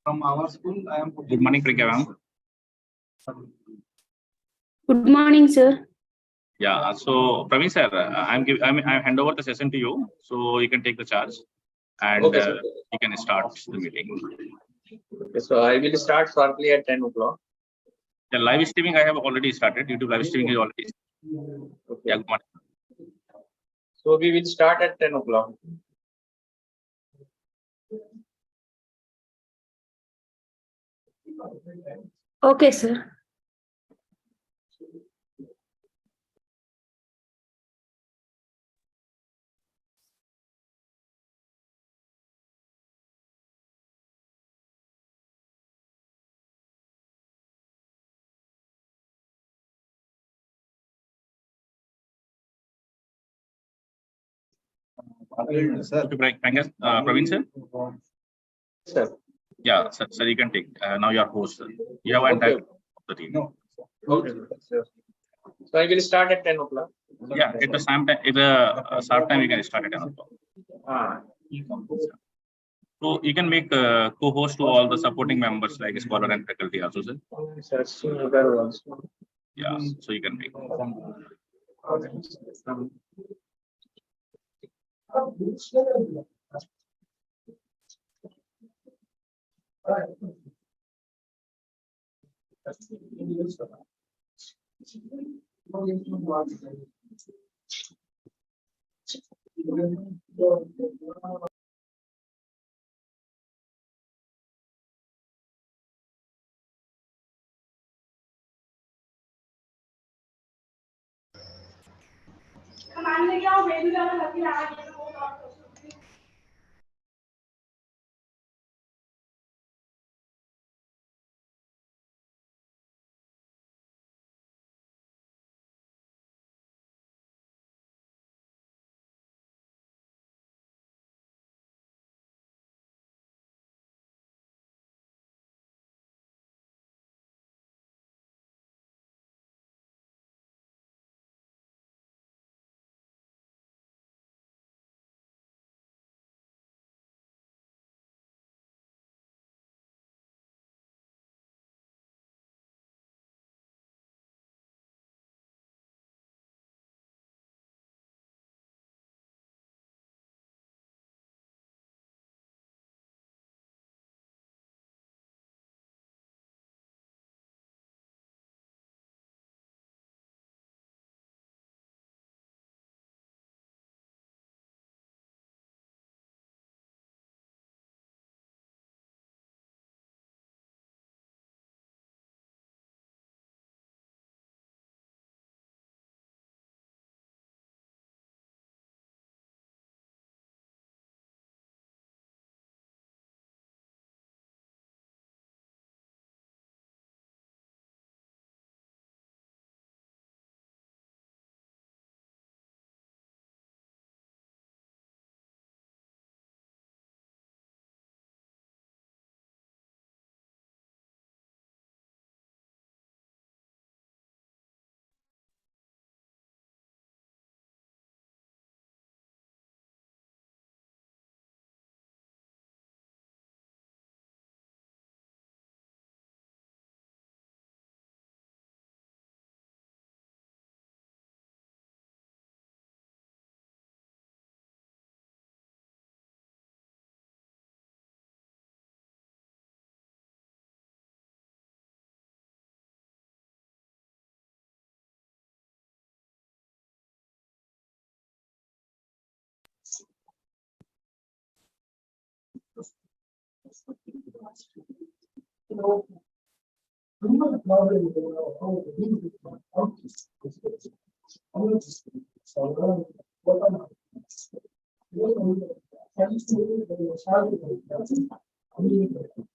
From our school, I am. Good morning, Priya ma'am. Good morning, sir. Yeah, so Praveen sir, I hand over the session to you, so you can take the charge, and Okay, sir. you can start the meeting. Okay, so I will start sharply at 10 o'clock. The live streaming I have already started. YouTube live streaming is already. Okay. Yeah, good morning. So we will start at 10 o'clock. Okay, sir. Sir. Praveen sir. Sir. Yeah, sir, you can take. Now you are host. Sir. You have entire the team. No. Okay. So I will start at 10 o'clock. Yeah, at the same time, at a sharp time, you can start at 10 o'clock. So you can make co-host to all the supporting members like scholar and faculty also, sir. Yeah, so you can make.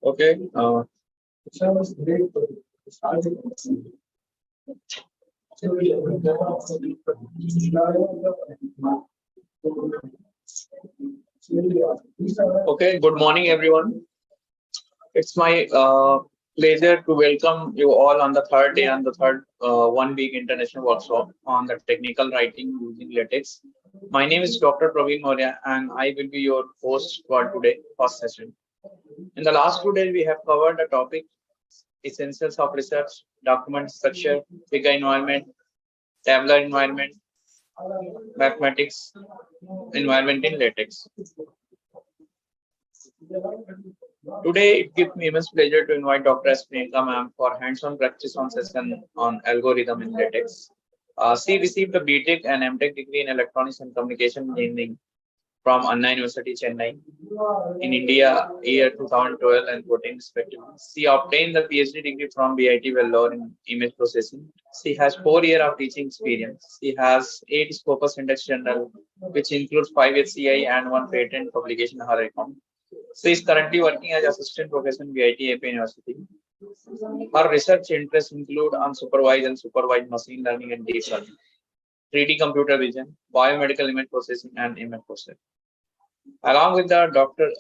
Okay. Okay. Good morning, everyone. It's my pleasure to welcome you all on the third day and the third 1 week international workshop on the technical writing using LaTeX. My name is Dr. Praveen Maurya, and I will be your host for today first session. In the last 2 days, we have covered the topic essentials of research, document structure, figure environment, tabular environment, mathematics environment in LaTeX. Today, it gives me immense pleasure to invite Dr. S. Priyanka ma'am for hands-on practice on session on algorithm in LaTeX. She received a BTech and MTech degree in Electronics and Communication Engineering from Anna University, Chennai, in India, year 2012 and 14 respectively. She obtained the PhD degree from BIT Vellore in image processing. She has 4 years of teaching experience. She has 8 Scopus Index Journal, which includes 5 HCI and 1 patent publication in her account. She is currently working as assistant professor in BIT AP University. Her research interests include unsupervised and supervised machine learning and deep learning, 3D computer vision, biomedical image processing, and image processing. Along with the Dr.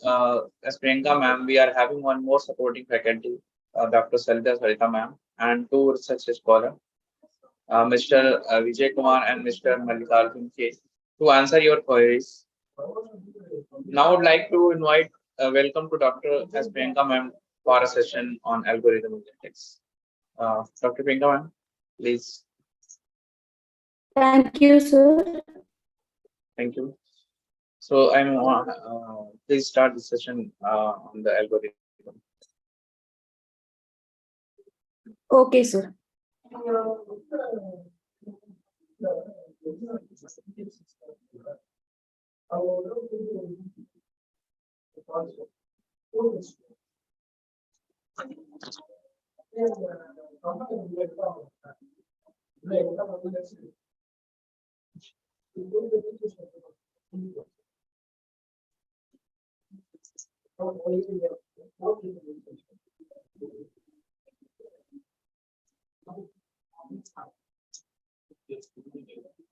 S. Priyanka ma'am, we are having one more supporting faculty, Dr. Salida Sarita ma'am, and 2 research scholars, Mr. Vijay Kumar and Mr. Mallikarjun K, to answer your queries. Now, I would like to invite, welcome to Dr. S. Priyanka ma'am for a session on algorithm LaTeX. Dr. Priyanka ma'am, please. Thank you, sir. Thank you. So I'm please start the session on the algorithm. Okay, sir.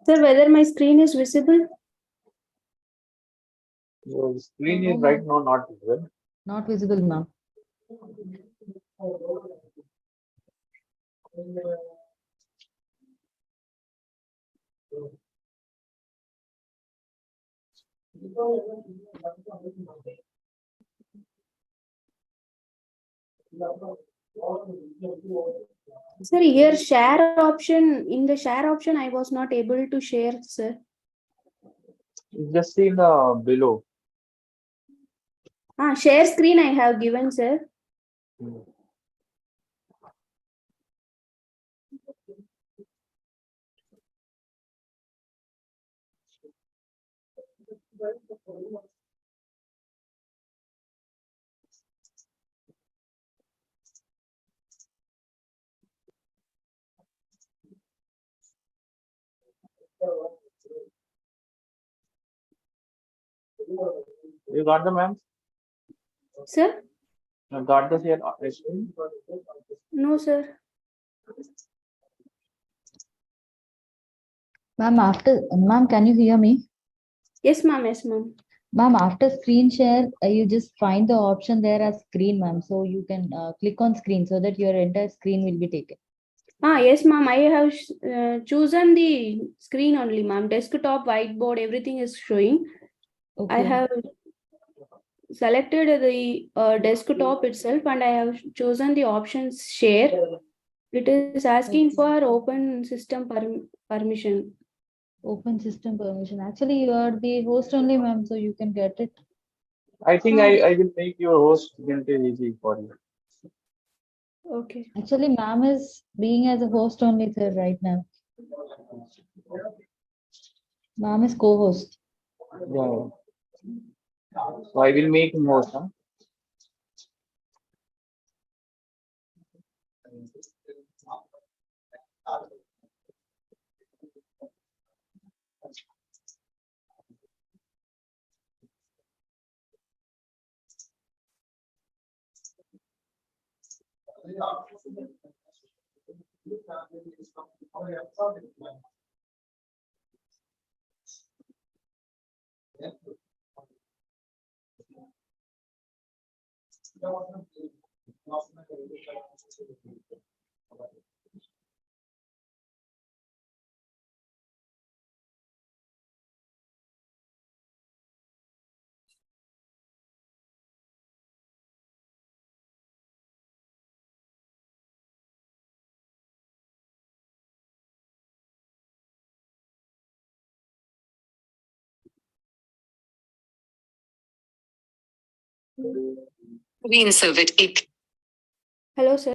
Sir, whether my screen is visible? Your screen is right now not visible. Not visible, ma'am. Sir, here share option, in the share option, I was not able to share, sir. Just see the below. Share screen I have given, sir. You got the ma'am? Sir? You got the share screen? No, sir. Ma'am, can you hear me? Yes, ma'am. Yes, ma'am. Ma'am, after screen share, you just find the option there as screen, ma'am. So you can click on screen so that your entire screen will be taken. Yes, ma'am. I have chosen the screen only, ma'am. Desktop, whiteboard, everything is showing. Okay. I have selected the desktop itself and I have chosen the options share. It is asking for open system permission. Open system permission. Actually, you are the host only, ma'am, so you can get it. I think I will make your host little easy for you. Okay. Actually, ma'am is being as a host only, sir, right now. Ma'am is co-host. Yeah. So I will make him host. Huh? Hello, sir.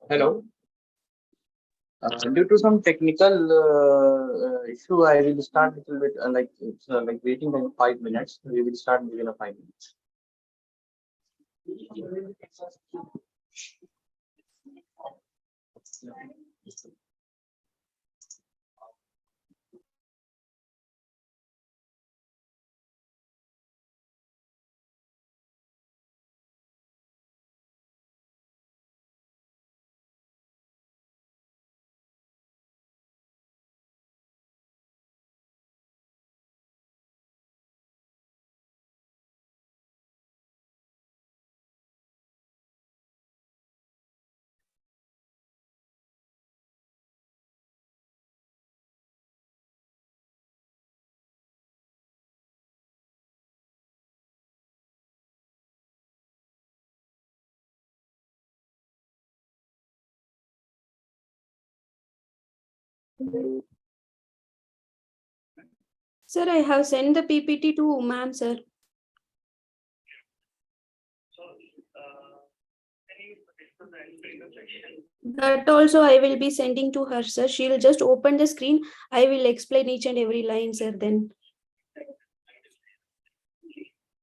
Hello. Due to some technical issue, I will start little bit like it's like waiting like 5 minutes. We will start within a 5 minutes. Sir, I have sent the PPT to ma'am, sir. That also I will be sending to her, sir. She will just open the screen. I will explain each and every line, sir. Then.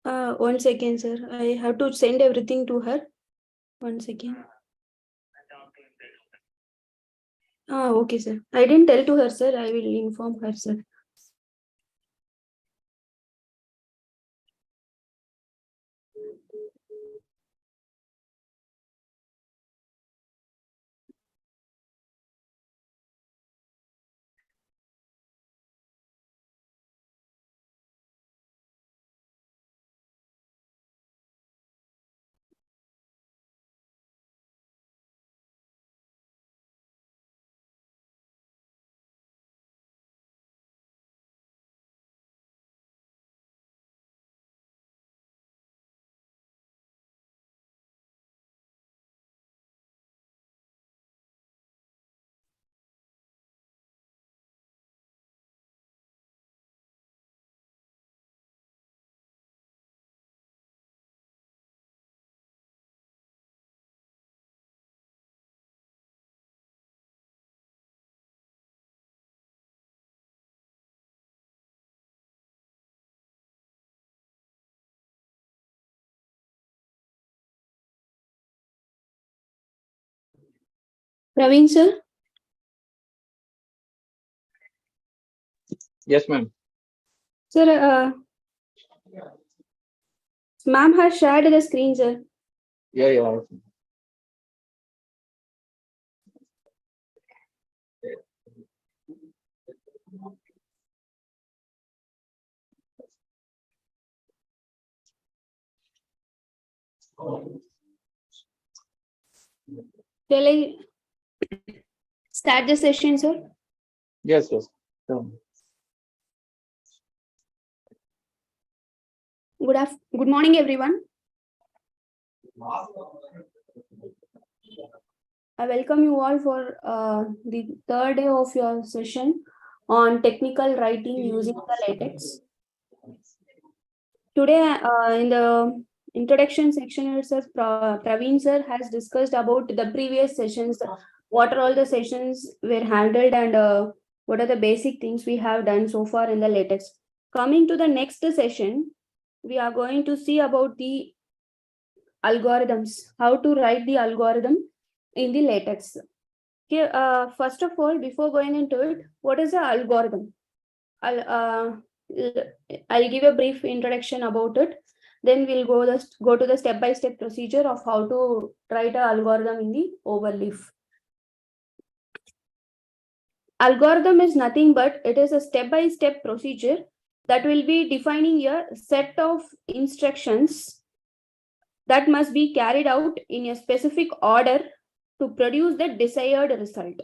1 second, sir. I have to send everything to her. 1 second. Okay, sir. I didn't tell to her, sir. I will inform her, sir. Praveen sir, Yes, ma'am. sir, ma'am has shared the screen, sir. Yeah. Shall I start the session, sir? Yes. Sure. Good morning, everyone. I welcome you all for the third day of your session on technical writing using the LaTeX. Today, in the introduction section itself, Praveen sir has discussed about the previous sessions, what are all the sessions were handled, and what are the basic things we have done so far in the LaTeX. Coming to the next session, we are going to see about the algorithms, how to write the algorithm in the LaTeX. Okay, first of all, before going into it, what is the algorithm? I'll give a brief introduction about it. Then we'll go to the step-by-step procedure of how to write an algorithm in the overleaf. Algorithm is nothing but it is a step-by-step procedure that will be defining a set of instructions that must be carried out in a specific order to produce the desired result.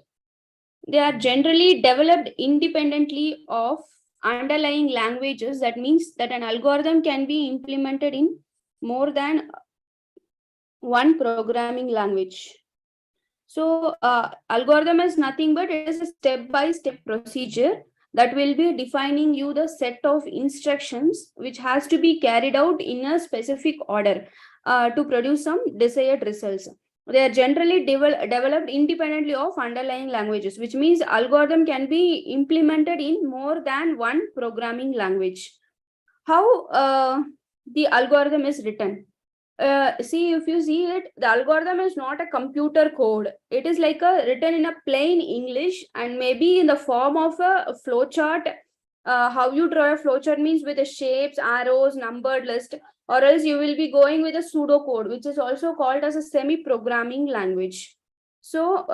They are generally developed independently of underlying languages. That means that an algorithm can be implemented in more than one programming language. So algorithm is nothing but it is a step-by-step procedure that will be defining you the set of instructions which has to be carried out in a specific order to produce some desired results. They are generally developed independently of underlying languages, which means algorithm can be implemented in more than one programming language. How the algorithm is written? See, if you see it, the algorithm is not a computer code. It is like written in a plain English and maybe in the form of a flowchart. How you draw a flowchart means with the shapes, arrows, numbered list, or else you will be going with a pseudocode, which is also called as a semi-programming language. So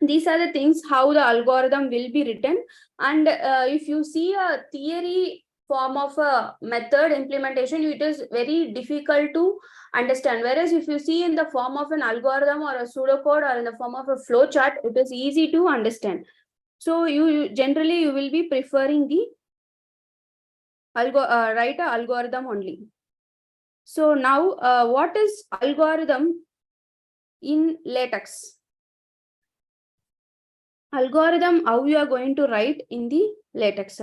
these are the things how the algorithm will be written. And if you see a theory form of a method implementation, it is very difficult to understand. Whereas if you see in the form of an algorithm or a pseudocode or in the form of a flow chart, it is easy to understand. So you generally you will be preferring the write a algorithm only. So now what is algorithm in LaTeX? Algorithm, how you are going to write in the LaTeX.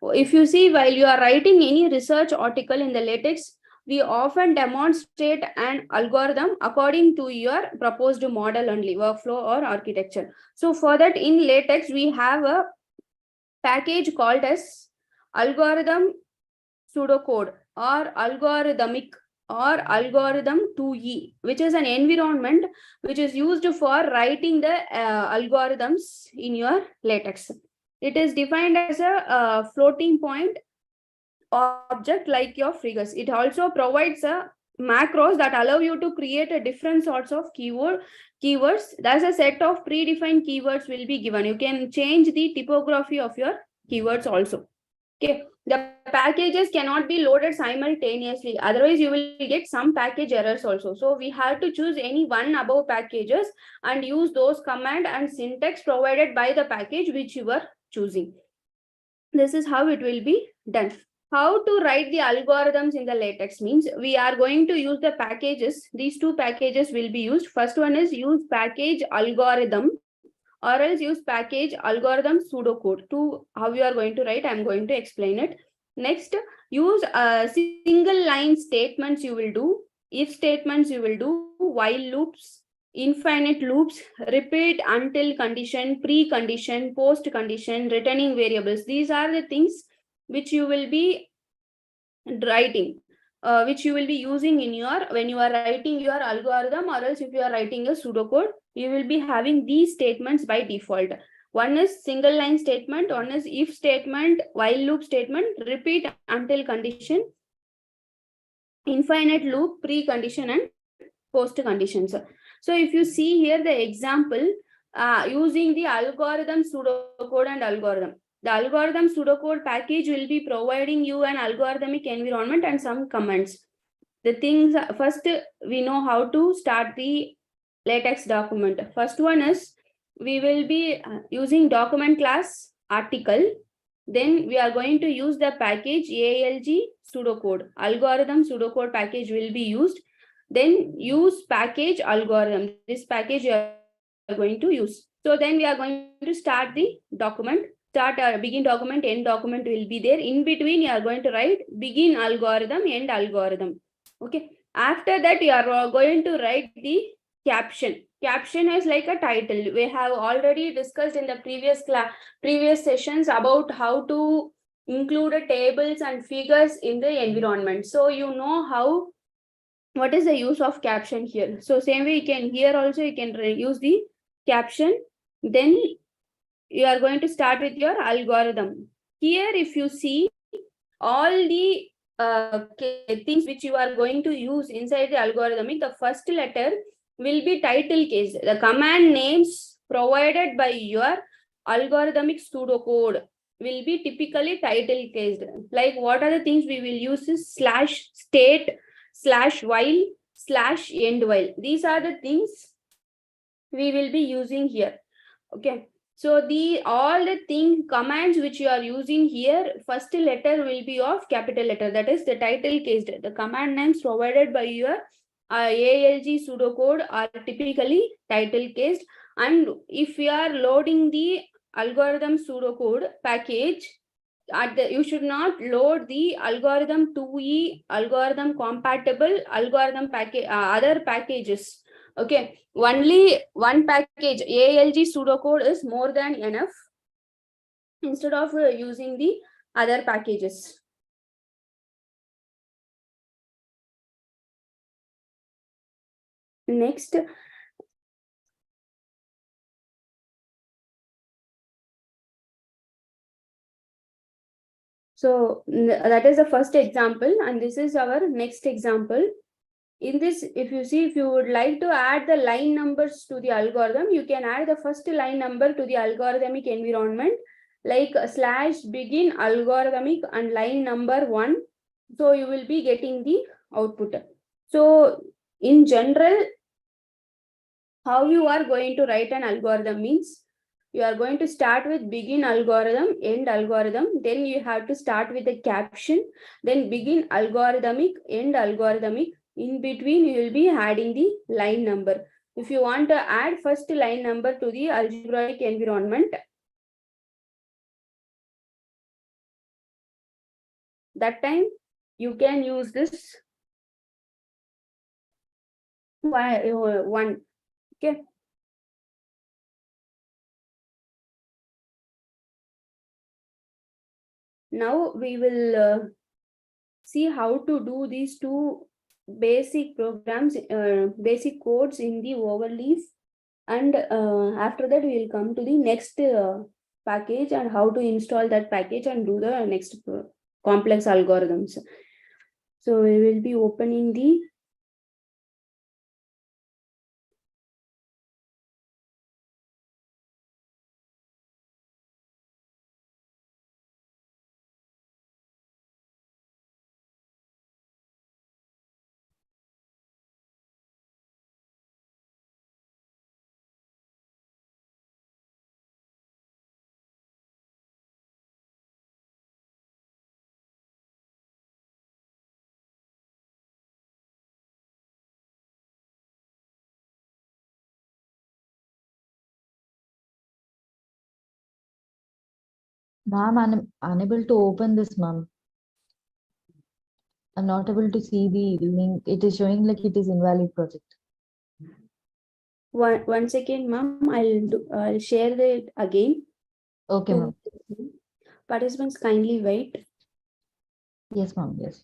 If you see, while you are writing any research article in the LaTeX, we often demonstrate an algorithm according to your proposed model only, workflow or architecture. So for that in LaTeX, we have a package called as algorithm pseudocode or algorithmic or algorithm 2E, which is an environment which is used for writing the algorithms in your LaTeX. It is defined as a floating point object like your figures. It also provides a macros that allow you to create a different sorts of keywords. There's a set of predefined keywords will be given. You can change the typography of your keywords also. Okay, the packages cannot be loaded simultaneously, otherwise you will get some package errors also. So we have to choose any one above packages and use those command and syntax provided by the package which you are choosing. This is how it will be done. How to write the algorithms in the LaTeX means we are going to use the packages. These two packages will be used. First one is use package algorithm or else use package algorithm pseudocode. To how you are going to write, I'm going to explain it. Next, use single line statements you will do, if statements you will do, while loops, infinite loops, repeat until condition, precondition, post condition, returning variables. These are the things which you will be writing. which you will be using in your, when you are writing your algorithm, or else if you are writing a pseudocode, you will be having these statements by default. One is single line statement, one is if statement, while loop statement, repeat until condition, infinite loop, pre-condition and post conditions. So if you see here the example, using the algorithm pseudocode and algorithm. The algorithm pseudocode package will be providing you an algorithmic environment and some comments. The things, first we know how to start the LaTeX document. First one is we will be using document class article. Then we are going to use the package ALG pseudocode. Algorithm pseudocode package will be used. Then use package algorithm. This package you are going to use. So then we are going to start the document. Start begin document, end document will be there. In between, you are going to write begin algorithm, end algorithm. Okay. After that, you are going to write the caption. Caption is like a title. We have already discussed in the previous sessions about how to include tables and figures in the environment. So you know how, what is the use of caption here. So same way you can here also you can use the caption. Then you are going to start with your algorithm. Here if you see all the things which you are going to use inside the algorithmic, the first letter will be title case. The command names provided by your algorithmic pseudocode will be typically title cased. Like what are the things we will use is slash state, slash while, slash end while. These are the things we will be using here. Okay. So all the commands which you are using here, first letter will be of capital letter, that is the title cased. The command names provided by your ALG pseudocode are typically title cased. And if you are loading the algorithm pseudocode package, you should not load the algorithm 2E, algorithm compatible, algorithm package, other packages. Okay, only one package ALG pseudocode is more than enough instead of using the other packages. Next, so that is the first example, and this is our next example. In this, if you see, if you would like to add the line numbers to the algorithm, you can add the first line number to the algorithmic environment, like slash begin algorithmic and line number 1. So you will be getting the output. So in general, how you are going to write an algorithm means, you are going to start with begin algorithm, end algorithm. Then you have to start with the caption, then begin algorithmic, end algorithmic. In between, you will be adding the line number. If you want to add first line number to the algebraic environment, that time you can use this one. Okay. Now we will see how to do these two basic programs, basic codes in the overleaf, and after that we will come to the next package and how to install that package and do the next complex algorithms. So we will be opening the Ma'am, I'm unable to open this, ma'am. I'm not able to see the link. It is showing like it is invalid project. one second, ma'am. I'll share it again. Okay, ma'am. Participants kindly wait. Yes, ma'am. Yes.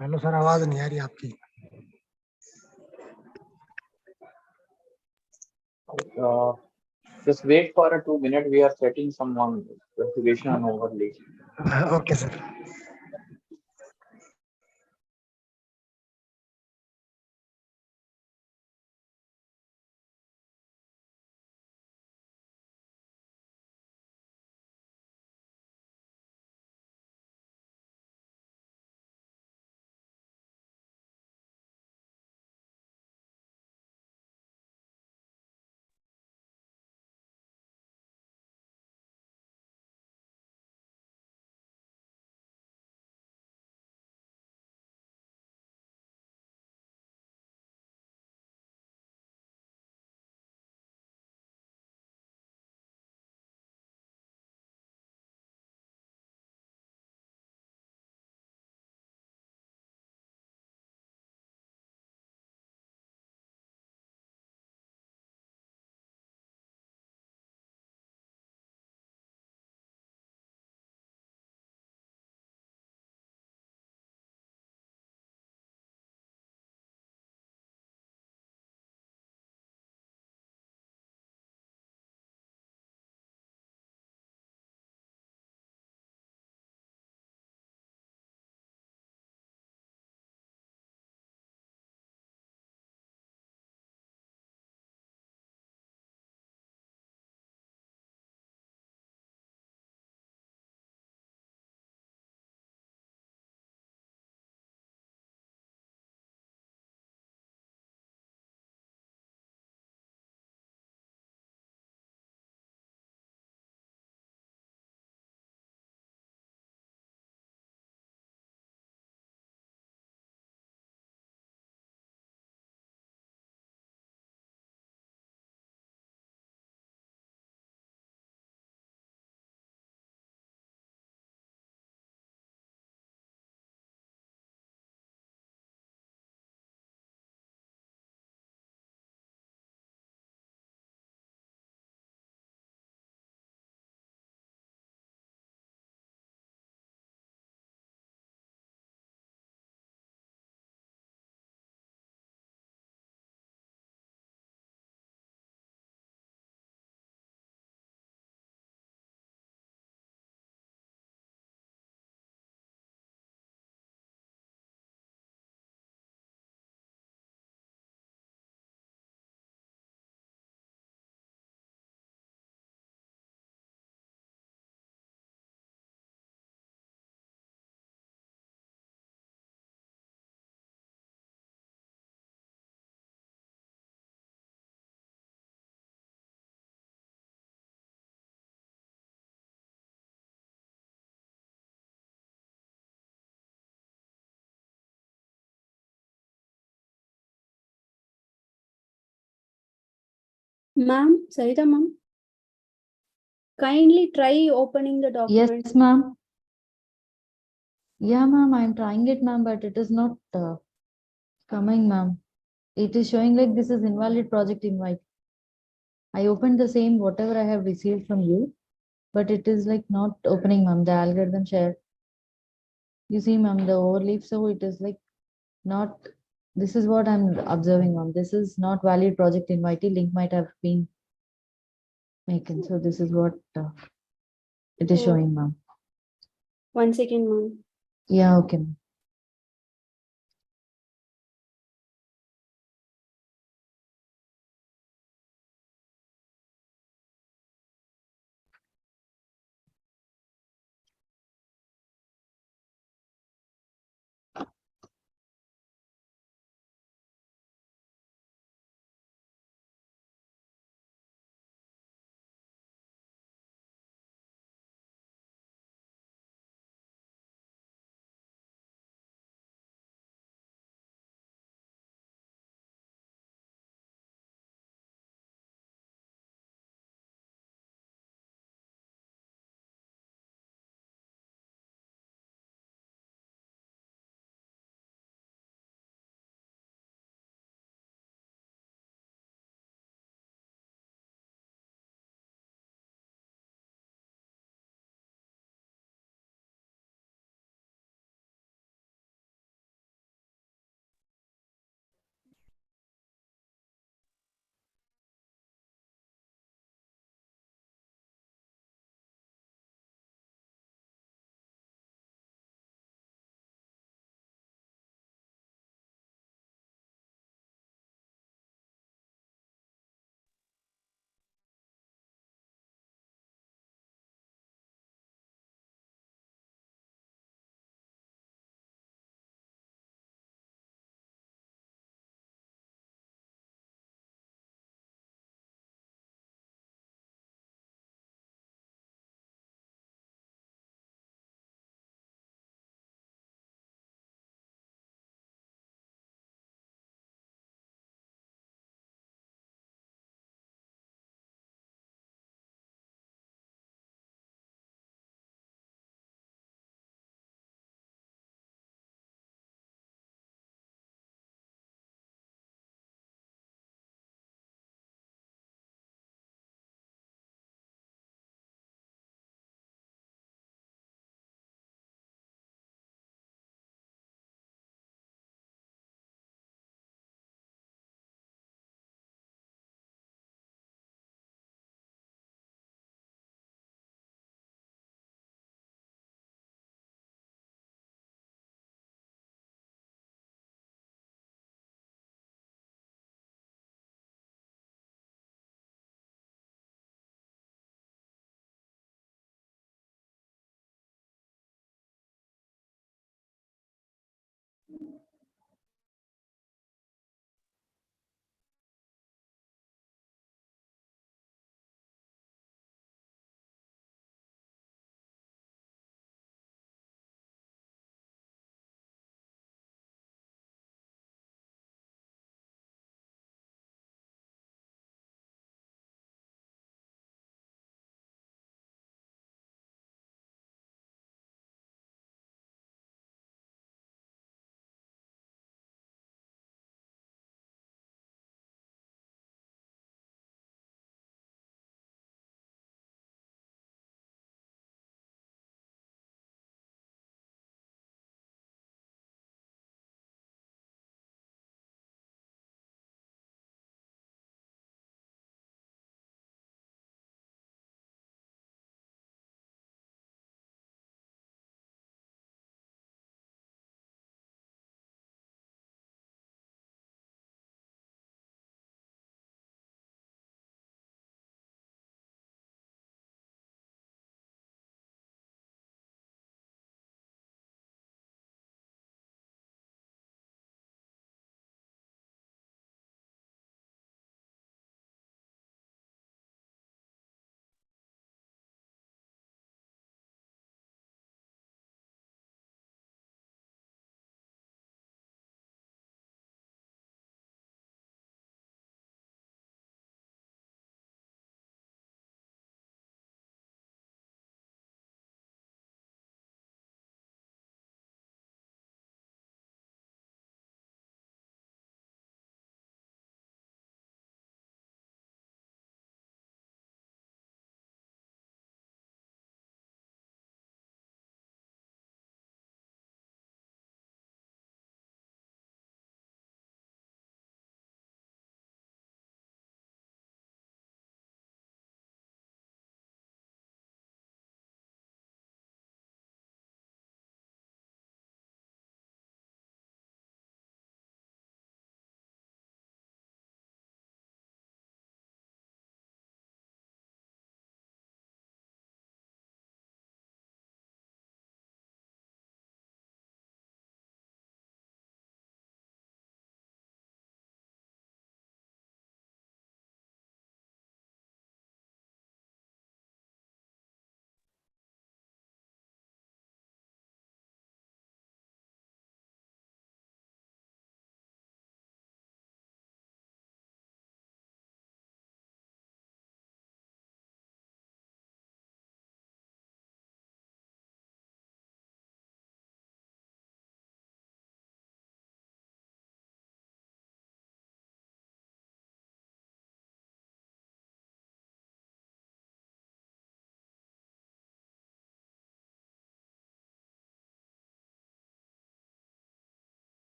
Hello sir, आवाज नहीं आ रही आपकी. Just wait for a 2 minute. We are setting some configuration overlay. Okay sir. Ma'am, Sarita ma'am, kindly try opening the document. Yes, ma'am. Yeah, ma'am, I'm trying it, ma'am, but it is not coming, ma'am. It is showing like this is invalid project invite. I opened the same whatever I have received from you, but it is like not opening, ma'am. The algorithm share. You see, ma'am, the overleaf, so it is like not. This is what I'm observing, ma'am. This is not valid project invite. Link might have been making. So this is what it is Oh. showing, ma'am. 1 second, ma'am. Yeah, okay, ma'am.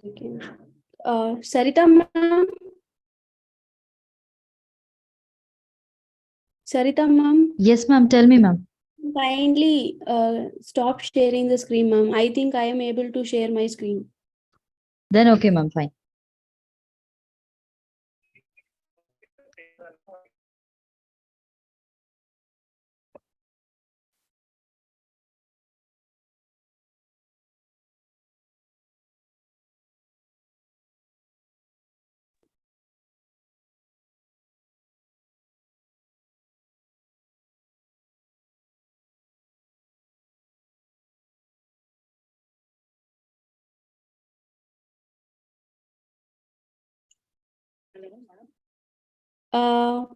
Okay. Sarita ma'am. Sarita ma'am, Yes, ma'am. Tell me, ma'am. kindly stop sharing the screen, ma'am. I think I am able to share my screen. Then okay, ma'am. Fine.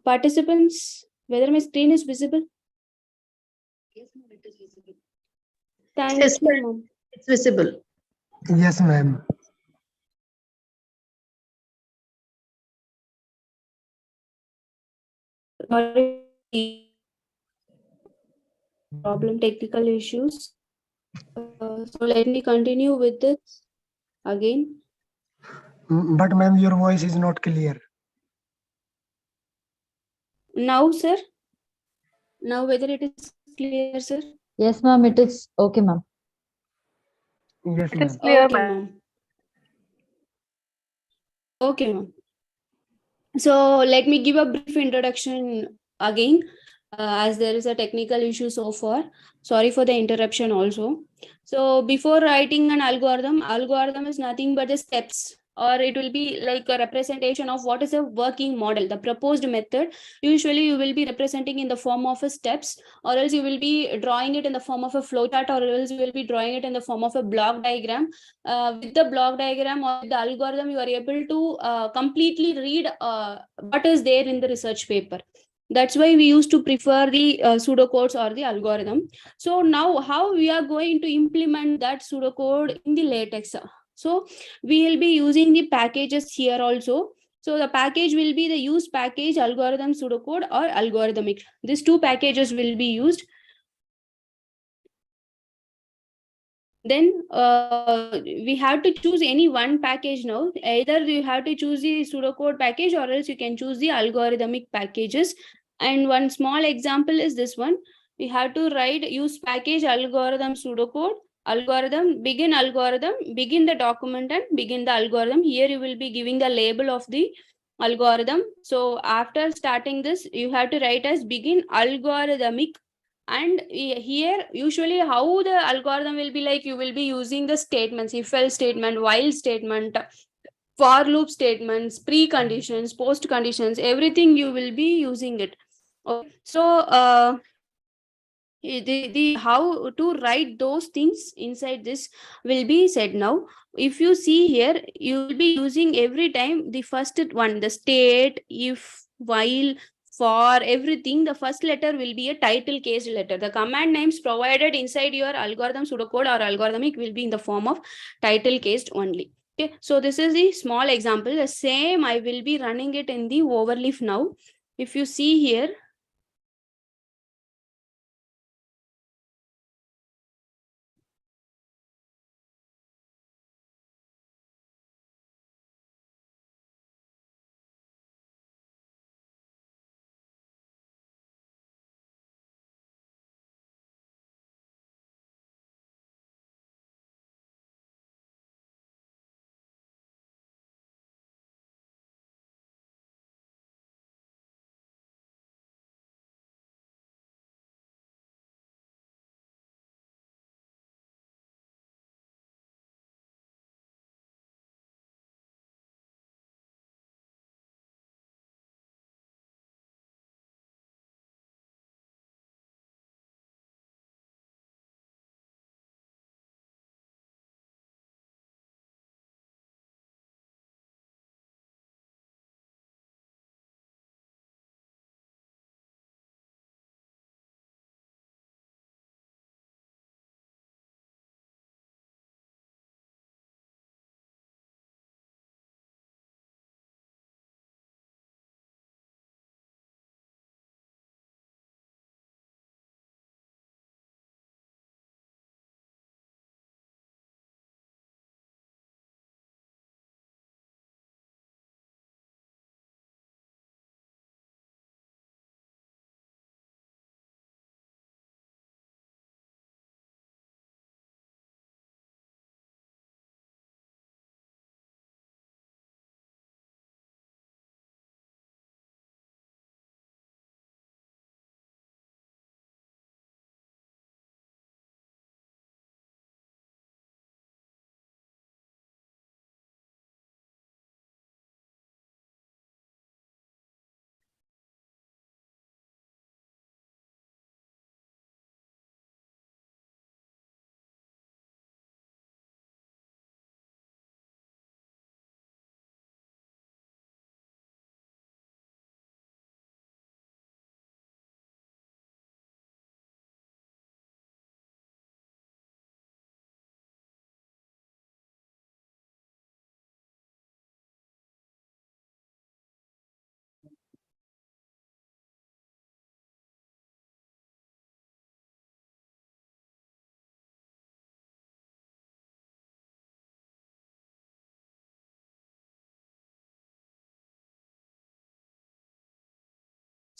Participants, whether my screen is visible? Thank Yes, you, ma'am. it's visible. Yes, ma'am. Sorry, problem technical issues. So let me continue with this again. But ma'am, your voice is not clear. Now, sir. Now, whether it is clear, sir? Yes, ma'am. It is okay, ma'am. Yes, It is ma'am. clear, Okay, ma'am. ma'am. Okay, ma'am. So let me give a brief introduction again, as there is a technical issue so far. Sorry for the interruption also. So before writing an algorithm is nothing but the steps, or it will be like a representation of what is a working model, the proposed method. Usually you will be representing in the form of a steps, or else you will be drawing it in the form of a flowchart, or else you will be drawing it in the form of a block diagram. With the block diagram or the algorithm, you are able to completely read what is there in the research paper. That's why we used to prefer the pseudocodes or the algorithm. So now how we are going to implement that pseudocode in the LaTeX? So we will be using the packages here also. So the package will be the use package, algorithm, pseudocode, or algorithmic. These two packages will be used. Then we have to choose any one package now. Either you have to choose the pseudocode package, or else you can choose the algorithmic packages. And one small example is this one. We have to write use package algorithm pseudocode algorithm, begin the document and begin the algorithm. Here you will be giving the label of the algorithm. So after starting this, you have to write as begin algorithmic. And here usually how the algorithm will be like, you will be using the statements, if else statement, while statement, for loop statements, preconditions, post conditions, everything you will be using it. Okay. So the how to write those things inside this will be said now. If you see here, you will be using every time the first one, the state, if, while, for, everything. The first letter will be a title case letter. The command names provided inside your algorithm pseudocode or algorithmic will be in the form of title cased only. Okay, so this is the small example. The same I will be running it in the overleaf now. If you see here,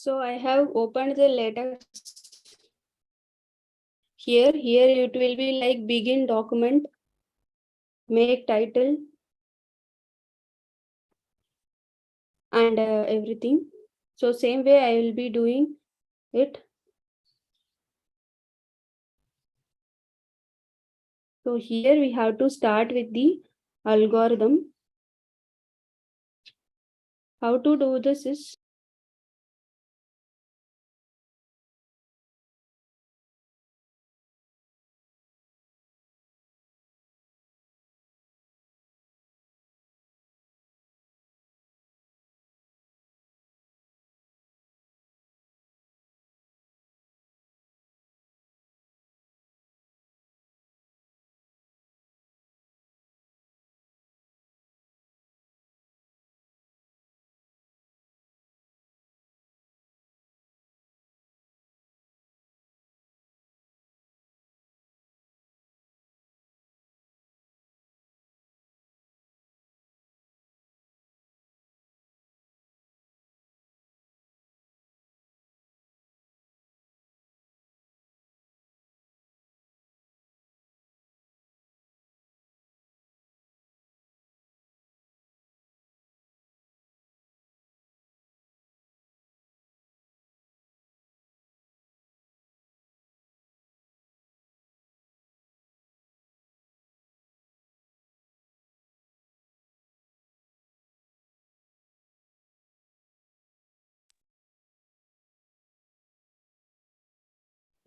So I have opened the LaTeX. Here it will be like begin document, make title, and everything. So same way I will be doing it. So here we have to start with the algorithm. How to do this is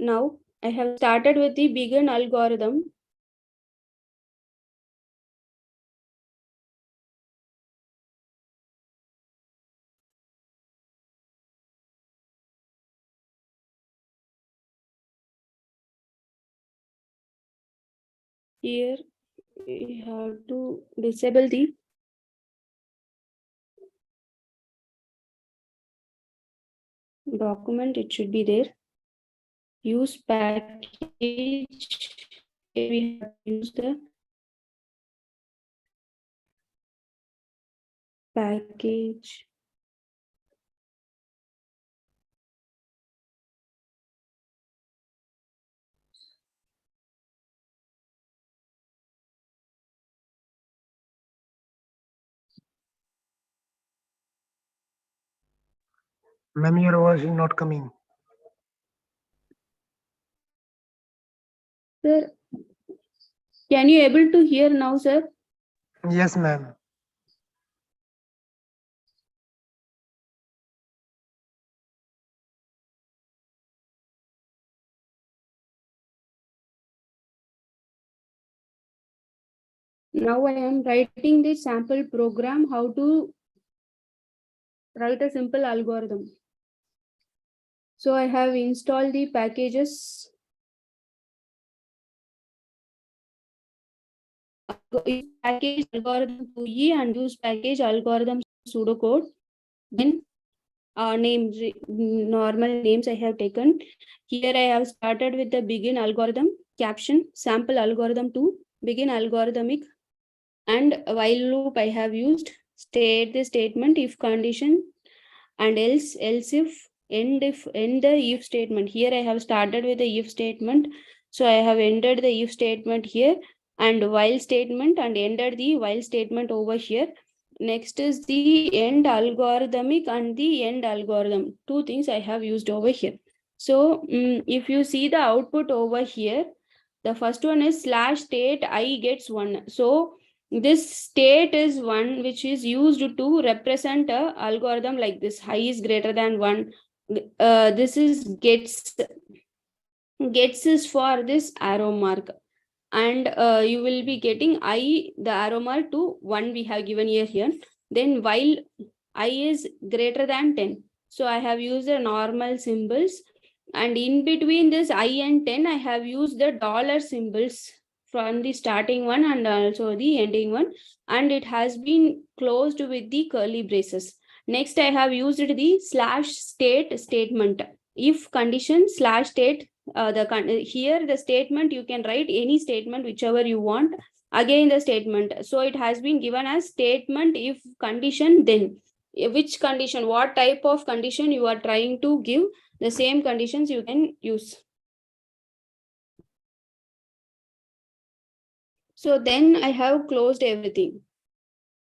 now I have started with the begin algorithm. Here we have to disable the document. It should be there. Use package. Here we have to use the package. Ma'am, your voice is not coming. Sir, can you able to hear now, sir? Yes, ma'am. Now I am writing the sample program how to write a simple algorithm. So I have installed the packages. Use package algorithm 2e and use package algorithm pseudocode. Then names, normal names I have taken. Here I have started with the begin algorithm, caption, sample algorithm 2, begin algorithmic, and while loop I have used, state the statement if condition, and else if end the if statement. Here I have started with the if statement. So I have entered the if statement here, and while statement, and entered the while statement over here. Next is the end algorithmic and the end algorithm. Two things I have used over here. So if you see the output over here, the first one is slash state I gets 1. So this state is one which is used to represent a algorithm like this. I is greater than 1. This is gets is for this arrow mark, and you will be getting I, the arrow mark to 1 we have given here. Then while I is greater than 10, so I have used the normal symbols, and in between this I and 10 I have used the dollar symbols from the starting one and also the ending one, and it has been closed with the curly braces. Next I have used the slash state statement. If condition slash state, here the statement you can write any statement whichever you want. Again the statement, so it has been given as statement if condition then. which condition, what type of condition you are trying to give, the same conditions you can use. So then I have closed everything.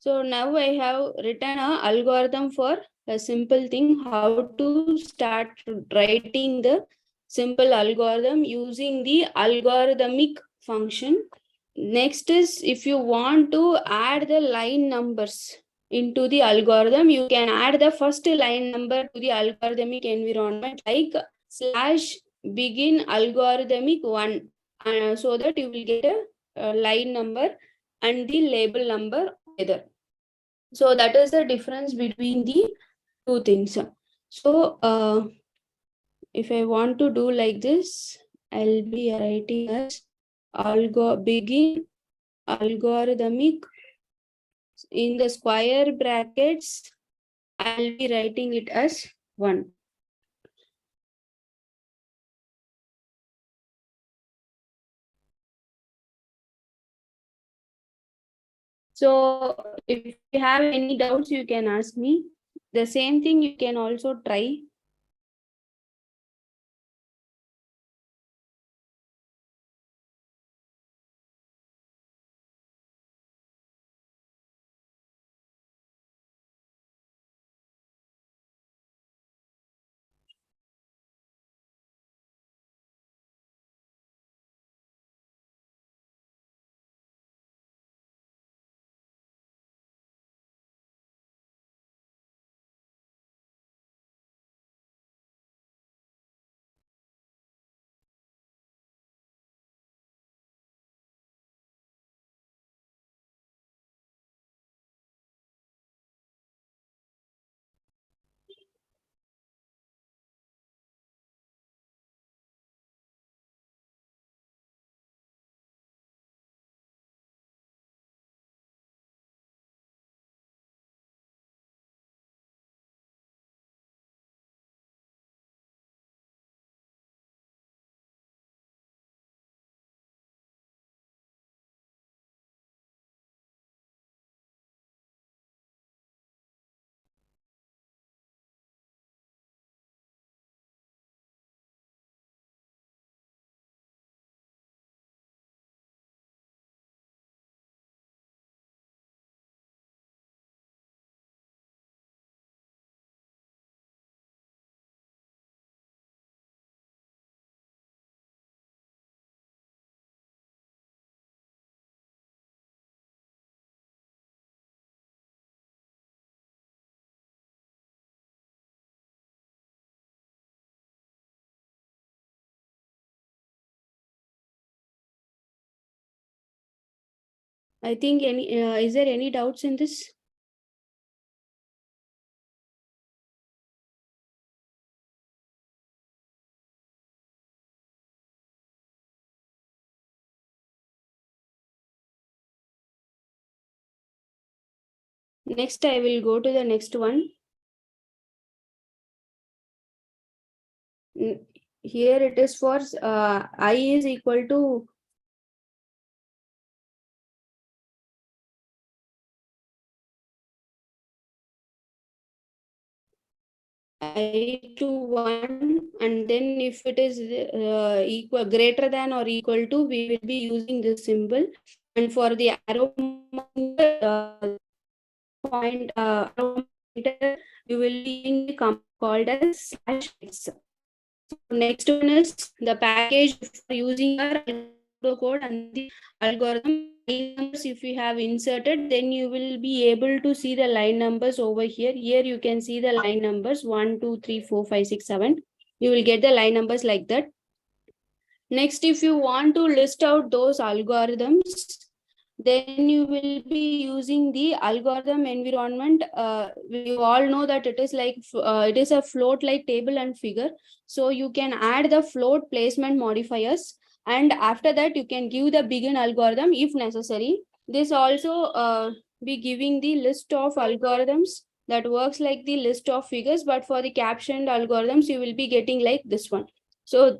So now I have written a algorithm for a simple thing, how to start writing the simple algorithm using the algorithmic function. Next is, if you want to add the line numbers into the algorithm, you can add the first line number to the algorithmic environment, like /begin algorithmic 1, so that you will get a line number and the label number together. So that is the difference between the two things. So if I want to do like this, I'll be writing as begin algorithmic in the square brackets. I'll be writing it as 1. So if you have any doubts, you can ask me. The same thing you can also try. I think is there any doubts in this? Next, I will go to the next one. Here it is for I is equal to I to 1, and then if it is equal, greater than or equal to, we will be using this symbol. And for the arrow point, arrow pointer, you will be using the command called as /x. So next one is the package for using our code and the algorithm. If you have inserted, then you will be able to see the line numbers over here. Here you can see the line numbers 1, 2, 3, 4, 5, 6, 7. You will get the line numbers like that. Next, if you want to list out those algorithms, then you will be using the algorithm environment. You all know that it is like it is a float like table and figure. So you can add the float placement modifiers, and after that you can give the begin algorithm if necessary. This also be giving the list of algorithms that works like the list of figures, but for the captioned algorithms you will be getting like this one. So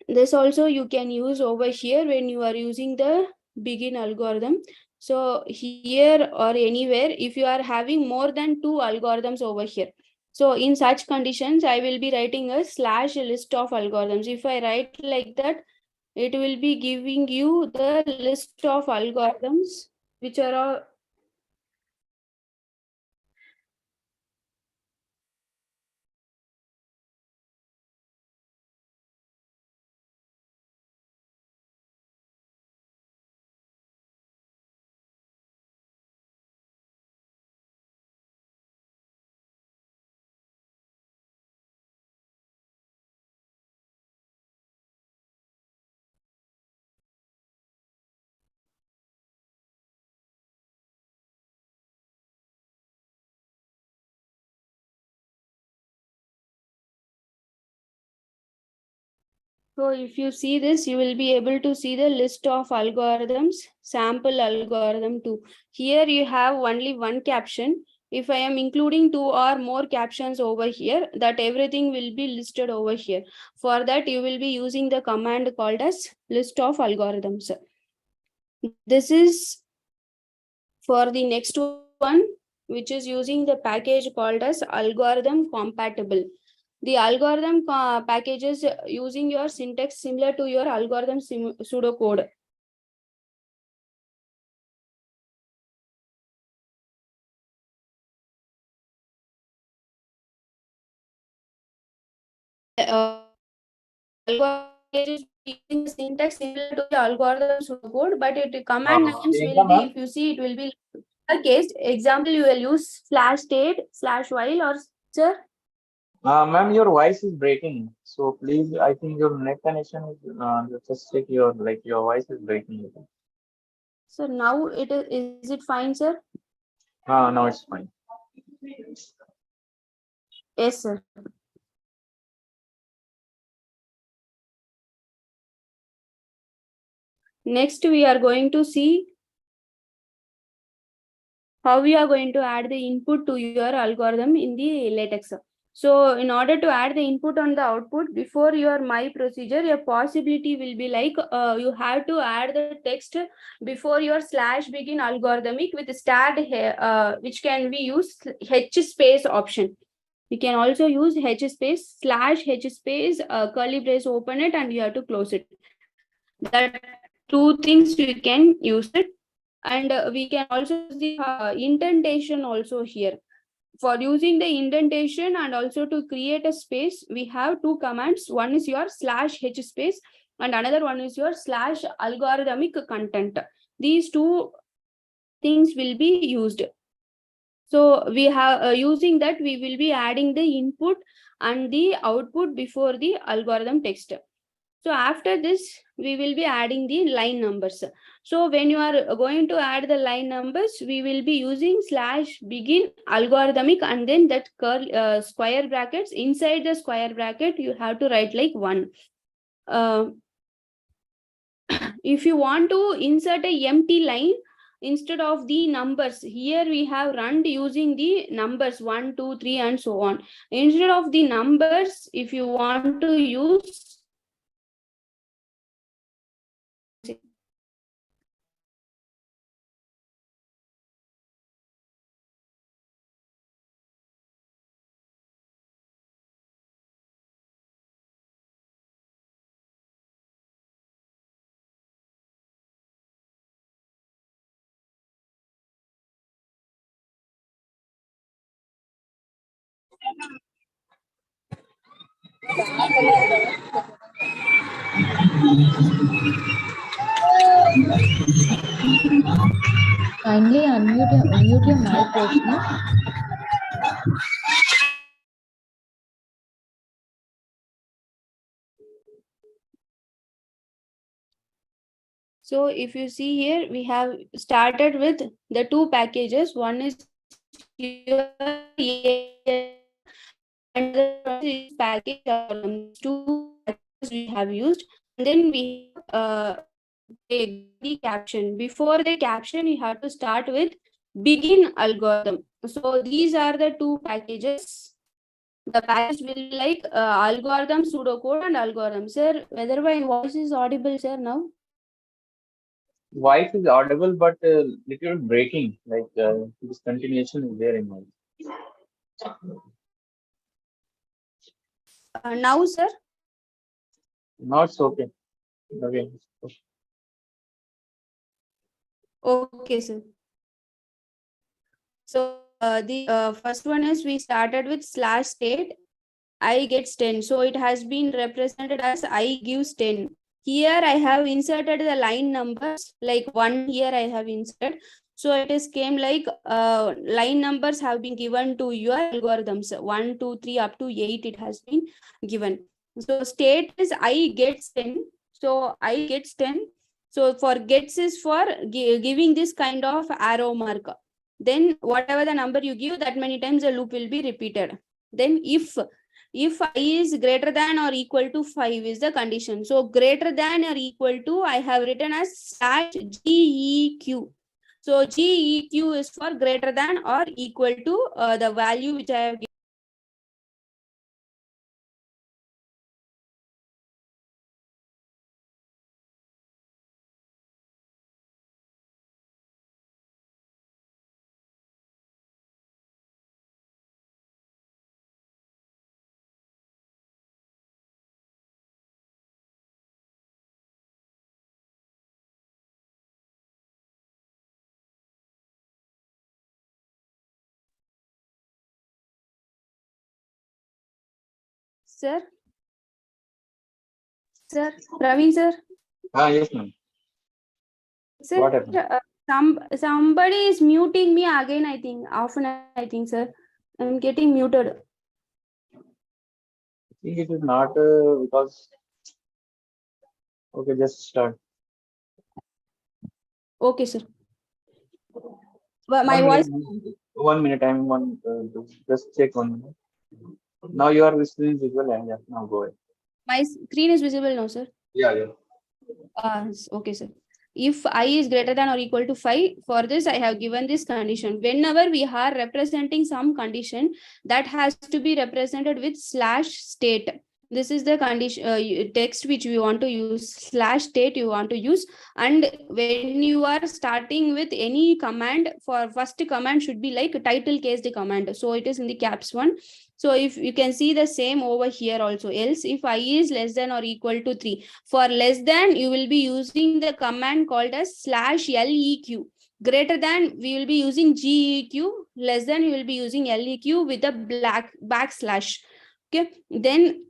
this also you can use over here when you are using the begin algorithm. So here or anywhere, if you are having more than 2 algorithms over here. So in such conditions, I will be writing a slash list of algorithms. If I write like that, it will be giving you the list of algorithms which are all. So if you see this, you will be able to see the list of algorithms, sample algorithm 2. Here you have only one caption. If I am including 2 or more captions over here, that everything will be listed over here. For that, you will be using the command called as list of algorithms. This is for the next one, which is using the package called as algorithm compatible. The algorithm package is using your syntax similar to your algorithm pseudocode. Algorithm is using the syntax similar to the algorithm pseudocode, but it command names will be, if you see, it will be a case. Example, you will use /state /while or sir. Ma'am, your voice is breaking. So please, I think your net connection is just check your voice is breaking. So now is it fine, sir? No, it's fine. Yes, sir. Next, we are going to see how we are going to add the input to your algorithm in the LaTeX. So in order to add the input on the output, before your my procedure, a possibility will be like you have to add the text before your /begin algorithmic with starred which can be used H space option. You can also use H space /H space curly brace, open it, and you have to close it. That two things we can use it. And we can also use the indentation also here. For using the indentation and also to create a space, we have two commands. One is your /H space and another one is your /algorithmic content. These two things will be used. So we have using that, we will be adding the input and the output before the algorithm text. So after this, we will be adding the line numbers. So when you are going to add the line numbers, we will be using /begin algorithmic and then that square brackets. Inside the square bracket, you have to write like 1. If you want to insert a empty line, instead of the numbers, here we have run using the numbers 1, 2, 3 and so on. Instead of the numbers, if you want to use Kindly mute your mic, Roshni. So if you see here, we have started with the two packages. One is your and the one is package. Two packages we have used, and then we the caption. Before the caption, you have to start with begin algorithm. So these are the two packages. The package will be like algorithm pseudocode and algorithm. Sir, whether my voice is audible, sir, now? Voice is audible, but little breaking. Like this continuation is there in voice. Now, sir. Now it's okay. Okay. Okay, sir. So the first one is we started with slash state. I gets 10. So it has been represented as I gives 10. Here I have inserted the line numbers, like 1 here I have inserted. So it is came like line numbers have been given to your algorithms. 1, 2, 3 up to 8 it has been given. So state is I gets 10. So I gets 10. So for gets is for giving this kind of arrow mark. Then whatever the number you give, that many times the loop will be repeated. Then if I is greater than or equal to 5 is the condition. So greater than or equal to I have written as slash GEQ. So GEQ is for greater than or equal to the value which I have given. Sir? Sir? Praveen sir? Yes, ma'am. Sir, What happened? somebody is muting me again, I think. Often, I think, sir. I'm getting muted. I think it is not because. Okay, just start. Okay, sir. But my 1 minute. voice. 1 minute. I'm one. Just check 1 minute. Now your screen is visual. Yeah. Now go ahead. My screen is visible now, sir. Yeah. Okay, sir. If I is greater than or equal to 5, for this I have given this condition. Whenever we are representing some condition, that has to be represented with slash state. This is the condition text which we want to use. Slash state you want to use. And when you are starting with any command, for first command should be like title case the command. So it is in the caps one. So if you can see the same over here also. Else if I is less than or equal to 3. For less than, you will be using the command called as slash LEQ. Greater than, we will be using GEQ. Less than, you will be using LEQ with a black backslash. Okay. Then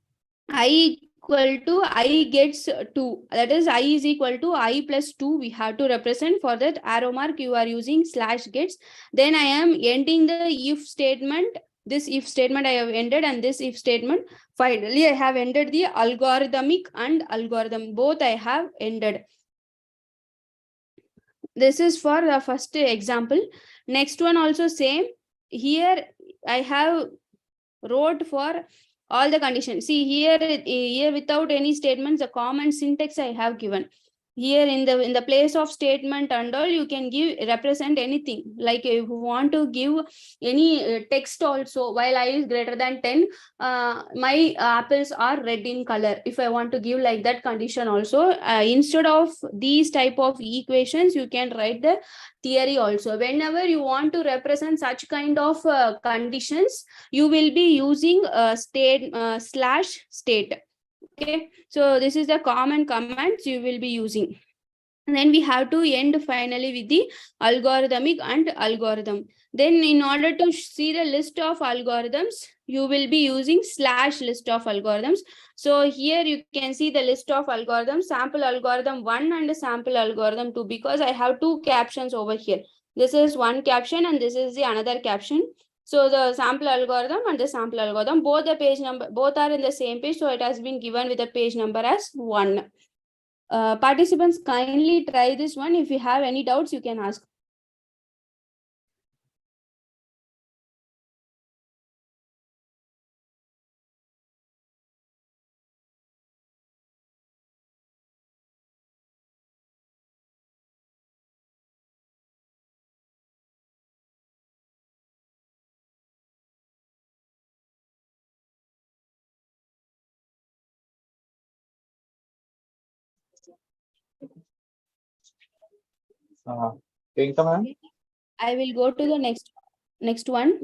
I equal to I gets 2. That is I is equal to I plus 2. We have to represent. For that arrow mark, you are using slash gets. Then I am ending the if statement. This if statement I have ended, and this if statement. Finally, I have ended the algorithmic and algorithm. Both I have ended. This is for the first example. Next one also same. Here I have wrote for all the conditions. See here without any statements, the common syntax I have given. Here in the place of statement and all, you can give represent anything. Like if you want to give any text also, while I is greater than 10, my apples are red in color. If I want to give like that condition also, instead of these type of equations, you can write the theory also. Whenever you want to represent such kind of conditions, you will be using state slash state. Okay, so this is the common commands you will be using. And then we have to end finally with the algorithmic and algorithm. Then in order to see the list of algorithms, you will be using slash list of algorithms. So here you can see the list of algorithms, sample algorithm 1 and sample algorithm 2, because I have two captions over here. This is one caption and this is the another caption. So the sample algorithm and the sample algorithm, both the page number, both are in the same page. So it has been given with the page number as 1. Participants, kindly try this one. If you have any doubts, you can ask. Priyanka ma'am, I will go to the next one.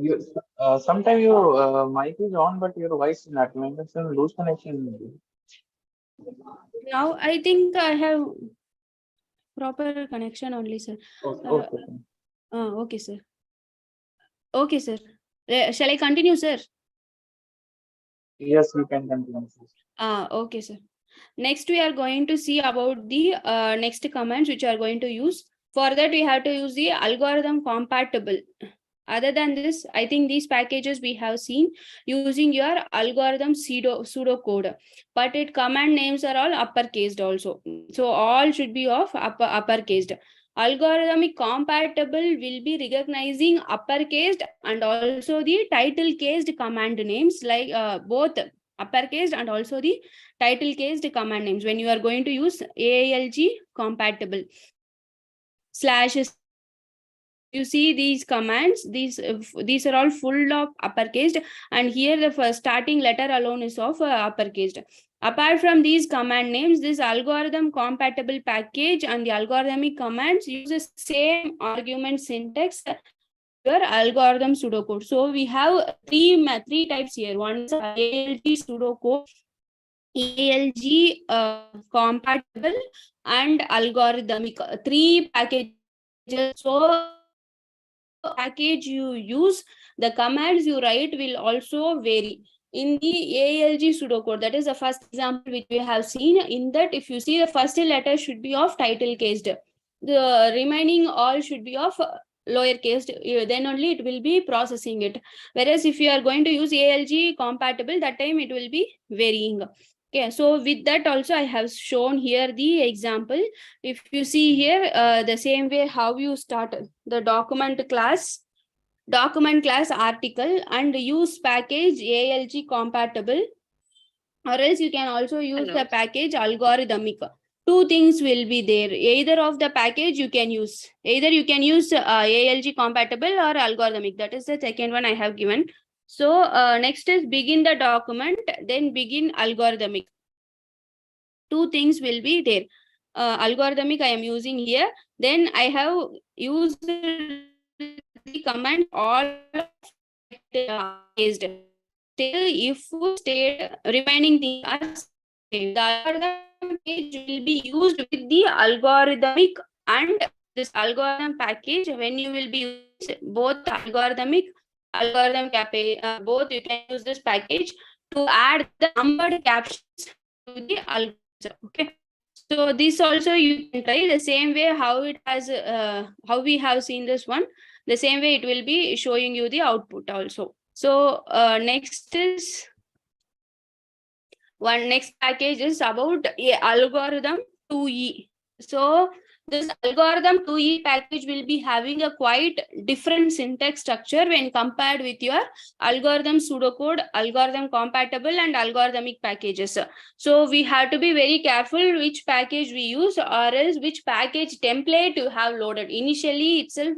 sometime your mic is on, but your voice is not. Maybe some loose connection. Now I think I have proper connection only, sir. Okay. Okay, sir. Okay, sir. Shall I continue, sir? Yes, you can continue. Okay, sir. Next, we are going to see about the next commands which are going to use. For that, we have to use the algorithm compatible. Other than this, I think these packages we have seen using your algorithm pseudo code, but it command names are all uppercased also. So all should be of uppercased. Algorithmic compatible will be recognizing uppercased and also the title cased command names, like both uppercased and also the title cased command names when you are going to use ALG compatible slash. You see these commands, these are all full of uppercased, and here the first starting letter alone is of uppercased. Apart from these command names, this algorithm compatible package and the algorithmic commands use the same argument syntax your algorithm pseudocode. So we have three types here. One is ALG pseudocode, ALG compatible, and algorithmic. Three packages. So package you use, the commands you write will also vary. In the ALG pseudocode, that is the first example which we have seen. In that, if you see, the first letter should be of title cased, the remaining all should be of lower cased, then only it will be processing it. Whereas if you are going to use ALG compatible, that time it will be varying. Okay, so with that also I have shown here the example. If you see here, the same way how you start the document class article and use package ALG compatible, or else you can also use the package algorithmic. Two things will be there. Either of the package you can use. Either you can use ALG compatible or algorithmic. That is the second one I have given. So next is begin the document, then begin algorithmic. Two things will be there. Algorithmic I am using here. Then I have used the command all based. If state remaining things are same, the algorithm page will be used with the algorithmic and this algorithm package. When you will be using both algorithmic algorithm both, you can use this package to add the numbered captions to the algorithm. Okay, so this also you can try the same way how it has how we have seen this one. The same way it will be showing you the output also. So next is next package is about algorithm 2E. So this algorithm 2E package will be having a quite different syntax structure when compared with your algorithm pseudocode, algorithm compatible, and algorithmic packages. So we have to be very careful which package we use, or else which package template you have loaded. Initially itself,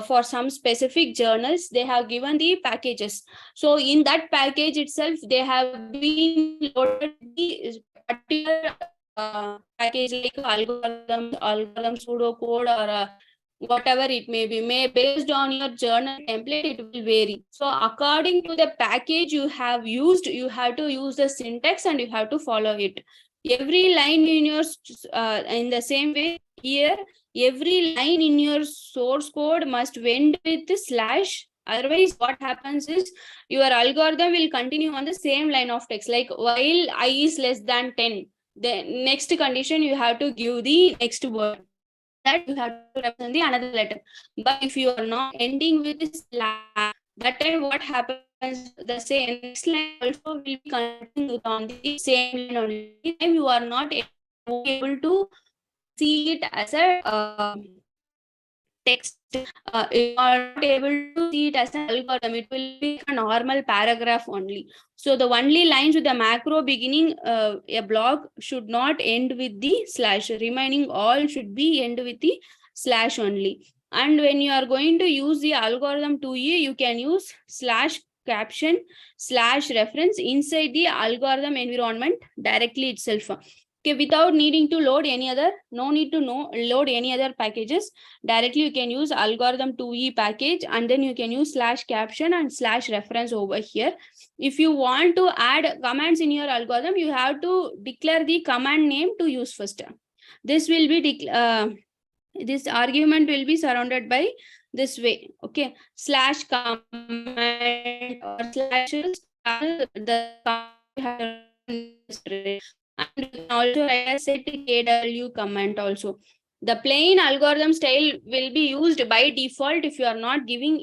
for some specific journals, they have given the packages. So in that package itself, they have been loaded the particular package like algorithm pseudocode, or whatever it may be. Based on your journal template, it will vary. So according to the package you have used, you have to use the syntax and you have to follow it. Every line in your in the same way here, every line in your source code must end with the slash. Otherwise, what happens is your algorithm will continue on the same line of text, like while I is less than 10. The next condition you have to give the next word, that you have to represent the another letter. But if you are not ending with this slash, that time what happens, the same next line also will be continued on the same line only. Time you are not able to see it as a text. You are not able to see it as an algorithm. It will be a normal paragraph only. So the only lines with the macro beginning a block should not end with the slash. Remaining all should be end with the slash only. And when you are going to use the algorithm 2E, you can use slash caption slash reference inside the algorithm environment directly itself. Okay, without needing to load any other, no need to load any other packages. Directly you can use algorithm 2e package, and then you can use /caption and /reference over here. If you want to add commands in your algorithm, you have to declare the command name to use first. This will be this argument will be surrounded by this way. Okay, /command or the and you can also write a set kw comment also. The plain algorithm style will be used by default if you are not giving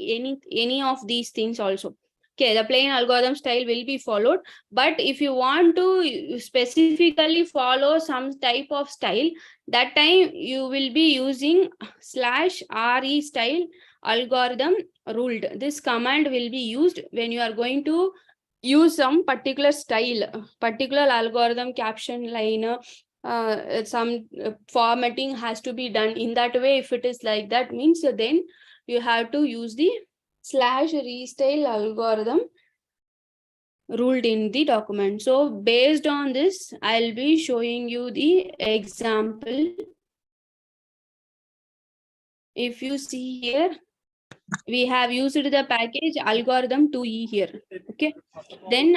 any of these things also. Okay, the plain algorithm style will be followed, but if you want to specifically follow some type of style, that time you will be using /re style algorithm ruled. This command will be used when you are going to use some particular style, particular algorithm caption line, some formatting has to be done in that way. If it is like that, means then you have to use the /restyle algorithm ruled in the document. So based on this, I'll be showing you the example. If you see here, we have used the package algorithm 2e here. Okay, then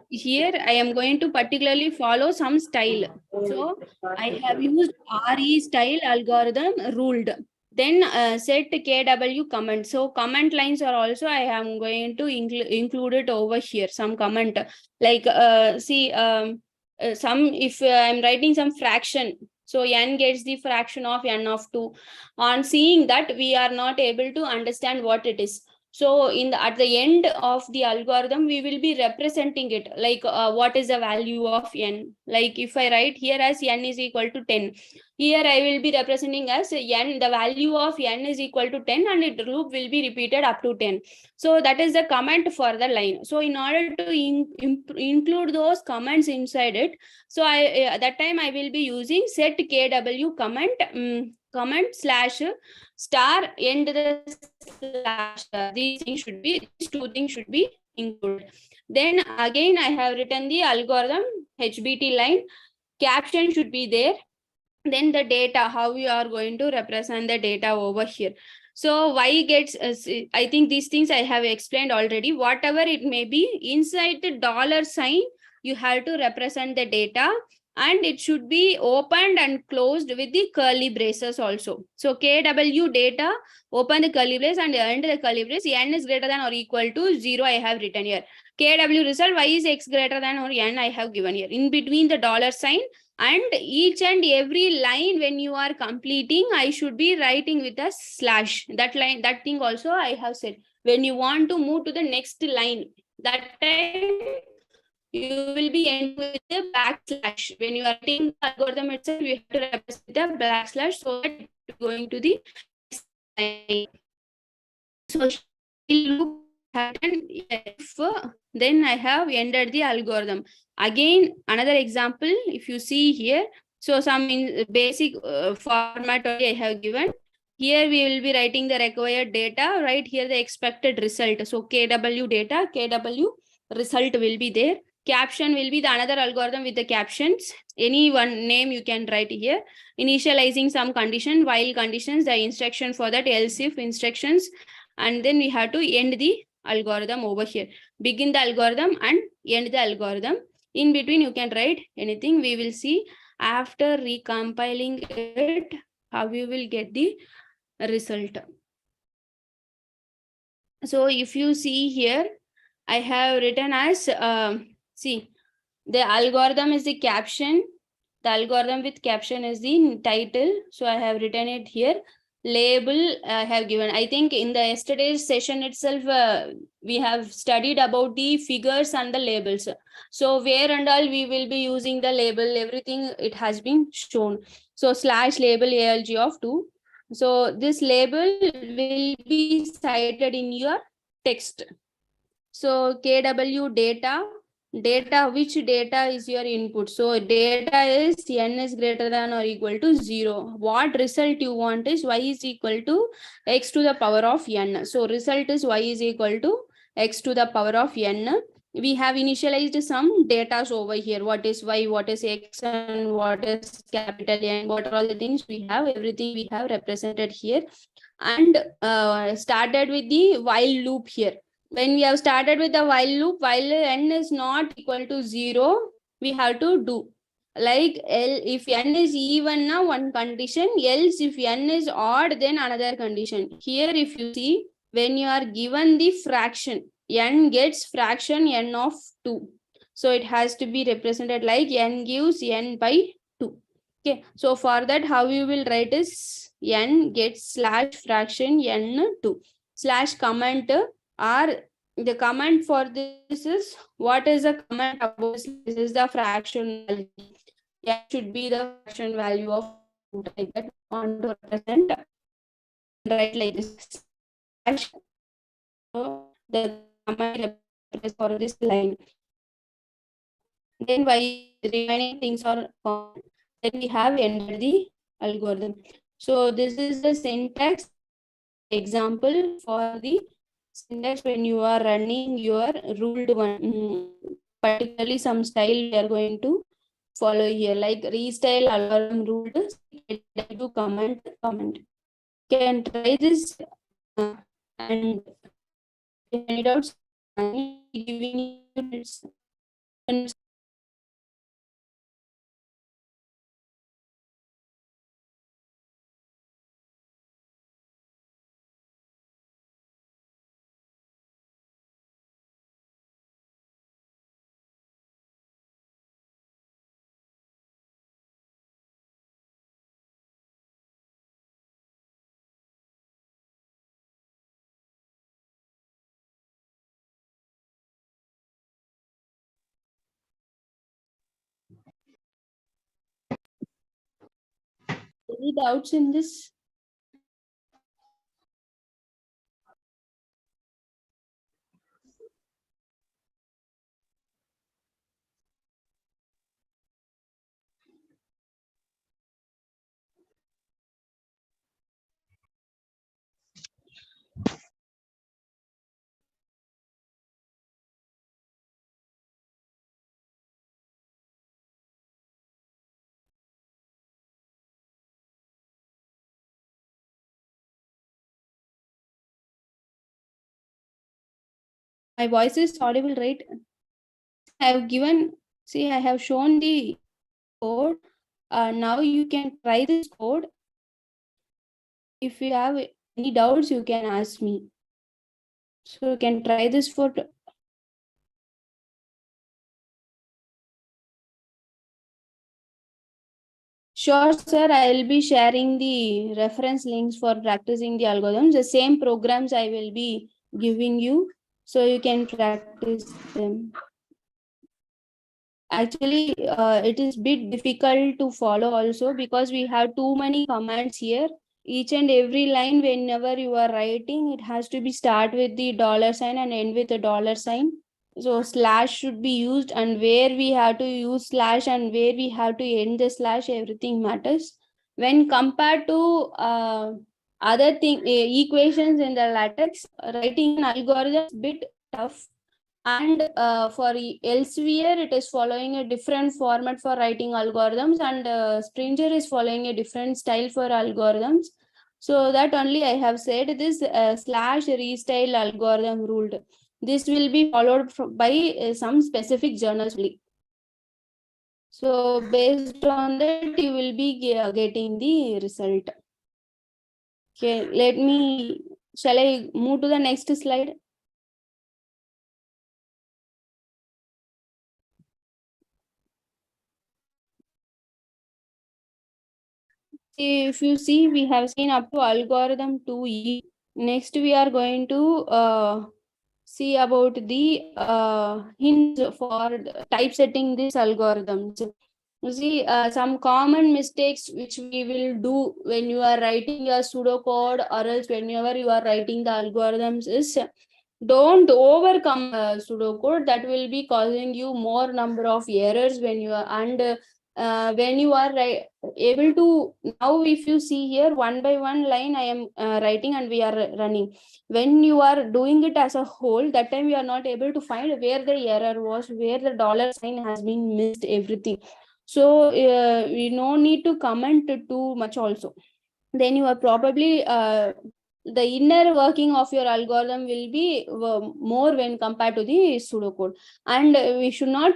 here I am going to particularly follow some style. So I have used re style algorithm ruled. Then set kw comment. So comment lines are also I am going to include it over here. Some comment like some if I'm writing some fraction. So n gets the fraction of n of 2. On seeing that, we are not able to understand what it is. So at the end of the algorithm, we will be representing it like what is the value of n. Like if I write here as n is equal to 10, here I will be representing as n, the value of n is equal to 10, and it loop will be repeated up to 10. So that is the comment for the line. So in order to include those comments inside it, so that time I will be using set kw comment. Comment /* end the /. These two things should be included. Then again, I have written the algorithm HBT line. Caption should be there. Then the data, how you are going to represent the data over here. So y gets, I think these things I have explained already. Whatever it may be, inside the $sign, you have to represent the data, and it should be opened and closed with the curly braces also. So kw data, open the curly brace and end the curly brace. N is greater than or equal to 0, I have written here. Kw result, y is x greater than or n, I have given here. In between the $sign and each and every line when you are completing, I should be writing with a slash. That line, that thing also I have said. When you want to move to the next line, that time you will be ending with a backslash. When you are writing the algorithm itself, you have to represent the backslash so that it's going to the next line. So loop if then I have entered the algorithm. Again, another example, if you see here, so some basic format I have given. Here we will be writing the required data, right here the expected result. So kw data, kw result will be there. Caption will be the another algorithm with the captions. Any one name you can write here. Initializing some condition, while conditions, the instruction for that, else if instructions, and then we have to end the algorithm over here. Begin the algorithm and end the algorithm. In between, you can write anything. We will see after recompiling it, how you will get the result. So if you see here, I have written as, see, the algorithm is the caption. The algorithm with caption is the title. So I have written it here. Label I have given. I think in the yesterday's session itself, we have studied about the figures and the labels. So where and all we will be using the label, everything it has been shown. So /label ALG of 2. So this label will be cited in your text. So kw data, which data is your input? So data is n is greater than or equal to 0. What result you want is y is equal to x to the power of n. So result is y is equal to x to the power of n. we have initialized some data over here. What is y, what is x, and what is capital N, what are all the things we have, everything we have represented here. And started with the while loop here. When we have started with the while loop, while n is not equal to 0, we have to do like if n is even, now one condition, else if n is odd, then another condition. Here if you see, when you are given the fraction, n gets fraction n of 2, so it has to be represented like n gives n by 2. Okay, so for that, how you will write is n gets slash fraction n2 slash comment, or the comment for this is, what is the comment about this is the fraction value. N should be the fraction value of 2, like that. Want to represent, write like this slash, so the comment represents for this line. Then why remaining things are common, then we have entered the algorithm. So this is the syntax example for the syntax when you are running your ruled one. Particularly some style we are going to follow here, like restyle alarm ruled to comment. Can try this and find out giving you this. Any doubts in this? My voice is audible, right? I have given, see, I have shown the code. Now you can try this code. If you have any doubts, you can ask me. So you can try this for. Sure, sir. I will be sharing the reference links for practicing the algorithms. The same programs I will be giving you, so you can practice them. Actually, it is bit difficult to follow also, because we have too many commands here. Each and every line, whenever you are writing, it has to be start with the $sign and end with a $sign. So slash should be used, and where we have to use slash and where we have to end the slash, everything matters. When compared to other equations in the LaTeX, writing an algorithm is bit tough. And for elsewhere, it is following a different format for writing algorithms, and Springer is following a different style for algorithms. So that only I have said this slash restyle algorithm ruled. This will be followed by some specific journals. So based on that, you will be getting the result. Okay, shall I move to the next slide? If you see, we have seen up to algorithm 2E. Next, we are going to see about the hints for typesetting these algorithms. You see, some common mistakes which we will do when you are writing your pseudocode, or else whenever you are writing the algorithms, is don't overcome pseudocode. That will be causing you more number of errors when you are, and when you are able to, now if you see here, one by one line I am writing and we are running. When you are doing it as a whole, that time you are not able to find where the error was, where the dollar sign has been missed, everything. So we no need to comment too much also. Then you are probably the inner working of your algorithm will be more when compared to the pseudocode. And we should not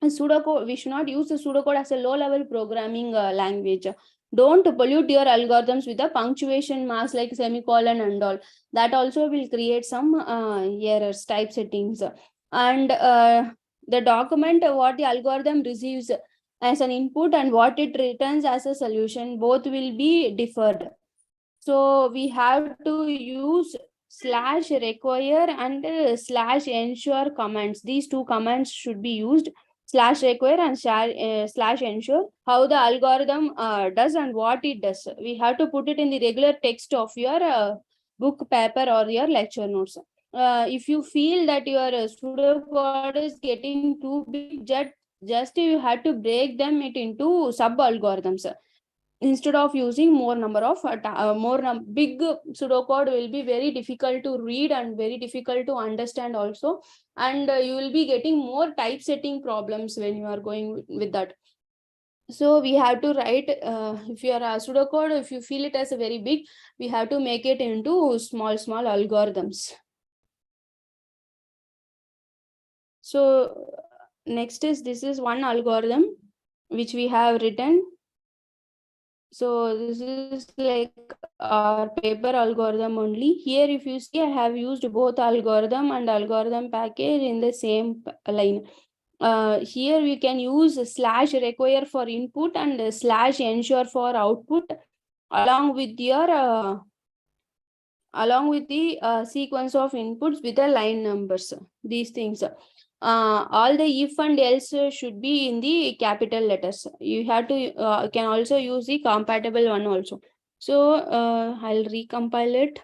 pseudocode, we should not use the pseudocode as a low level programming language. Don't pollute your algorithms with the punctuation marks like semicolon and all. That also will create some errors, type settings. And the document what the algorithm receives as an input and what it returns as a solution, both will be differed. So we have to use slash require and slash ensure commands. These two commands should be used, slash require and slash ensure, how the algorithm does and what it does. We have to put it in the regular text of your book, paper or your lecture notes. If you feel that your pseudocode is getting too big, just you have to break them it into sub algorithms. Instead of using more number of big pseudocode will be very difficult to read and very difficult to understand also, and you will be getting more typesetting problems when you are going with that. So we have to write, if you are a pseudocode, if you feel it as a very big, we have to make it into small algorithms. So next is, this is one algorithm which we have written. So this is like our paper algorithm only. Here if you see, I have used both algorithm and algorithm package in the same line. Here we can use slash require for input and slash ensure for output, along with your along with the sequence of inputs with the line numbers. These things. All the if and else should be in the capital letters. You have to can also use the compatible one also. So I'll recompile it.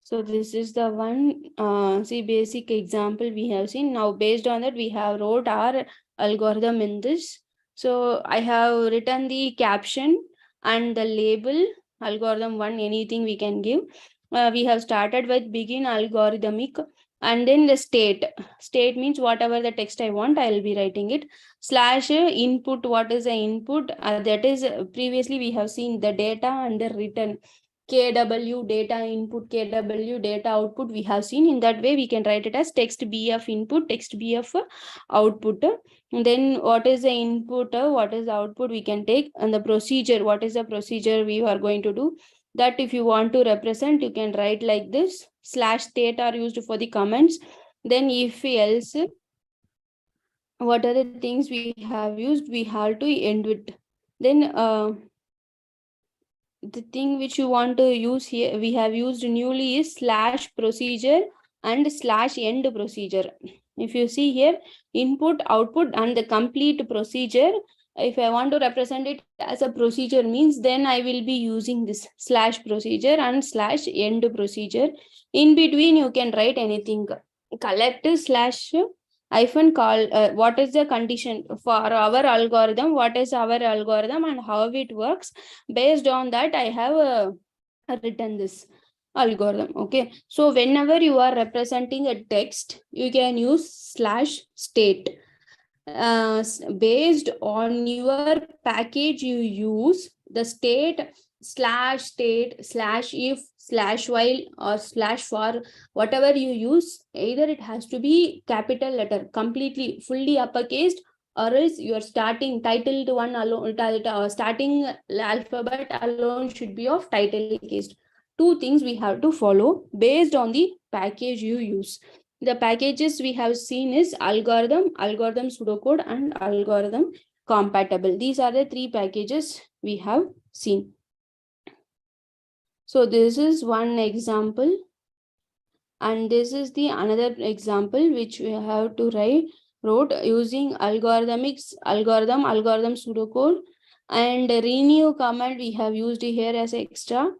So this is the one, see, basic example we have seen. Now based on that, we have wrote our algorithm in this. So I have written the caption and the label, algorithm one, anything we can give. We have started with begin algorithmic, and then the state. State means whatever the text I want, I will be writing it. Slash input, what is the input? That is previously we have seen the data and the return. KW data input, KW data output, we have seen. In that way we can write it as text BF input, text BF output. And then what is the input, what is the output we can take, and the procedure, what is the procedure we are going to do. That if you want to represent, you can write like this. Slash state are used for the comments. Then if else, what are the things we have used, we have to end with. Then the thing which you want to use here, we have used newly, is slash procedure and slash end procedure. If you see here, input, output and the complete procedure, if I want to represent it as a procedure means, then I will be using this slash procedure and slash end procedure. In between you can write anything. Collect slash hyphen call, what is the condition for our algorithm, what is our algorithm and how it works. Based on that, I have written this algorithm. Okay, so whenever you are representing a text, you can use slash state. Based on your package you use, the state slash if slash while or slash for, whatever you use, either it has to be capital letter, completely fully uppercase, or else your starting title one alone, starting alphabet alone should be of title case. Two things we have to follow based on the package you use. The packages we have seen is algorithm, algorithm pseudocode and algorithm compatible. These are the three packages we have seen. So this is one example, and this is the another example which we have to wrote using algorithm pseudocode, and renew command we have used here as extra.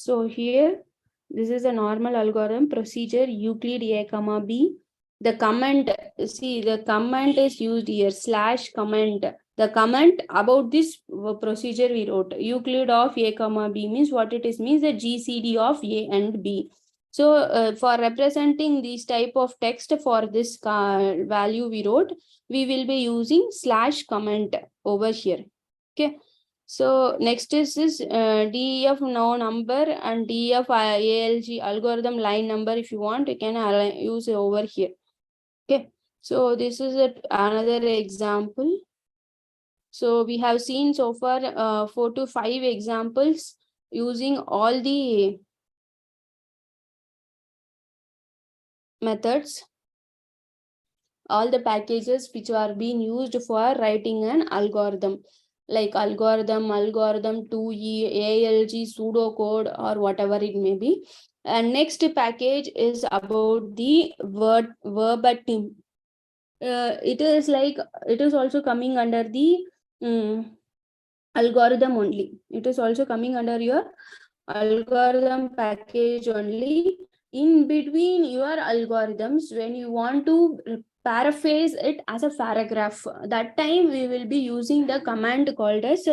So here, this is a normal algorithm procedure, Euclid A comma B. The comment, see, the comment is used here, slash comment. The comment about this procedure we wrote, Euclid of A comma B means what it is, means the GCD of A and B. So for representing this type of text for this value we wrote, we will be using slash comment over here. Okay. So next is this DEF no number and DEF ALG algorithm line number. If you want, you can use it over here. Okay. So this is another example. So we have seen so far 4 to 5 examples using all the methods, all the packages which are being used for writing an algorithm, like algorithm 2E, ALG, pseudocode, or whatever it may be. And next package is about the verbatim. It is like, it is also coming under the algorithm only. It is also coming under your algorithm package only. In between your algorithms, when you want to paraphrase it as a paragraph, that time we will be using the command called as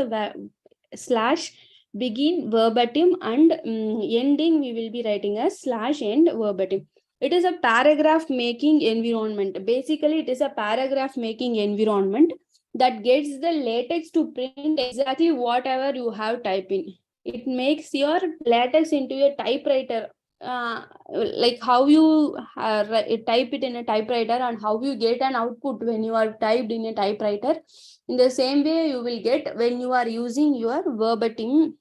slash begin verbatim, and ending we will be writing as slash end verbatim. It is a paragraph making environment. Basically, it is a paragraph making environment that gets the LaTeX to print exactly whatever you have typed in. It makes your LaTeX into a typewriter, like how you type it in a typewriter and how you get an output when you are typed in a typewriter. In the same way, you will get when you are using your verbatim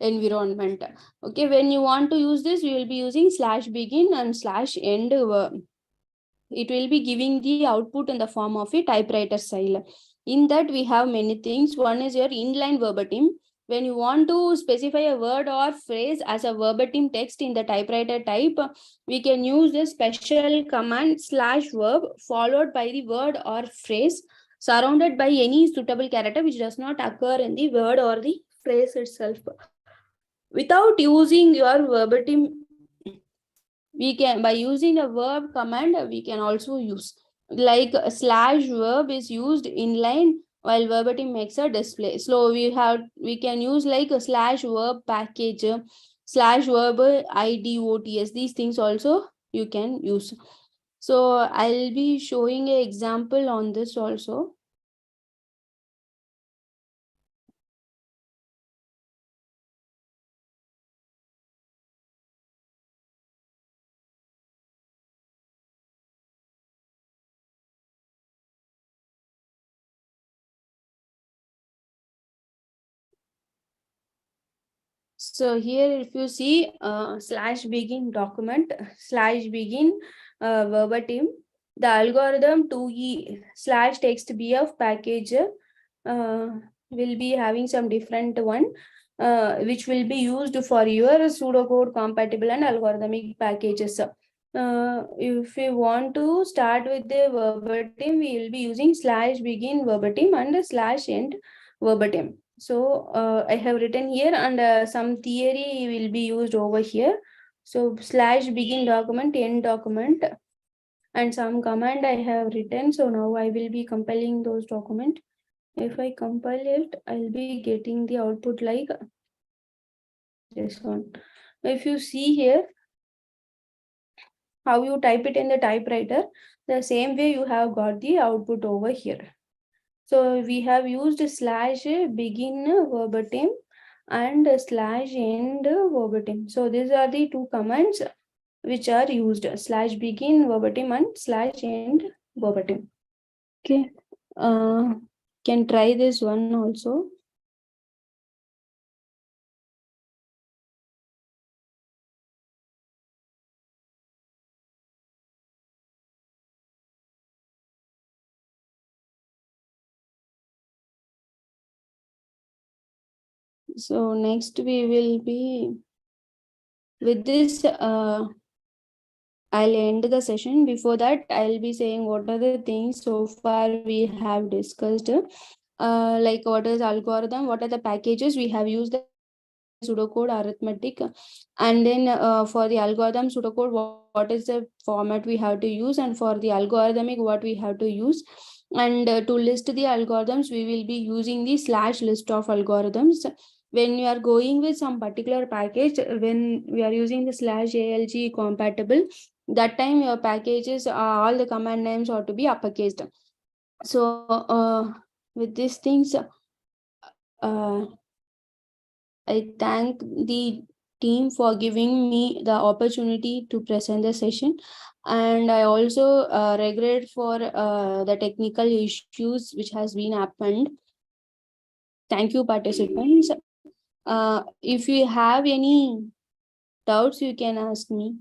environment. Okay, when you want to use this, you will be using slash begin and slash end. It will be giving the output in the form of a typewriter style. In that, we have many things. One is your inline verbatim. When you want to specify a word or phrase as a verbatim text in the typewriter type, we can use the special command slash verb followed by the word or phrase surrounded by any suitable character which does not occur in the word or the phrase itself. Without using your verbatim, we can, by using the verb command, we can also use, like slash verb is used inline while verbatim makes a display. So we can use like a slash verb package, slash verb IDOTS. These things also you can use. So I'll be showing an example on this also. So here, if you see slash begin document, slash begin verbatim, the algorithm 2E slash text BF package will be having some different one, which will be used for your pseudocode compatible and algorithmic packages. If we want to start with the verbatim, we will be using slash begin verbatim and slash end verbatim. So I have written here, and some theory will be used over here. So slash begin document, end document, and some command I have written. So now I will be compiling those documents. If I compile it, I'll be getting the output like this one. If you see here, how you type it in the typewriter, the same way you have got the output over here. So we have used slash begin verbatim and slash end verbatim. So these are the two commands which are used, slash begin verbatim and slash end verbatim. Okay, can try this one also. So next we will be with this. I'll end the session. Before that, I'll be saying what are the things so far we have discussed. Like what is algorithm, what are the packages we have used the pseudocode arithmetic, and then for the algorithm pseudocode, what is the format we have to use, and for the algorithmic what we have to use. And to list the algorithms, we will be using the slash list of algorithms. When you are going with some particular package, when we are using the slash ALG compatible, that time your packages, all the command names ought to be uppercased. So with these things, I thank the team for giving me the opportunity to present the session, and I also regret for the technical issues which has been happened. Thank you, participants. If you have any doubts, you can ask me.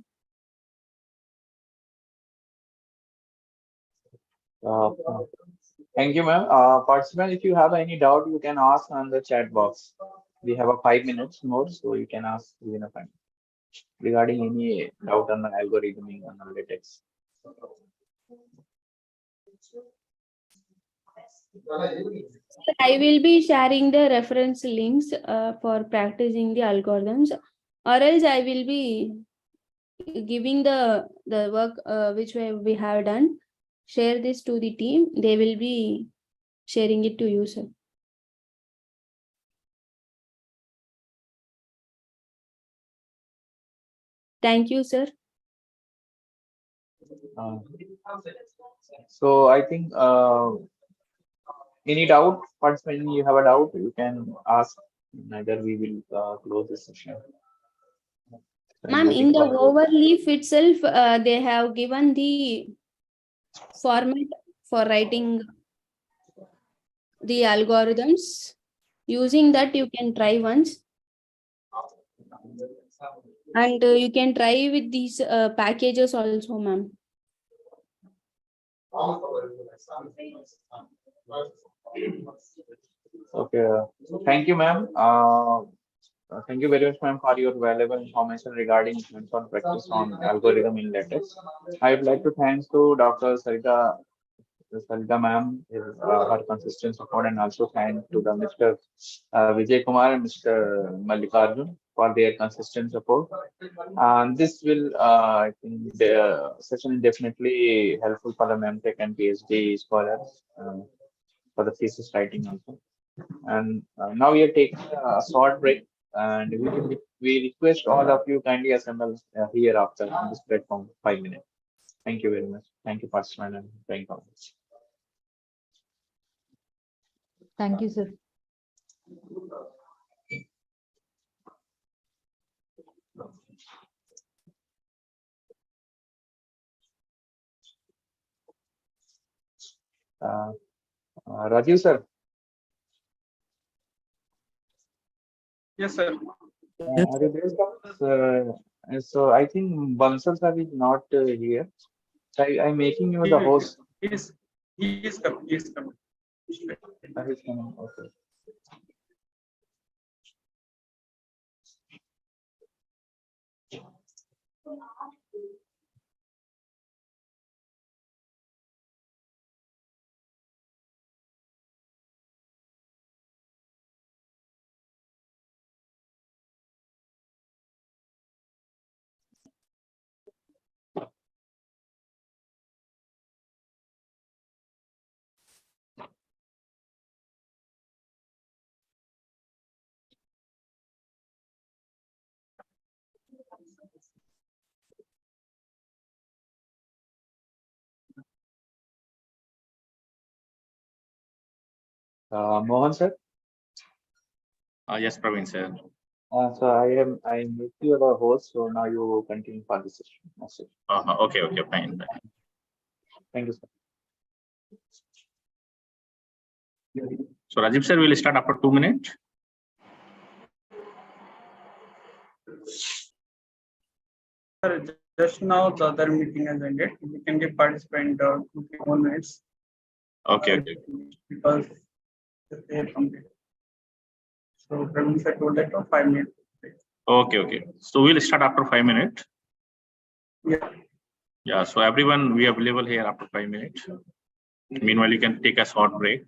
Thank you, ma'am. Participant, if you have any doubt, you can ask on the chat box. We have a 5 minutes more, so you can ask within a 5 minutes regarding any doubt on the algorithm on the LaTeX. I will be sharing the reference links for practicing the algorithms, or else I will be giving the work which we have done. Share this to the team. They will be sharing it to you, sir. Thank you, sir. So I think any doubt, participant, you have a doubt, you can ask. Neither we will close this session. Ma'am, in the overleaf itself, they have given the format for writing the algorithms. Using that, you can try once. And you can try with these packages also, ma'am. Okay. Thank you, ma'am. Thank you very much, ma'am, for your valuable information regarding hands-on practice on algorithm in LaTeX. I would like to thank to Dr. Sarita ma'am, her consistent support, and also thank to the Mr. Vijay Kumar and Mr. Mallikarjun for their consistent support. And this will, I think, the session is definitely helpful for the MTech and PhD scholars for the thesis writing also. And now we are taking a short break, and we request all of you kindly assemble here after on this platform 5 minutes. Thank you very much. Thank you, participant, and thank you. Thank you, sir. Rajiv sir. Yes, sir. Are you there, sir? So I think Bansal sir is not here. So I'm making you the host. He is coming. He is coming. He's coming. Okay. Mohan sir. Yes, Praveen sir. So I make you the host. So now you continue for the session. That's it. Okay, fine. Thank you, sir. So Rajiv sir will start after 2 minutes. Sir, just now the other meeting has ended. We can give participant 2 to 3 more minutes. Okay. Because they are complete. So Praveen sir told that 5 minutes. Okay. So we'll start after 5 minutes. Yeah. Yeah. So everyone, we are available here after 5 minutes. Meanwhile, you can take a short break.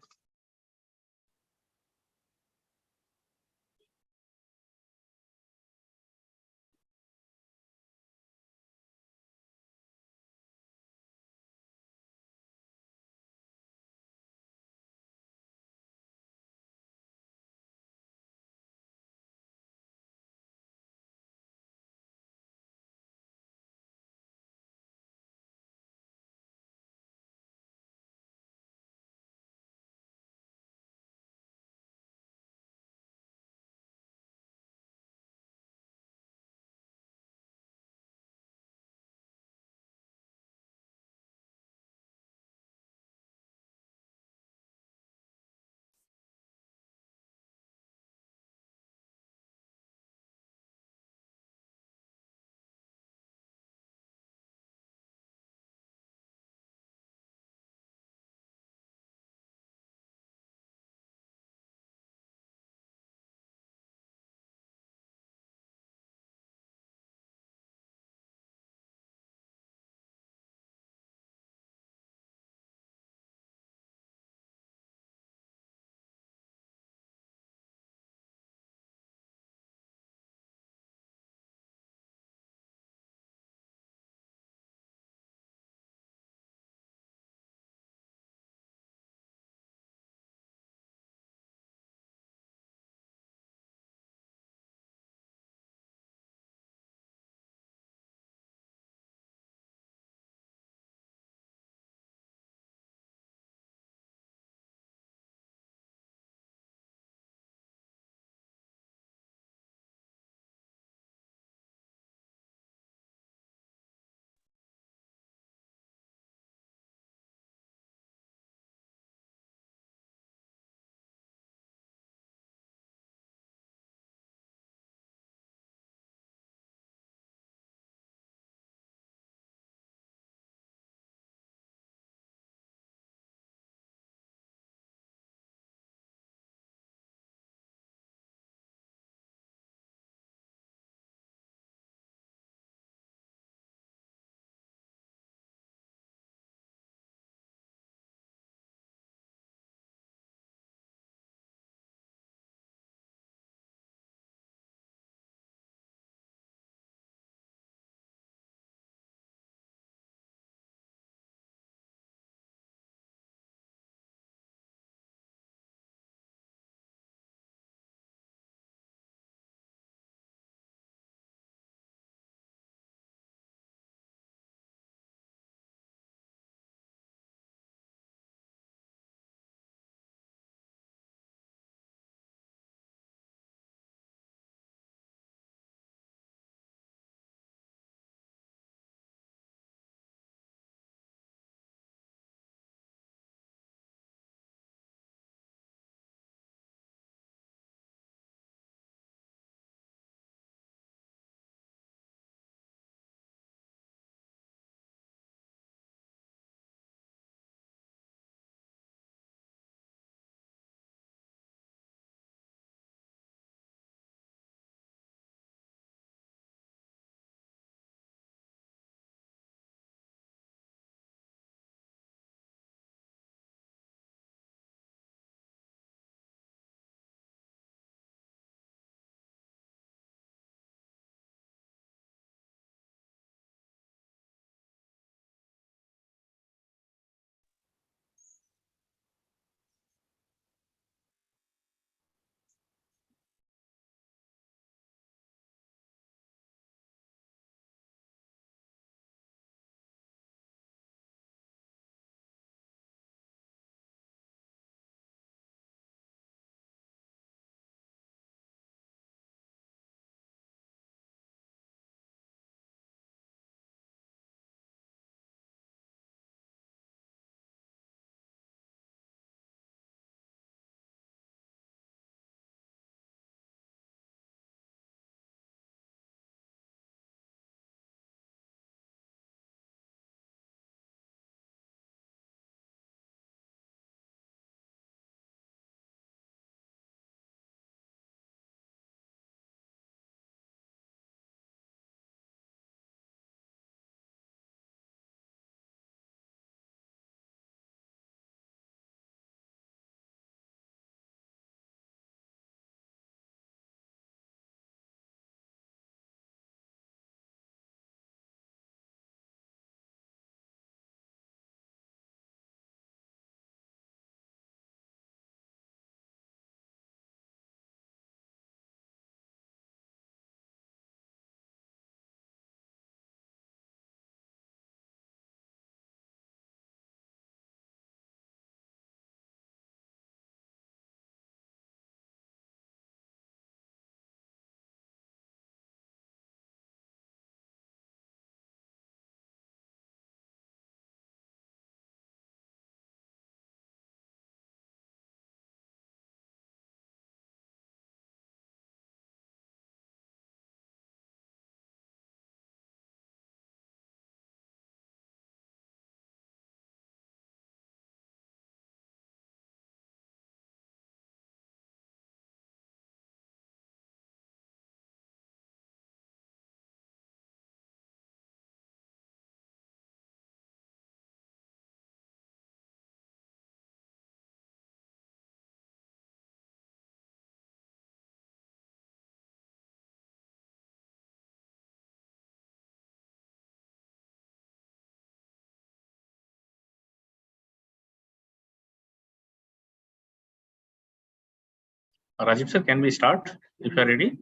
Rajiv sir, can we start if you are ready?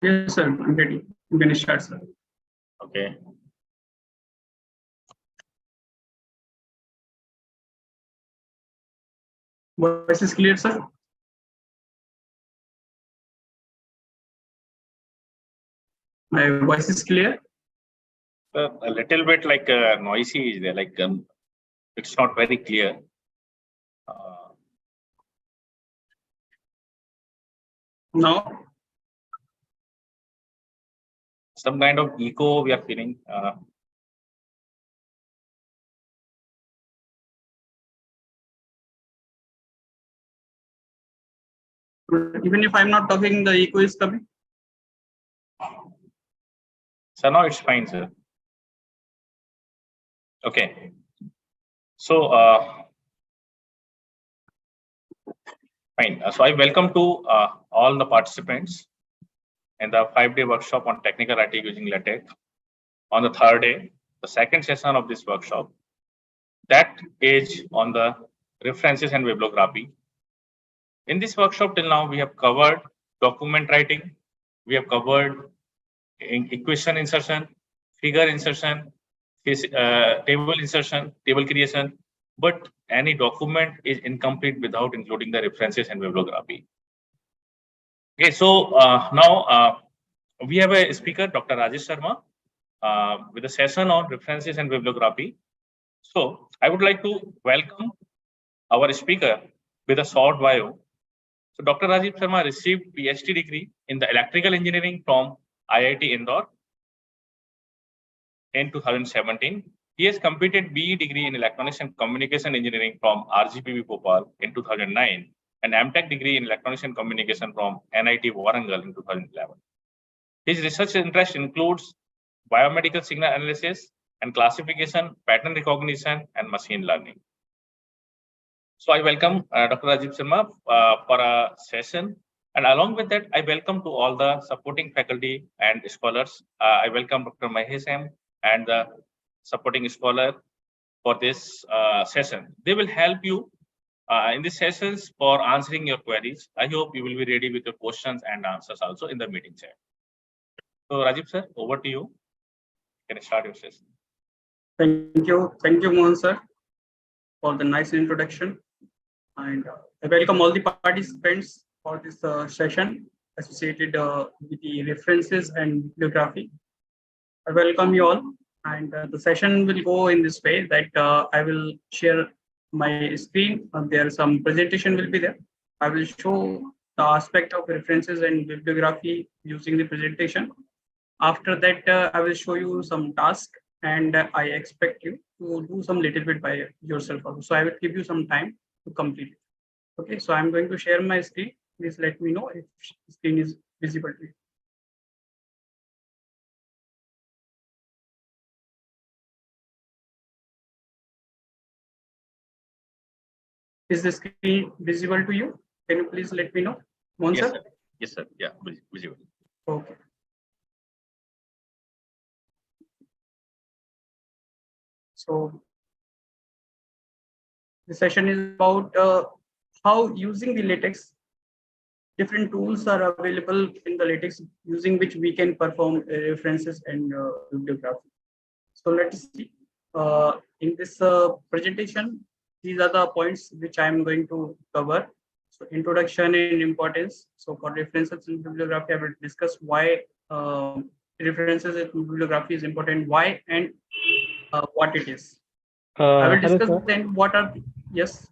Yes, sir. I'm ready. You can start, sir. Okay. Voice is clear, sir. My voice is clear. A little bit like noisy is there, like it's not very clear. Now, Some kind of echo we are feeling. even if I'm not talking, the echo is coming. So now it's fine, sir. Okay. So fine. So I welcome to all the participants in the 5-day workshop on technical writing using LaTeX. On the third day, the second session of this workshop, that is on the references and bibliography. In this workshop till now, we have covered document writing, we have covered equation insertion, figure insertion, table insertion, table creation, but any document is incomplete without including the references and bibliography. Okay, so now we have a speaker, Dr. Rajesh Sharma, with a session on references and bibliography. So I would like to welcome our speaker with a short bio. So Dr. Rajiv Sharma received PhD degree in the electrical engineering from IIT Indore in 2017. He has completed BE degree in electronics and communication engineering from RGPV Bhopal in 2009 and MTech degree in electronics and communication from NIT Warangal in 2011. His research interest includes biomedical signal analysis and classification, pattern recognition, and machine learning. So I welcome Dr. Rajiv Sharma for a session. And along with that, I welcome to all the supporting faculty and scholars. I welcome Dr. Mahesh M. and the supporting scholar for this session. They will help you in these sessions for answering your queries. I hope you will be ready with your questions and answers also in the meeting chat. So Rajiv sir, over to you. You can start your session. Thank you, Mohan sir, for the nice introduction. And I welcome all the participants for this session associated with the references and bibliography. I welcome you all, and the session will go in this way that I will share my screen. There some presentation will be there. I will show the aspect of references and bibliography using the presentation. After that, I will show you some task, and I expect you to do some little bit by yourself also. So I will give you some time to complete it. Okay, so I'm going to share my screen. Please let me know if screen is visible to you. Is the screen visible to you? Can you please let me know? Mohan Yes, sir? sir. Yes, sir. Yeah, visible. Okay. So the session is about how using the LaTeX, different tools are available in the LaTeX using which we can perform references and bibliography. So let's see. In this presentation, these are the points which I am going to cover. So introduction and importance. So for references and bibliography, I will discuss why references and bibliography is important, why and what it is. I will discuss then what are, yes.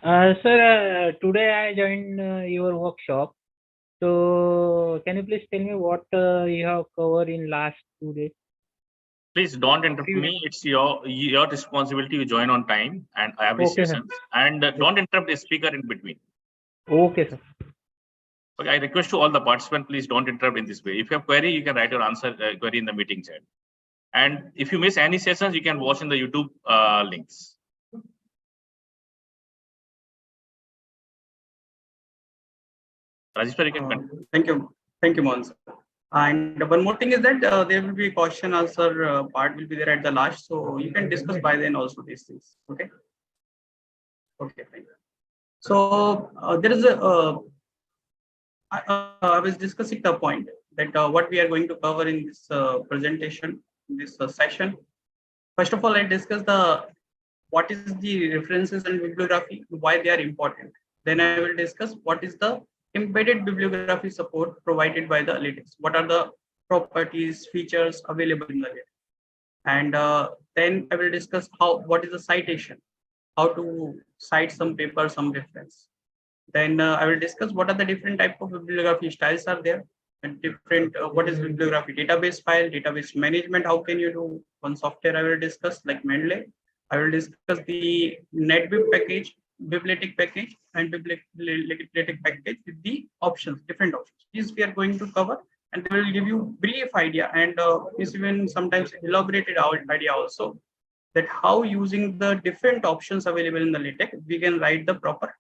Sir, today I joined your workshop. So can you please tell me what you have covered in last 2 days? Please don't interrupt me. It's your responsibility to join on time and every session. And don't interrupt the speaker in between. Okay, sir. Okay, I request to all the participants, please don't interrupt in this way. If you have query, you can write your answer query in the meeting chat. And if you miss any sessions, you can watch in the YouTube links. Rajesh, you can continue. Thank you, Mohan. And one more thing is that there will be question answer part will be there at the last, so you can discuss by then also these things. Okay. Okay. Thank you. So there is a I was discussing the point that what we are going to cover in this presentation, in this session. First of all, I discuss the what is the references and bibliography, why they are important. Then I will discuss what is the embedded bibliography support provided by the LaTeX. What are the properties, features available in the LaTeX? And then I will discuss what is the citation, how to cite some paper, some reference. Then I will discuss what are the different type of bibliography styles are there, and different what is bibliography database file, database management. How can you do one software? I will discuss like Mendeley. I will discuss the NetBib package, bibliothek package, and bibliothek package with the options, different options. These we are going to cover, and they will give you brief idea and is even sometimes elaborated idea also that how using the different options available in the LaTeX we can write the proper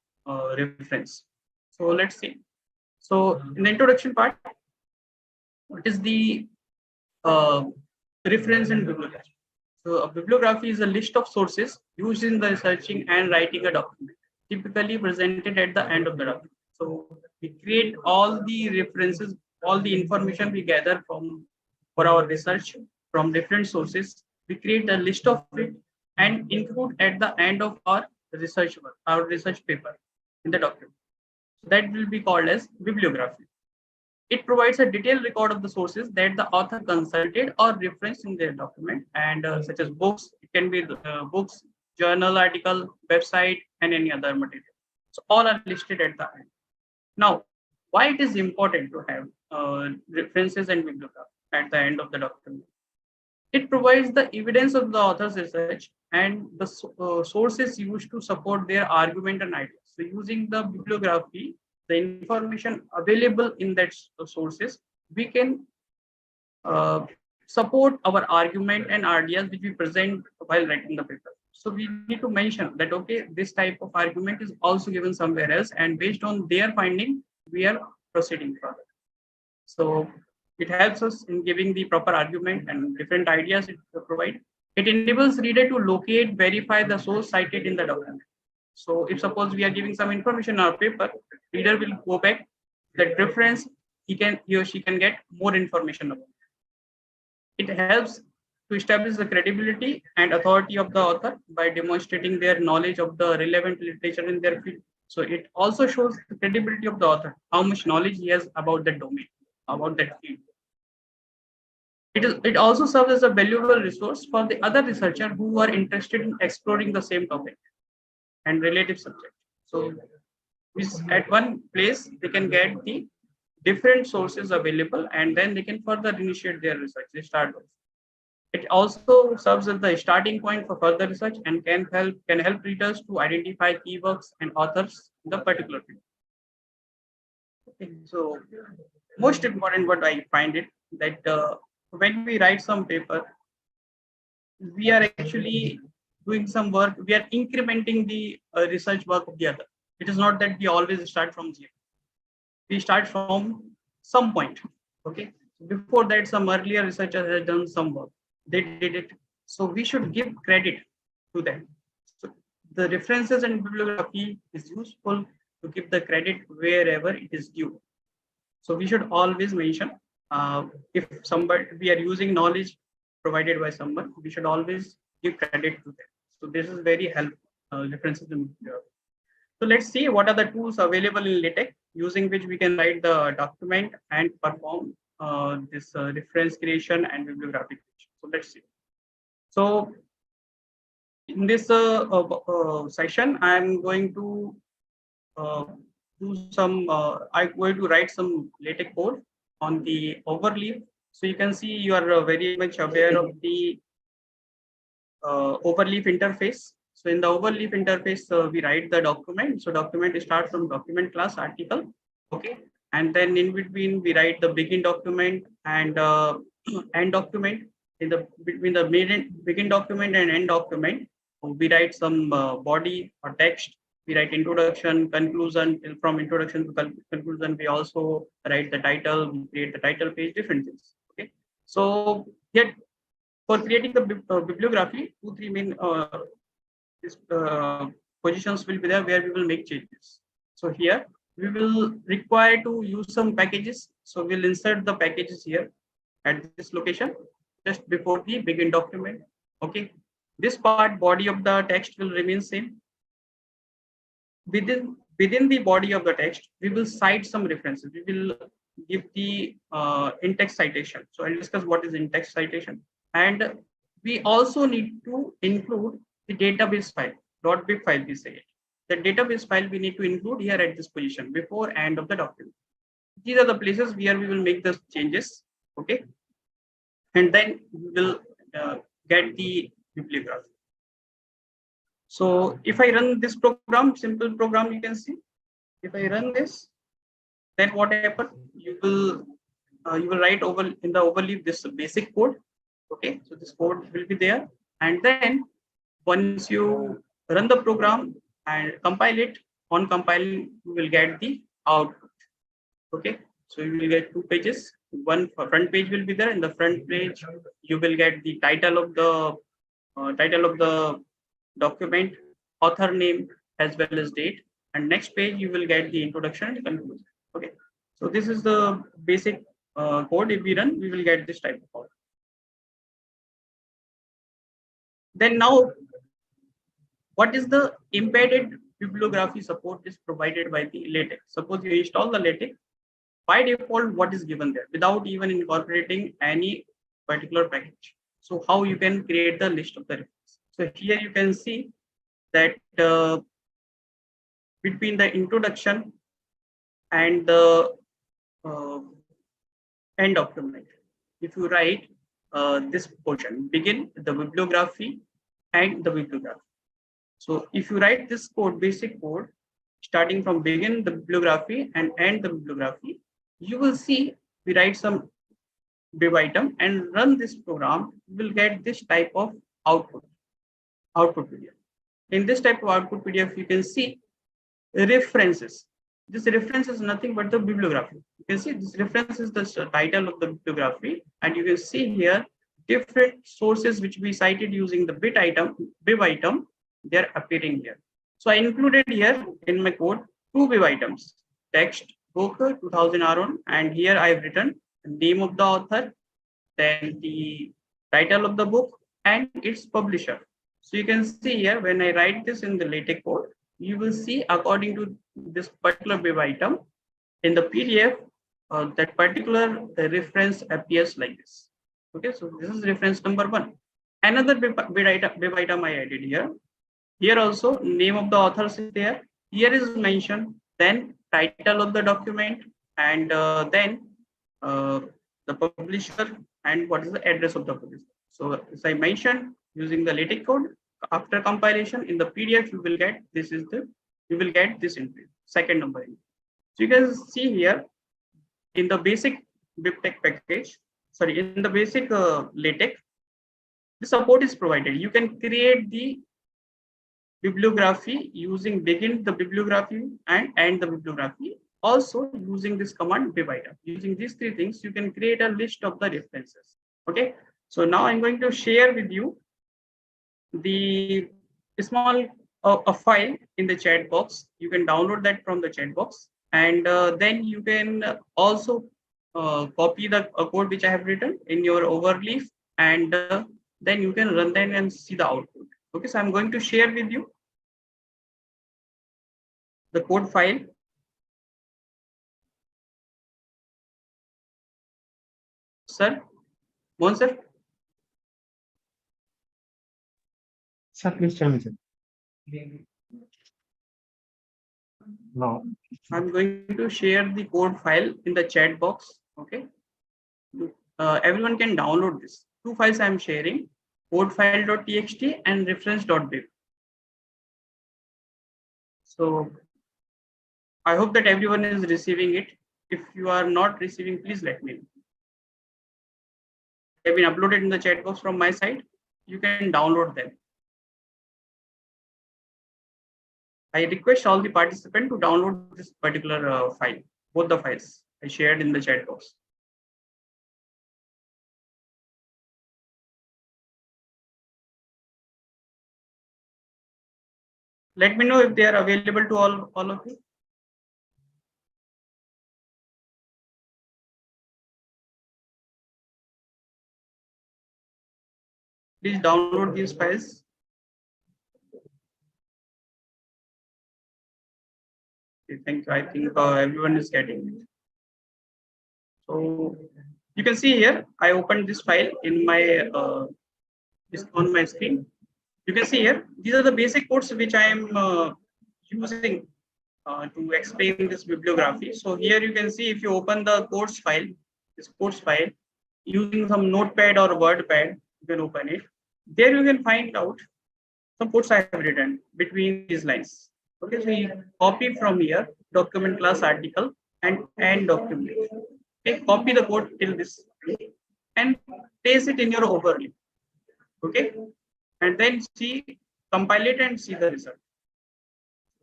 reference. So let's see. So in the introduction part, what is the uh, reference and bibliography? So a bibliography is a list of sources used in the researching and writing a document, typically presented at the end of the document. So we create all the references, all the information we gather from for our research from different sources. We create a list of it and include at the end of our research work, our research paper in the document. So that will be called as bibliography. It provides a detailed record of the sources that the author consulted or referenced in their document, and such as books. It can be books, journal article, website, and any other material. So all are listed at the end. Now, why it is important to have references and bibliography at the end of the document? It provides the evidence of the author's research and the sources used to support their argument and ideas. So using the bibliography, the information available in that sources, we can support our argument and ideas which we present while writing the paper. So we need to mention that, okay, this type of argument is also given somewhere else, and based on their finding, we are proceeding further. So it helps us in giving the proper argument and different ideas it provides. It enables reader to locate, verify the source cited in the document. So if suppose we are giving some information in our paper, reader will go back that reference, he or she can get more information about it. It helps to establish the credibility and authority of the author by demonstrating their knowledge of the relevant literature in their field. So it also shows the credibility of the author, how much knowledge he has about that domain, about that field. It also serves as a valuable resource for the other researcher who are interested in exploring the same topic and related subject. So at one place they can get the different sources available, and then they can further initiate their research. They start with. It also serves as the starting point for further research and can help readers to identify keywords and authors in the particular field. Okay, so most important what I find it that when we write some paper, we are actually doing some work. We are incrementing the research work of the other. It is not that we always start from zero. We start from some point. Okay. Before that, some earlier researchers had done some work. They did it. So we should give credit to them. So the references and bibliography is useful to give the credit wherever it is due. So we should always mention if somebody we are using knowledge provided by someone, we should always give credit to them. So this is very helpful. References in bibliography. So let's see what are the tools available in LaTeX using which we can write the document and perform this reference creation and bibliography creation. So let's see. So in this session, I'm going to do some. I'm going to write some LaTeX code on the overleaf. So you can see you are very much aware of the overleaf interface. So in the overleaf interface, we write the document. So document starts from document class article. Okay. And then in between, we write the begin document and end document. In the between the begin document and end document, we write some body or text. We write introduction, conclusion. From introduction to conclusion, we also write the title. We create the title page, different things. Okay. So here for creating the bibliography, 2-3 main positions will be there where we will make changes. So here we will require to use some packages. So we'll insert the packages here at this location just before the begin document. Okay. This part, body of the text, will remain same. Within the body of the text, we will cite some references. We will give the in-text citation. So I'll discuss what is in-text citation. And we also need to include the database file, .bib file we say it. The database file we need to include here at this position before end of the document. These are the places where we will make the changes. Okay. And then we will get the bibliography. So if I run this program, simple program, you can see, if I run this, then what happens? You will write over in the overleaf this basic code. Okay, so this code will be there, and then once you run the program and compile it, on compiling you will get the output. Okay, so you will get two pages. One front page will be there. In the front page, you will get the title of the document, author name, as well as date. And next page, you will get the introduction and conclusion. Okay, so this is the basic code. If we run, we will get this type of code. Then now, what is the embedded bibliography support is provided by the LaTeX? Suppose you install the LaTeX, by default, what is given there without even incorporating any particular package. So how you can create the list of the references? So here you can see that between the introduction and the end document, if you write this portion, begin the bibliography and the bibliography. So if you write this code, basic code, starting from begin the bibliography and end the bibliography, you will see we write some bib item and run this program, you will get this type of output PDF. In this type of output PDF, you can see references. This reference is nothing but the bibliography. You can see this reference is the title of the bibliography, and you can see here different sources which we cited using the bib item, they're appearing here. So I included here in my code two bib items, text book 2000 R1, and here I've written the name of the author, then the title of the book and its publisher. So you can see here when I write this in the LaTeX code, you will see according to this particular bib item in the PDF, that particular reference appears like this. Okay, so this is reference number 1. Another bib item I added here. Here also name of the author is there. Here is mentioned, then title of the document, and then the publisher and what is the address of the publisher. So as I mentioned, using the LaTeX code, after compilation in the PDF, you will get this entry, second number entry. So you can see here in the basic BibTeX package, sorry, in the basic LaTeX, the support is provided. You can create the bibliography using begin the bibliography and end the bibliography. Also using this command bib item. Using these three things, you can create a list of the references. Okay. So now I'm going to share with you the small a file in the chat box. You can download that from the chat box, and then you can also copy the code which I have written in your overleaf, and then you can run them and see the output. Okay, so I'm going to share with you the code file. Sir, Mohan sir. Sir, please tell me, sir. No. I'm going to share the code file in the chat box. Okay. Everyone can download this. Two files I'm sharing, codefile.txt and reference.bib. So I hope that everyone is receiving it. If you are not receiving, please let me know. They've been uploaded in the chat box from my side. You can download them. I request all the participants to download this particular file, both the files I shared in the chat box. Let me know if they are available to all of you. Please download these files. Okay, thank you. I think everyone is getting it. So you can see here, I opened this file in my on my screen. You can see here, these are the basic codes which I am using to explain this bibliography. So here you can see if you open the course file, this course file, using some notepad or WordPad, you can open it. There you can find out some codes I have written between these lines. Okay, so you copy from here, document class article and document. Okay, copy the code till this and paste it in your overlay. Okay, and then see, compile it and see the result.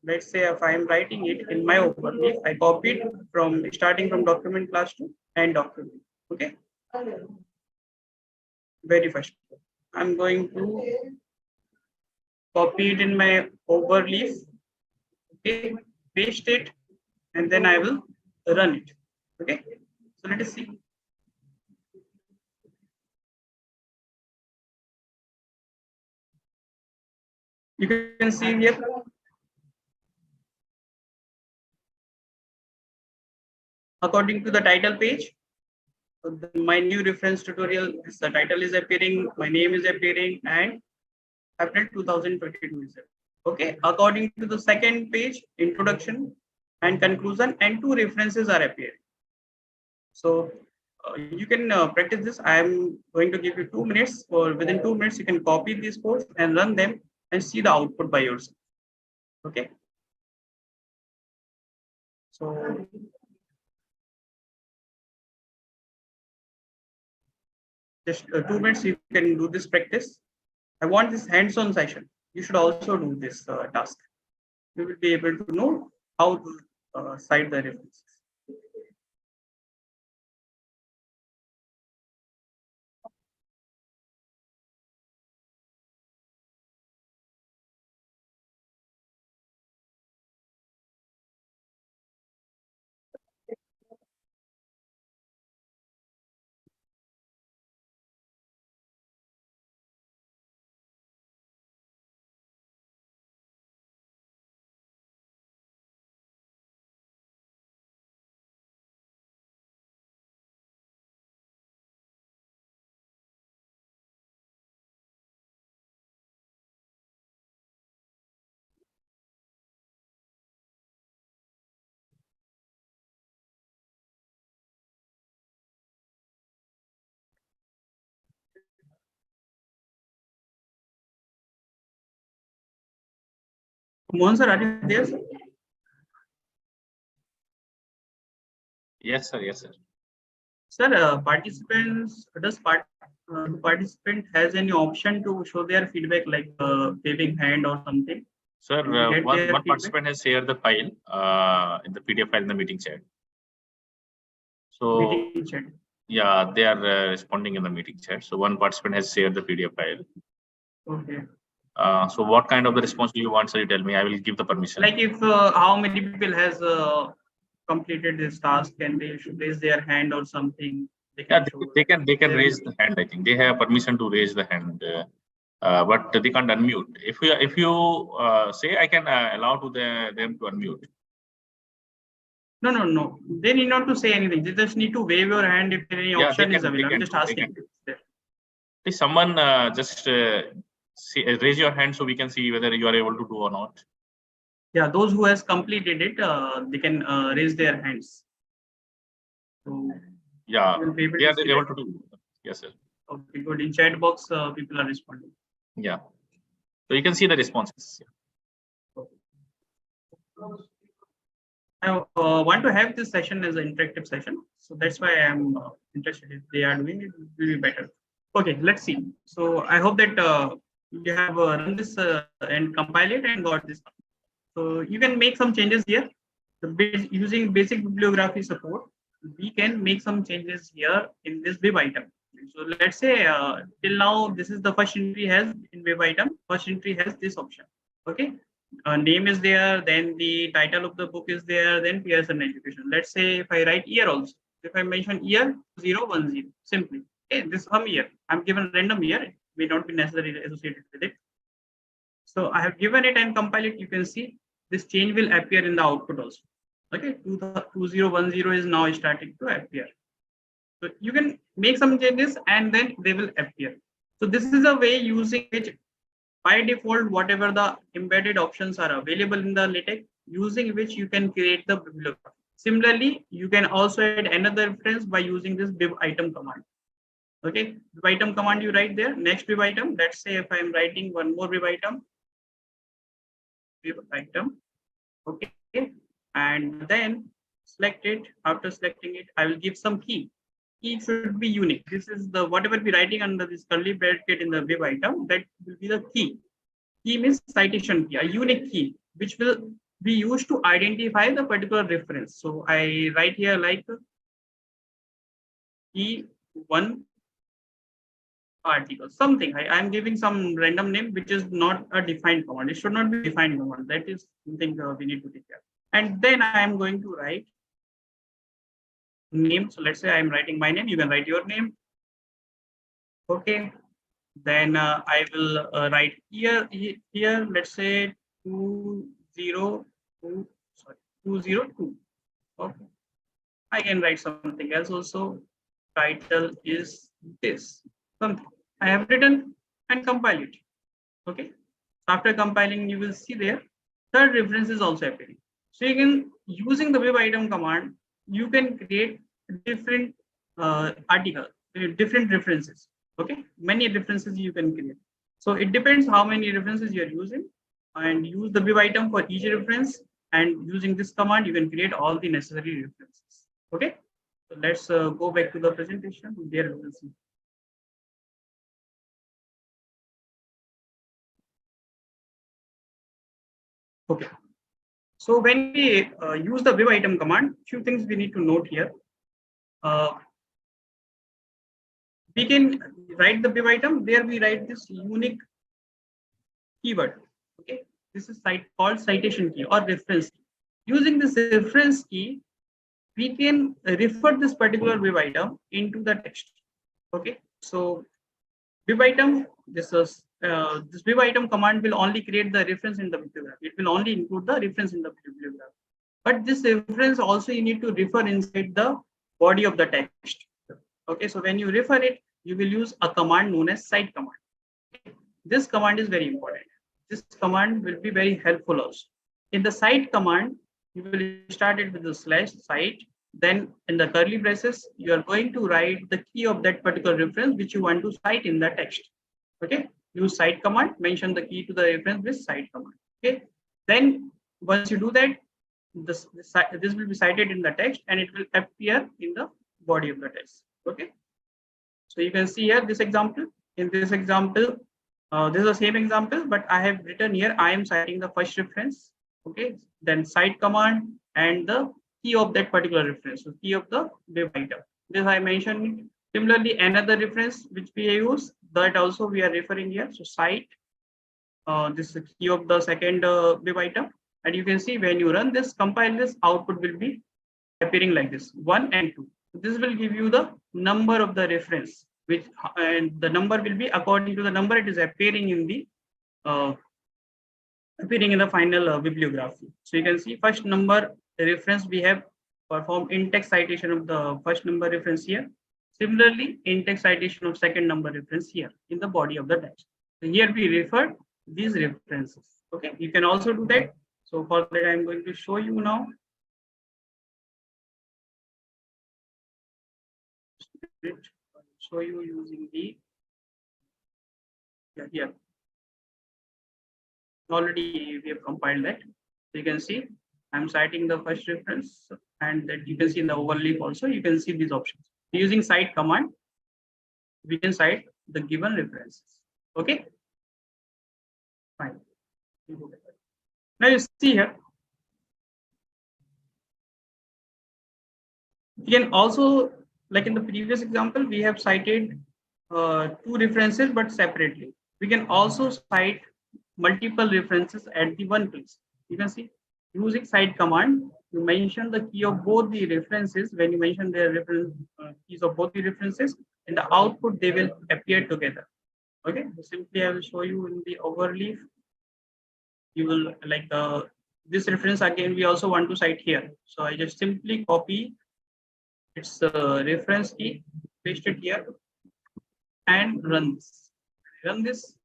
Let's say if I am writing it in my overlay, I copied from starting from document class to end document. Okay, very first I'm going to copy it in my overlay. Okay, paste it, and then I will run it. Okay, so let us see. You can see here. According to the title page, my new reference tutorial, the title is appearing, my name is appearing, and April 2022 is there. Okay, according to the second page, introduction and conclusion, and 2 references are appearing. So you can practice this. I am going to give you 2 minutes, or within 2 minutes, you can copy these codes and run them and see the output by yourself. Okay. So just 2 minutes, you can do this practice. I want this hands-on session. You should also do this task. You will be able to know how to cite the references. Mohan sir, are you there, sir? Yes, sir. Yes, sir. Sir, participant has any option to show their feedback, like waving hand or something? Sir, Get one their participant has shared the file in the PDF file in the meeting chat. So meeting chat. yeah, they are responding in the meeting chat. So one participant has shared the PDF file. Okay. So what kind of the response do you want, sir? You tell me. I will give the permission. Like if how many people has completed this task, and they should raise their hand or something. Yeah, they can raise the hand. I think they have permission to raise the hand, but they can't unmute. If you say, I can allow to them to unmute. No. They need not to say anything. They just need to wave your hand if any option is available. I'm just asking. If someone just raise your hand so we can see whether you are able to do or not. Yeah, those who has completed it, they can raise their hands. So yeah, they are able to do. Yes, sir. Okay, good. In chat box, people are responding. Yeah, so you can see the responses. I want to have this session as an interactive session, so that's why I'm interested. If they are doing it, it will be better. Okay, let's see. So I hope that you have run this and compile it and got this. So you can make some changes here. Using basic bibliography support, we can make some changes here in this web item. So let's say till now, this is the first entry has in web item. First entry has this option. Okay. name is there, then the title of the book is there, then Pearson education. Let's say if I write year also, if I mention year 010, simply, okay, this some year, I'm given random year, it may not be necessarily associated with it. So I have given it and compile it. You can see this change will appear in the output also. Okay, 2010 is now starting to appear. So you can make some changes and then they will appear. So this is a way using which by default, whatever the embedded options are available in the LaTeX, using which you can create the bibliography. Similarly, you can also add another reference by using this bib item command. Okay, bib item command you write there, next bib item. Let's say if I'm writing one more bib item, okay, and then select it. After selecting it, I will give some key. Key should be unique. This is the whatever we're writing under this curly bracket in the bib item, that will be the key. Key means citation key, a unique key, which will be used to identify the particular reference. So I write here like key one article, something. I am giving some random name, which is not a defined command. It should not be defined command. That is something we need to take care. And then I am going to write name. So let's say I am writing my name. You can write your name. Okay. Then I will write here. Let's say 202. Sorry, 202. Okay. I can write something else also. Title is this. Something I have written and compile it. Okay. After compiling, you will see there third reference is also appearing. So you can, using the bib item command, you can create different article, different references. Okay, many references you can create. So it depends how many references you are using, and use the bib item for each reference. And using this command, you can create all the necessary references. Okay, so let's go back to the presentation. There we will see. Okay, so when we use the bib item command, few things we need to note here. We can write the bib item. There we write this unique keyword. Okay, this is called citation key or reference key. Using this reference key, we can refer this particular bib item into the text. Okay, so bib item, this bib item command will only create the reference in the bibliography. It will only include the reference in the bibliography. But this reference also you need to refer inside the body of the text. Okay, so when you refer it, you will use a command known as cite command. This command is very important. This command will be very helpful also. In the cite command, you will start it with the slash cite. Then in the curly braces, you are going to write the key of that particular reference which you want to cite in the text. Okay, use cite command, mention the key to the reference with cite command. Okay, then once you do that, this will be cited in the text and it will appear in the body of the text. Okay, so you can see here this example. In this example, this is the same example, but I have written here I am citing the first reference. Okay, then cite command and the key of that particular reference, so key of the bib item. This I mentioned. Similarly, another reference which we use, that also we are referring here. So cite, this is the key of the second bib item, and you can see when you run this, compile this, output will be appearing like this, 1 and 2. This will give you the number of the reference, which and the number will be according to the number it is appearing in the final bibliography. So you can see first number reference we have performed in-text citation of the first number reference here. Similarly, in-text citation of second number reference here in the body of the text. So here we refer these references. Okay, you can also do that. So for that, I'm going to show you now. Show you using the here. Already we have compiled that. So you can see I'm citing the first reference, and that you can see in the overleaf also you can see these options. Using cite command, we can cite the given references. Okay, fine. Now you see here, you can also, like in the previous example, we have cited two references but separately. We can also cite multiple references at the one place. You can see using cite command, you mention the key of both the references. When you mention the reference keys of both the references, in the output they will appear together. Okay, so simply I will show you in the overleaf. You will like this reference again. We also want to cite here, so I just simply copy its reference key, paste it here, and run this. Run this.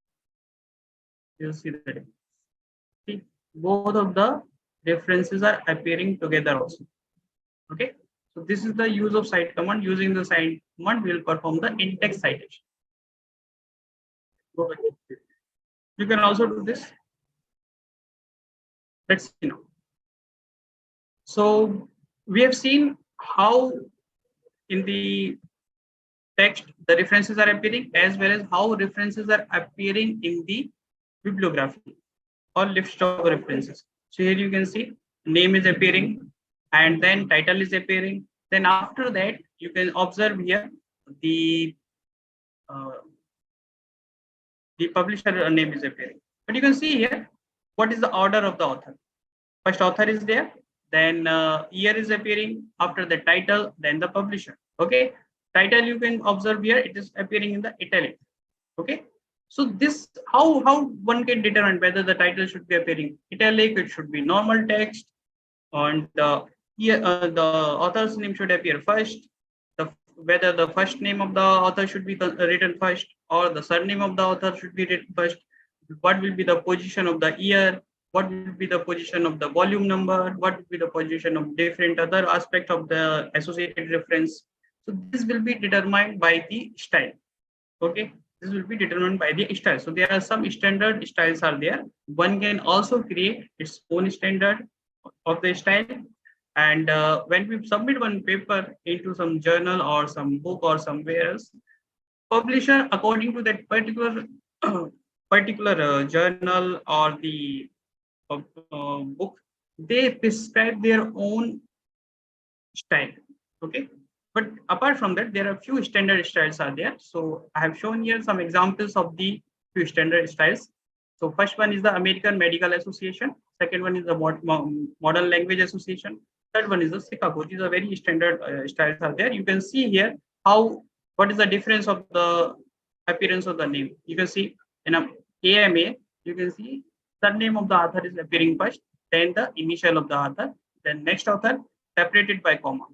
You'll see the difference. See, both of the references are appearing together also. Okay, so this is the use of cite command. Using the cite command, we will perform the in-text citation. Go back. You can also do this. Let's see now. So we have seen how in the text the references are appearing, as well as how references are appearing in the bibliography or list of references. So here you can see name is appearing, and then title is appearing. Then after that, you can observe here the publisher name is appearing. But you can see here what is the order of the author. First author is there, then year is appearing, after the title, then the publisher. Okay, title you can observe here, it is appearing in the italic. Okay, so this how one can determine whether the title should be appearing italic, it should be normal text, and the author's name should appear first. Whether the first name of the author should be written first, or the surname of the author should be written first. What will be the position of the year? What will be the position of the volume number? What will be the position of different other aspects of the associated reference? So this will be determined by the style. Okay, this will be determined by the style. So there are some standard styles are there. One can also create its own standard of the style. And when we submit one paper into some journal or some book or somewhere else, publisher, according to that particular journal or the book, they prescribe their own style. Okay, but apart from that, there are few standard styles are there. So I have shown here some examples of the few standard styles. So first one is the American Medical Association. Second one is the Modern Language Association. Third one is the Chicago. These are very standard styles are there. You can see here what is the difference of the appearance of the name. You can see in a AMA, you can see surname of the author is appearing first, then the initial of the author, then next author separated by comma,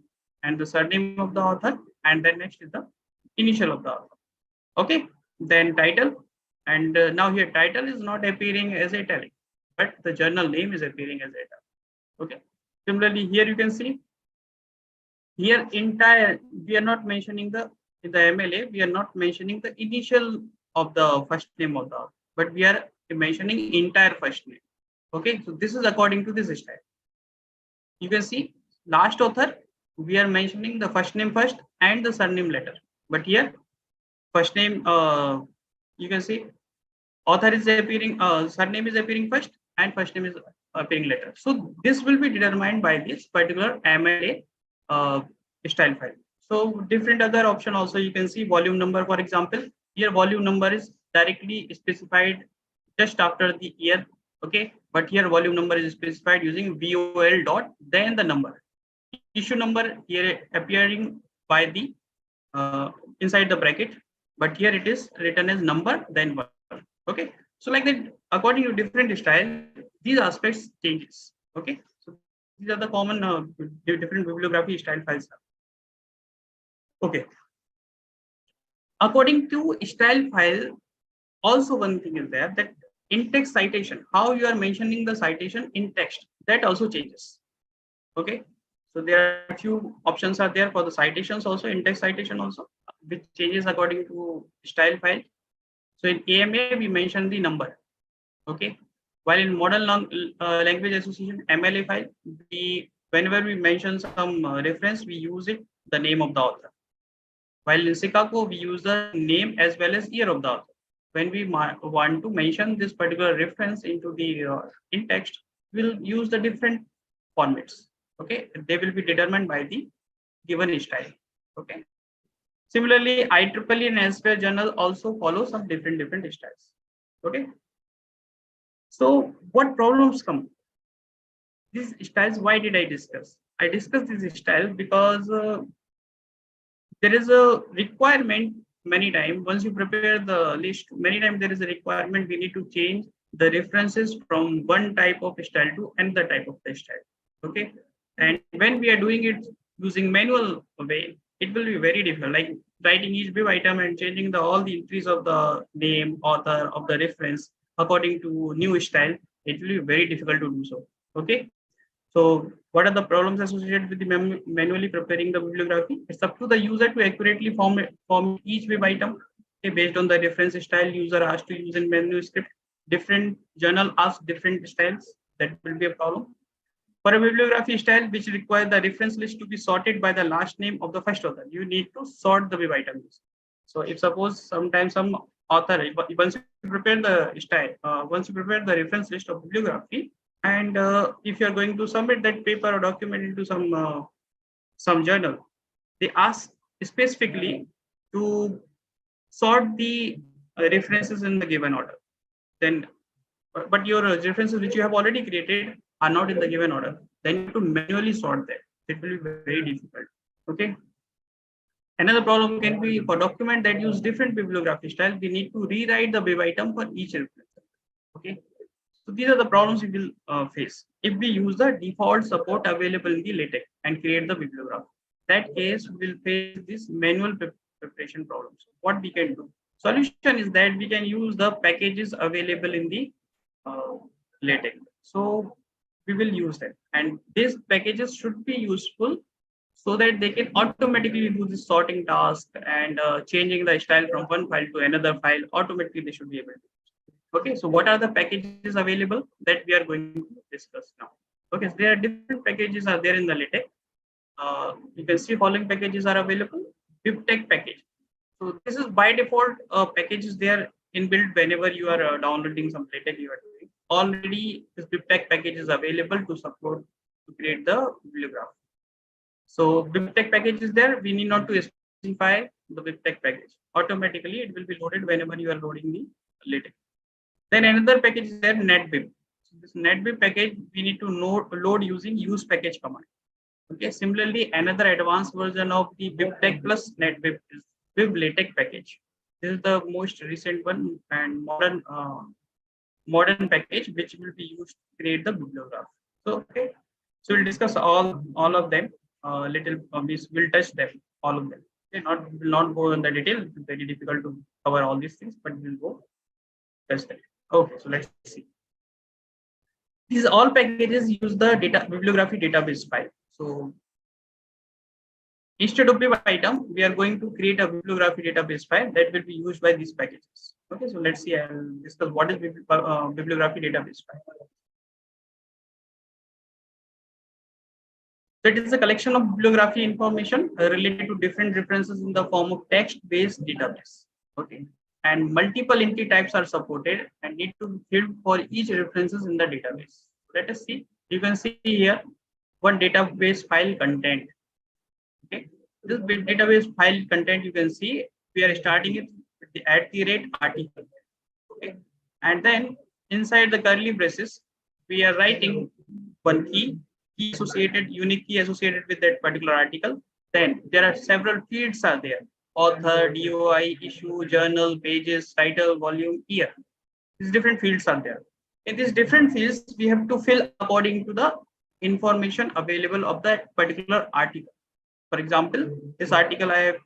and the surname of the author, and then next is the initial of the author. Okay, then title, and now here title is not appearing as italic, but the journal name is appearing as italic. Okay. Similarly, here you can see here entire we are not mentioning in the MLA, we are not mentioning the initial of the first name of the author, but we are mentioning entire first name. Okay, so this is according to this style. You can see last author, we are mentioning the first name first and the surname later, but here first name you can see author is appearing, surname is appearing first and first name is appearing later. So this will be determined by this particular MLA style file. So different other option also you can see volume number, for example. Here volume number is directly specified just after the year. Okay, but here volume number is specified using VOL dot then the number. Issue number here appearing by the inside the bracket, but here it is written as number then one. Okay, so like that, according to different style, these aspects changes. Okay, so these are the common different bibliography style files. Okay, according to style file, also one thing is there that in-text citation, how you are mentioning the citation in text, that also changes. Okay, so there are a few options are there for the citations also, in-text citation also, which changes according to style file. So in AMA, we mention the number. Okay, while in Modern Language Association MLA file, whenever we mention some reference, we use the name of the author. While in Chicago, we use the name as well as year of the author. When we want to mention this particular reference into the in text, we'll use the different formats. Okay, they will be determined by the given style. Okay. Similarly, IEEE and Elsewhere journal also follow some different styles. Okay. So what problems come? These styles, why did I discuss? I discussed this style because there is a requirement many times. Once you prepare the list, many times there is a requirement we need to change the references from one type of style to another type of the style. Okay. And when we are doing it using manual way, it will be very difficult. Like writing each bib item and changing the all the entries of the name, author of the reference according to new style, it will be very difficult to do so. Okay. So what are the problems associated with the manually preparing the bibliography? It's up to the user to accurately form each web item. Okay, based on the reference style user asked to use in manuscript. Different journal asks different styles. That will be a problem. For a bibliography style which requires the reference list to be sorted by the last name of the first author, you need to sort the web items. So if suppose sometimes some author, once you prepare the style, once you prepare the reference list of bibliography, and if you are going to submit that paper or document into some journal, they ask specifically to sort the references in the given order. Then, but your references which you have already created are not in the given order. Then you have to manually sort them. It will be very difficult. Okay. Another problem can be for document that use different bibliography style. We need to rewrite the bib item for each reference. Okay. So these are the problems we will face if we use the default support available in the LaTeX and create the bibliography. That case, we will face this manual preparation problems. What we can do? Solution is that we can use the packages available in the LaTeX. So we will use them, and these packages should be useful so that they can automatically do the sorting task and changing the style from one file to another file. Automatically, they should be able to. Okay, so what are the packages available that we are going to discuss now? Okay, so there are different packages are there in the LaTeX. You can see following packages are available. BibTeX package. So this is by default packages they are inbuilt whenever you are downloading some LaTeX you are doing. Already this BibTeX package is available to support to create the bibliography. So BibTeX package is there. We need not to specify the BibTeX package. Automatically it will be loaded whenever you are loading the LaTeX. Then another package is there, netbib. So this netbib package we need to load using use package command. Okay. Similarly, another advanced version of the BibTeX plus netbib is BibLaTeX package. This is the most recent one and modern package which will be used to create the bibliography. So okay, so we'll discuss all of them. We will touch them all of them. Okay, will not go in the detail. It's very difficult to cover all these things, but we'll go touch them. Okay, so let's see. These all packages use the bibliography database file. So instead of bib item, we are going to create a bibliography database file that will be used by these packages. Okay, so let's see. I'll discuss what is bibliography database file. So it is a collection of bibliography information related to different references in the form of text-based database. Okay, and multiple entity types are supported and need to be filled for each references in the database. Let us see. You can see here one database file content. Okay, this database file content you can see we are starting it with the @article. Okay, and then inside the curly braces we are writing one key associated, unique key associated with that particular article. Then there are several fields are there: author, DOI, issue, journal, pages, title, volume, year. These different fields are there. In these different fields, we have to fill according to the information available of that particular article. For example, this article I have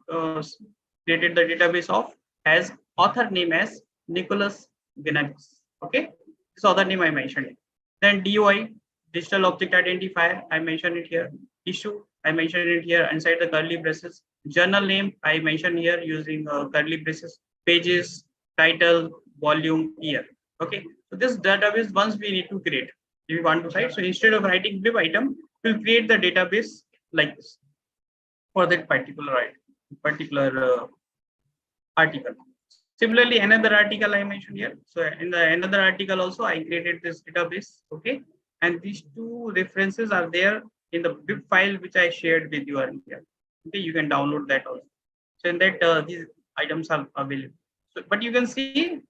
created the database of has author name as Nicholas Ginnanis. Okay, this author name I mentioned. Then DOI, digital object identifier, I mentioned it here. Issue, I mentioned it here inside the curly braces. Journal name, I mentioned here using curly braces. Pages, title, volume, year. Okay, so this database once we need to create if we want to cite. So instead of writing bib item, we'll create the database like this for that particular article. Similarly, another article I mentioned here. So in the another article also I created this database. Okay, and these two references are there in the bib file which I shared with you earlier. Okay, you can download that also. So in that these items are available. So, but you can see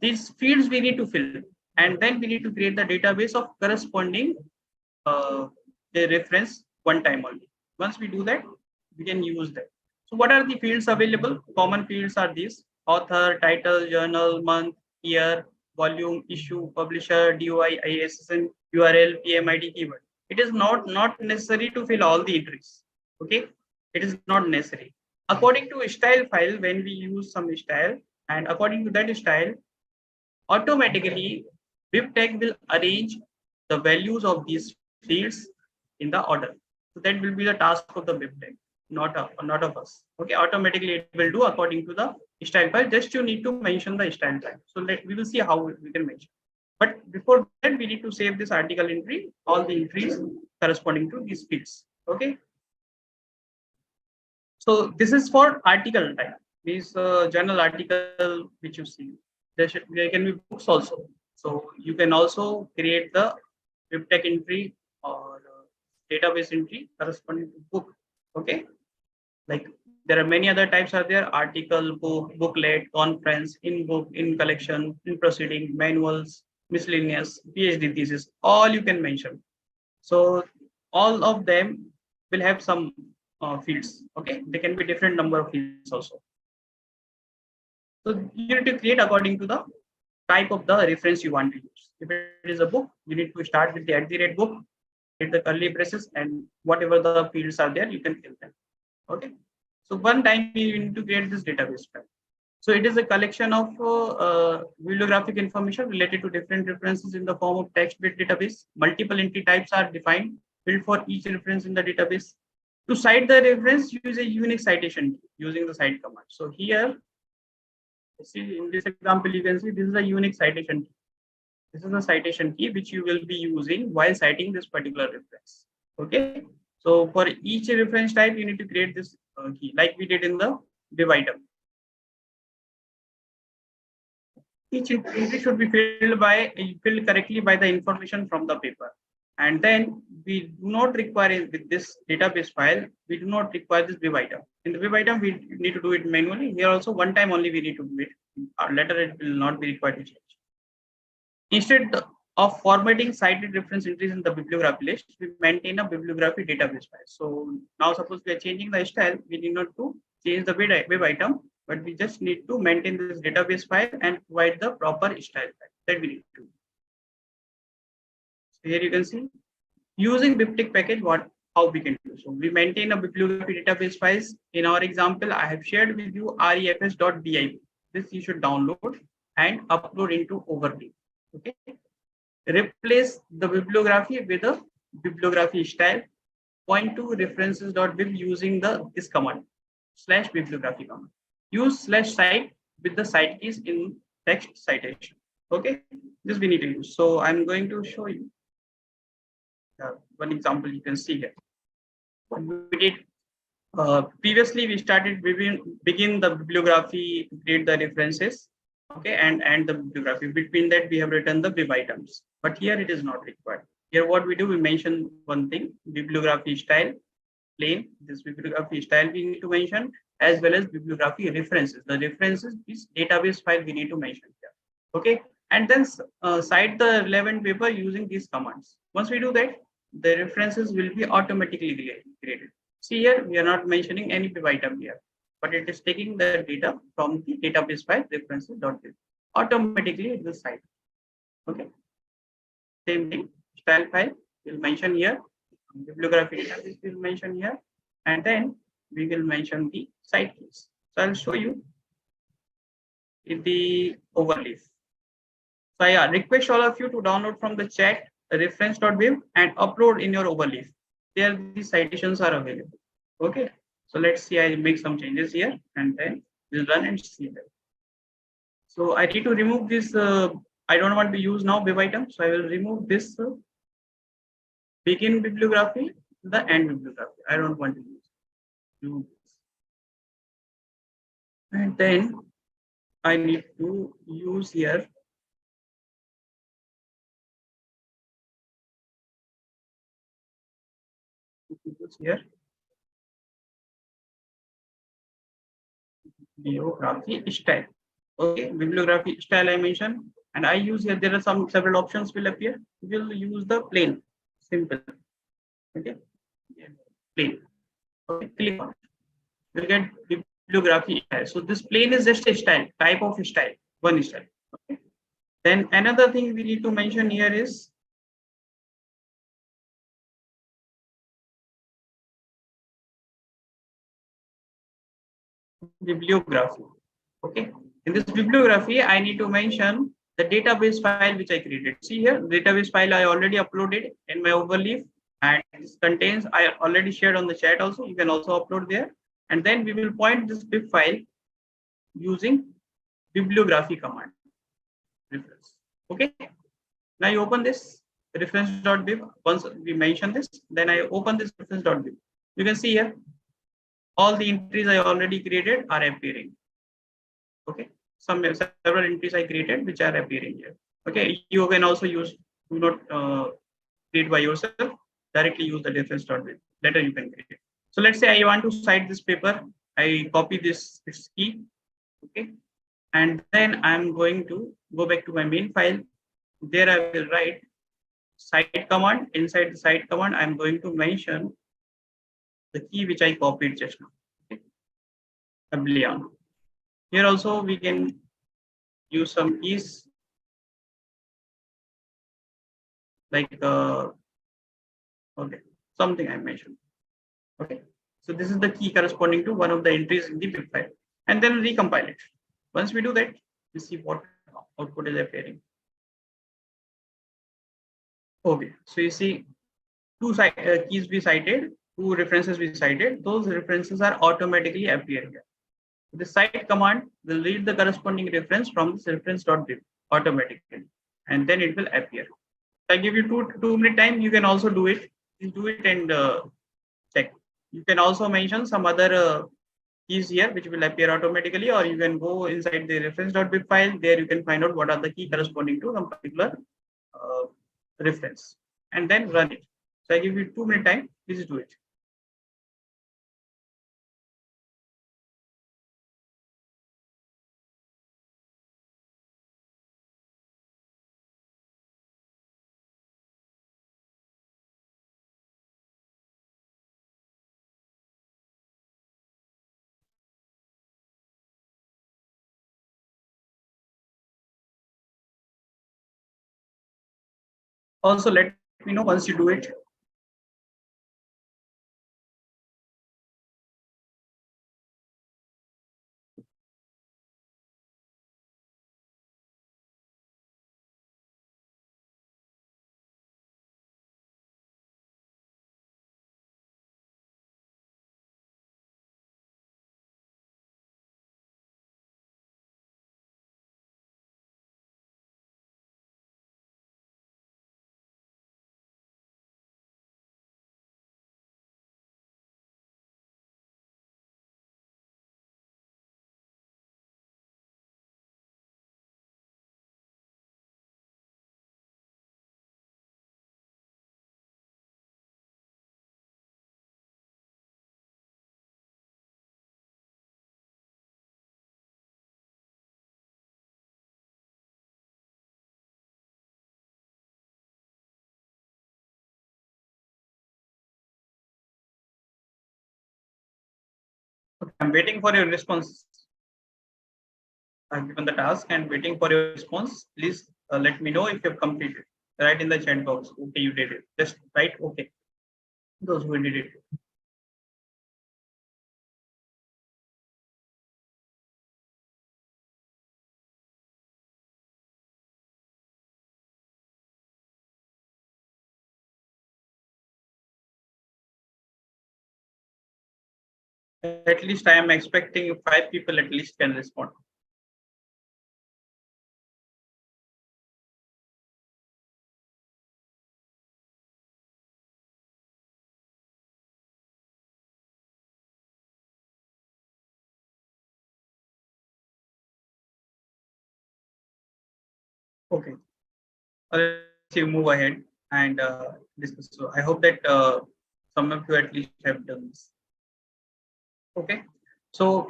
these fields we need to fill. and then we need to create the database of corresponding the reference one time only. Once we do that, we can use that. So what are the fields available? Common fields are these: author, title, journal, month, year, volume, issue, publisher, DOI, ISSN, URL, PMID, keyword. It is not necessary to fill all the entries. Okay, it is not necessary. According to a style file, when we use some style, and according to that style, automatically BibTeX will arrange the values of these fields in the order. So that will be the task of the BibTeX, not of us. Okay, automatically it will do according to the style file. Just you need to mention the style file. So we will see how we can mention. But before that, we need to save this article entry, all the entries corresponding to these fields. Okay. So this is for article type. This journal article which you see. There can be books also. So you can also create the BibTeX entry or database entry corresponding to book. Okay, like there are many other types are there: article, book, booklet, conference, in book, in collection, in proceeding, manuals, miscellaneous, PhD thesis. All you can mention. So all of them will have some fields. Okay, they can be different number of fields also. So you need to create according to the type of the reference you want to use. If it is a book, you need to start with the @ book, hit the curly braces, and whatever the fields are there, you can fill them. Okay. So one time you need to create this database file. So it is a collection of bibliographic information related to different references in the form of text-based database. Multiple entry types are defined, built for each reference in the database. To cite the reference, use a unique citation using the cite command. So here, see in this example, you can see this is a unique citation key. This is a citation key which you will be using while citing this particular reference. Okay. So for each reference type, you need to create this key like we did in the div item. Each entry should be filled correctly by the information from the paper. And then we do not require with this database file, we do not require this div item. In the div item, we need to do it manually. Here also one time only we need to do it. Later it will not be required to change. Instead of formatting cited reference entries in the bibliography list, we maintain a bibliography database file. So now suppose we are changing the style, we need not to change the web item, but we just need to maintain this database file and provide the proper style file that we need to do. So here you can see using BibTeX package how we can do. So we maintain a bibliography database files. In our example, I have shared with you refs.bib. This you should download and upload into overlay. Okay. Replace the bibliography with a bibliography style. Point to references.bib using this command /bibliography command. Use /cite with the cite keys in text citation. Okay, this we need to use. So I'm going to show you one example. You can see here what we did. Previously, we started begin the bibliography to create the references. Okay, and the bibliography. Between that, we have written the bib items. But here it is not required. Here, what we do, we mention one thing: bibliography style, plain. This bibliography style we need to mention, as well as bibliography references. The references is database file we need to mention here. Okay, and then cite the relevant paper using these commands. Once we do that, the references will be automatically created. See here, we are not mentioning any pib item here, but it is taking the data from the database file references.bib. Automatically it will cite. Okay. Same thing, style file will mention here, bibliography database will mention here, and then we will mention the cite keys. So I'll show you in the overlay. So I request all of you to download from the chat reference.bib and upload in your overlay. There the citations are available. Okay. So let's see, I'll make some changes here and then we'll run and see that. So I need to remove this. I don't want to use now bib item. So I will remove this begin bibliography, the end bibliography. I don't want to use this. And then I need to use here bibliography style. Okay, bibliography style I mentioned, And I use here, there are several options will appear. We'll use the plain, simple. Okay, plain. Okay, click on it. We'll get bibliography. So this plain is just a style, type of style, one style. Okay. Then another thing we need to mention here is bibliography. Okay, in this bibliography, I need to mention the database file which I created. See here, database file I already uploaded in my overleaf, and this contains, I already shared on the chat also. You can also upload there, and then we will point this bib file using bibliography command reference. Okay, now you open this reference.bib. Once we mention this, then I open this reference.bib. You can see here all the entries I already created are appearing. Okay, several entries I created which are appearing here. Okay, you can also use, do not create by yourself, directly use the reference.bib. Later you can create. So let's say I want to cite this paper. I copy this its key. Okay, and then I'm going to go back to my main file. There I will write cite command. Inside the cite command, I'm going to mention the key which I copied just now. Okay, abelian. Here also we can use some keys like okay, something I mentioned. Okay, so this is the key corresponding to one of the entries in the bib file, and then recompile it. Once we do that, we see what output is appearing. Okay, so you see two keys we cited, two references we cited. Those references are automatically appearing here. The cite command will read the corresponding reference from this reference.bib automatically, and then it will appear. I give you two minute time. You can also do it. You do it and check. You can also mention some other keys here which will appear automatically, or you can go inside the reference.bib file. There you can find out what are the key corresponding to some particular reference, and then run it. So I give you 2 minute time. Please do it. Also, let me know once you do it. Okay, I'm waiting for your response. I've given the task and waiting for your response. Please let me know if you've completed. Write in the chat box. Okay, you did it. Just write okay. Those who did it. At least I am expecting 5 people at least can respond. Okay, let's you move ahead and discuss. So I hope that some of you at least have done this. Okay, so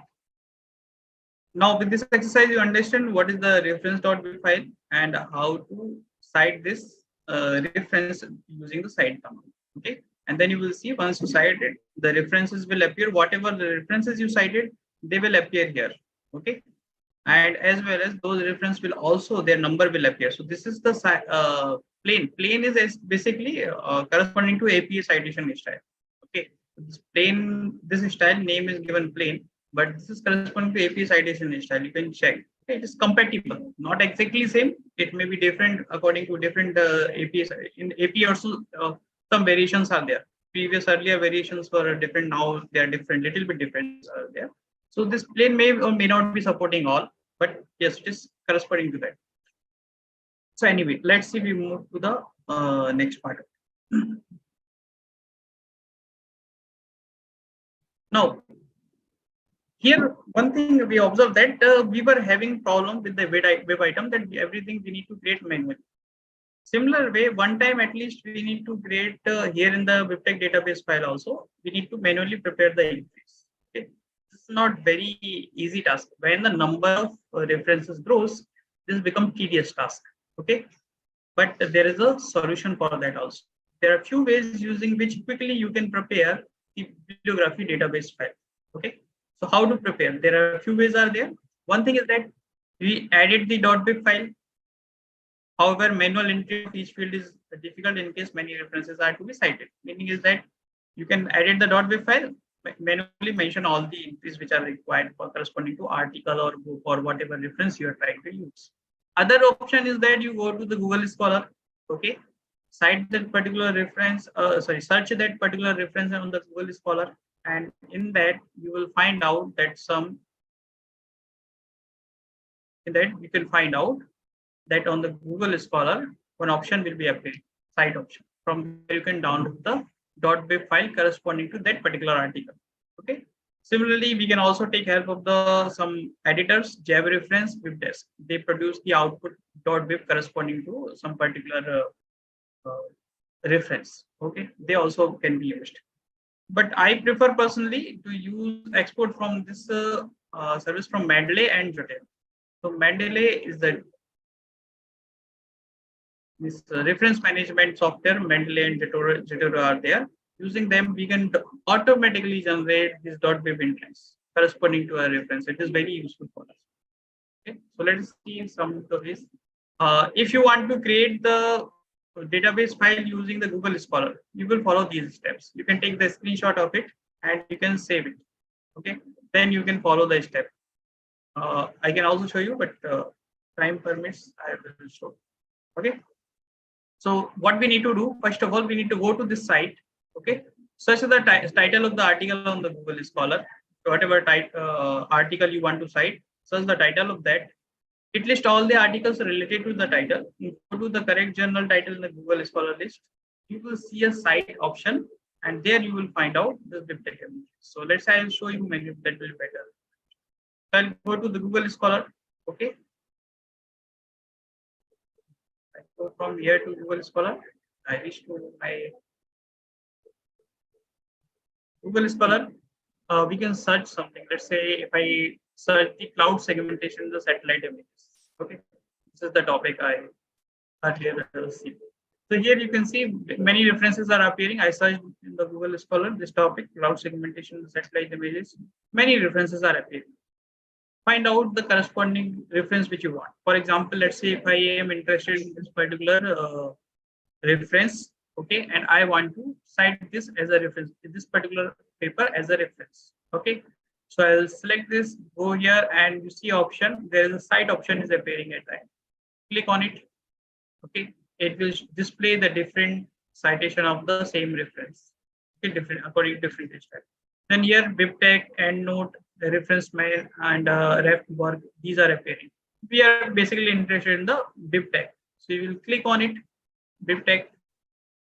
now with this exercise, you understand what is the reference.bib file. and how to cite this reference using the cite command. Okay, and then you will see once you cite it, the references will appear. Whatever the references you cited, they will appear here. Okay, and as well as those reference will also their number will appear. So this is the plain. Plain is basically corresponding to API citation style. Okay, this plain, this style name is given plain, but this is corresponding to API citation style. You can check. Okay, it is compatible, not exactly same. It may be different according to different APIs. In API also, some variations are there. Previous earlier variations were different. Now they are different. Little bit different are there. So this plane may or may not be supporting all, but yes, it is corresponding to that. So anyway, let's see. We move to the next part. Now, here one thing we observed that we were having problem with the web item, that everything we need to create manually. Similar way, one time at least we need to create here in the WebTech database file also, we need to manually prepare the entries. Okay. It's not very easy task. When the number of references grows, this becomes tedious task. Okay, but there is a solution for that also. There are few ways using which quickly you can prepare the bibliography database file. Okay, so how to prepare? There are a few ways are there. One thing is that we added the .bib file. However, manual entry of each field is difficult in case many references are to be cited. Meaning is that you can edit the .bib file, manually mention all the entries which are required for corresponding to article or book or whatever reference you are trying to use. Other option is that you go to the Google Scholar. Okay, cite that particular reference. Search that particular reference on the Google Scholar, and in that you will find out that you can find out that on the Google Scholar, one option will be appearing, cite option. From there you can download the .bib file corresponding to that particular article. Okay. Similarly, we can also take help of some editors, Java reference, WebDesk. They produce the output .bib corresponding to some particular reference. Okay, they also can be used. But I prefer personally to use export from this service from Mendeley and Jotero. So Mendeley is this reference management software. Mendeley and Jotero are there. Using them, we can automatically generate this .bib entrance corresponding to a reference. It is very useful for us. Okay, so let's see some of this. If you want to create the database file using the Google Scholar, you will follow these steps. You can take the screenshot of it and you can save it. Okay, then you can follow the step. I can also show you, but time permits, I will show. Okay. So what we need to do, first of all, we need to go to this site. Okay, search the title of the article on the Google Scholar. Whatever article you want to cite, search the title of that. It lists all the articles related to the title. You go to the correct journal title in the Google Scholar list. You will see a cite option, and there you will find out the BibTeX image. So let's say I will show you many that will be better. So I'll go to the Google Scholar. Okay. I go from here to Google Scholar. I reach to my Google Scholar. We can search something. Let's say if I search the cloud segmentation in the satellite images. Okay, this is the topic I earlier see. So here you can see many references are appearing. I searched in the Google Scholar this topic, cloud segmentation, the satellite images. Many references are appearing. Find out the corresponding reference which you want. For example, let's say if I am interested in this particular reference, okay, and I want to cite this as a reference, this particular paper as a reference. Okay, so I'll select this, go here, and you see option. There is a cite option is appearing at that. Click on it. Okay, it will display the different citation of the same reference. Okay, different according to different style. Then here BibTeX, EndNote, the reference mail, and ref work. These are appearing. We are basically interested in the BibTeX, so you will click on it. BibTeX.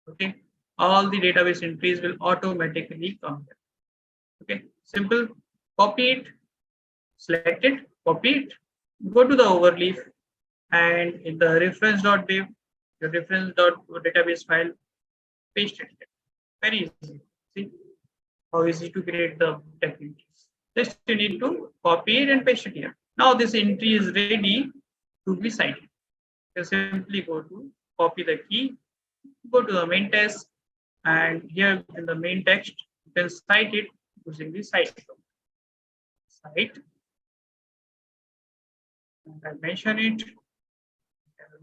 Okay, all the database entries will automatically come here. Okay, simple. Copy it, select it, copy it, go to the overleaf, and in the reference.bib, the reference.database file, paste it here. Very easy. See how easy to create the text entries. Just you need to copy it and paste it here. Now this entry is ready to be cited. You simply go to copy the key, go to the main text, and here in the main text, you can cite it using the cite. Cite. And I mention it,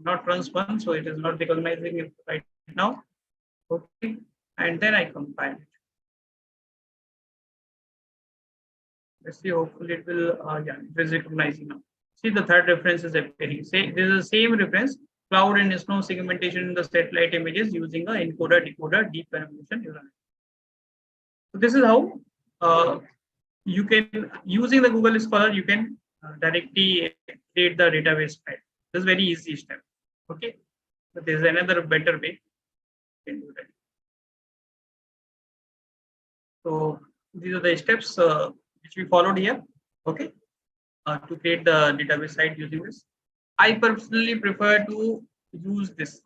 not runs one, so it is not recognizing it right now. Okay, and then I compile it. Let's see, hopefully it will, yeah, it is recognizing now. See, the third reference is appearing. Say this is the same reference, cloud and snow segmentation in the satellite images using a encoder decoder deep convolution neural. So this is how you can, using the Google Scholar, you can directly create the database file. This is very easy step. Okay, but there is another better way you can do that. So these are the steps which we followed here. Okay, to create the database site using this. I personally prefer to use this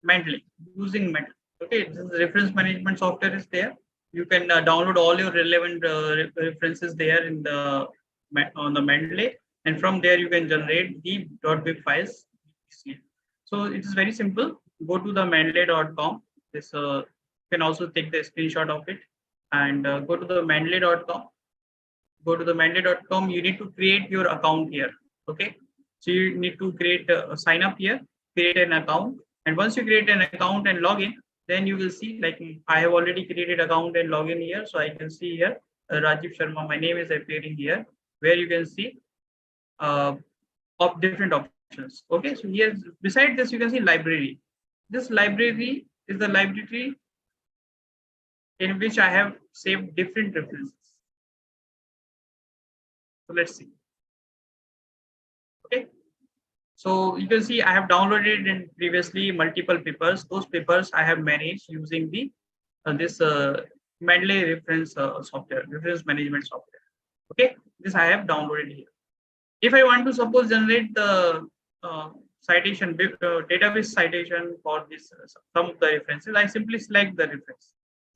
Mendeley, using Mendeley. Okay, this is reference management software is there. You can download all your relevant references there in the on the Mendeley, and from there you can generate the .bib files. So it is very simple. Go to the mendeley.com. This you can also take the screenshot of it and go to the mendeley.com. Go to the mendeley.com. You need to create your account here. Okay, so you need to create sign up here, create an account, and once you create an account and log in, then you will see, like, I have already created account and login here, so I can see here Rajiv Sharma. My name is appearing here, where you can see of different options. Okay, so here beside this you can see library. This library is the library in which I have saved different references. So let's see. Okay, so you can see I have downloaded in previously multiple papers. Those papers I have managed using the this Mendeley reference software, reference management software. Okay, this I have downloaded here. If I want to suppose generate the citation database citation for this some of the references, I simply select the reference.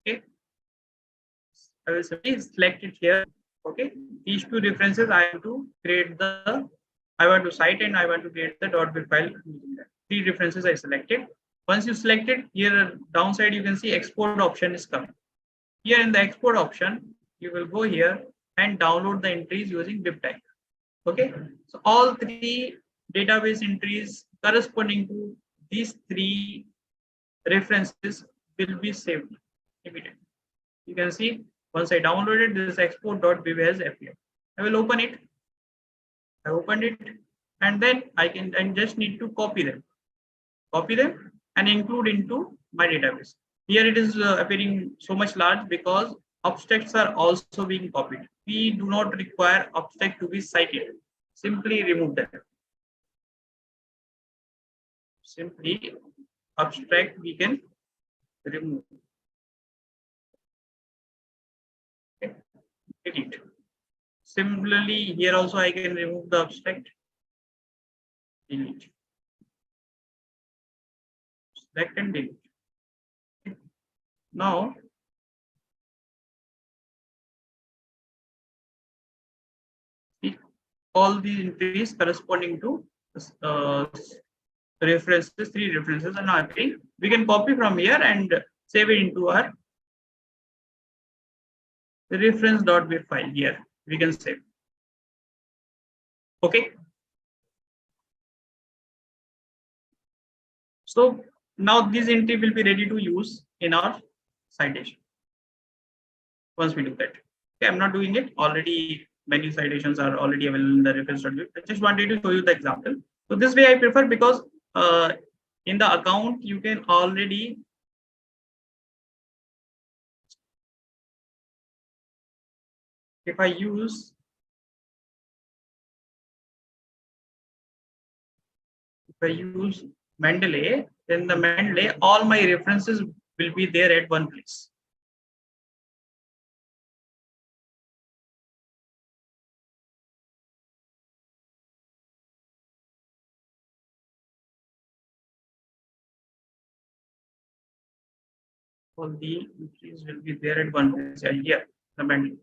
Okay, I will simply select it here. Okay, these two references I have to create the, I want to cite and I want to create the .bib file using that. Three references I selected. Once you select it, here downside you can see export option is coming. Here in the export option, you will go here and download the entries using BibType. Okay, so all three database entries corresponding to these three references will be saved immediately. You can see once I downloaded this export.bib has appeared. I will open it. I opened it, and then I just need to copy them and include into my database. Here it is appearing so much large because abstracts are also being copied. We do not require abstract to be cited. Simply remove them. Simply abstract we can remove. Okay. Delete. Similarly, here also I can remove the abstract. Delete. Select and delete. Okay. Now, all these entries corresponding to references, three references are now appearing. We can copy from here and save it into our reference.bib file. Here we can save. Okay. So now this entry will be ready to use in our citation. Once we do that. Okay, I'm not doing it. Already many citations are already available in the reference.bib. I just wanted to show you the example. So this way I prefer because in the account you can already if I use Mendeley, then the Mendeley, all my references will be there at one place. All the entries will be there at one place. Here, the Mendeley.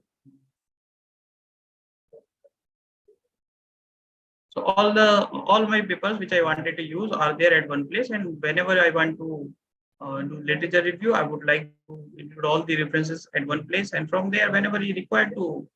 So all my papers which I wanted to use are there at one place, and whenever I want to do literature review, I would like to include all the references at one place, and from there, whenever you require to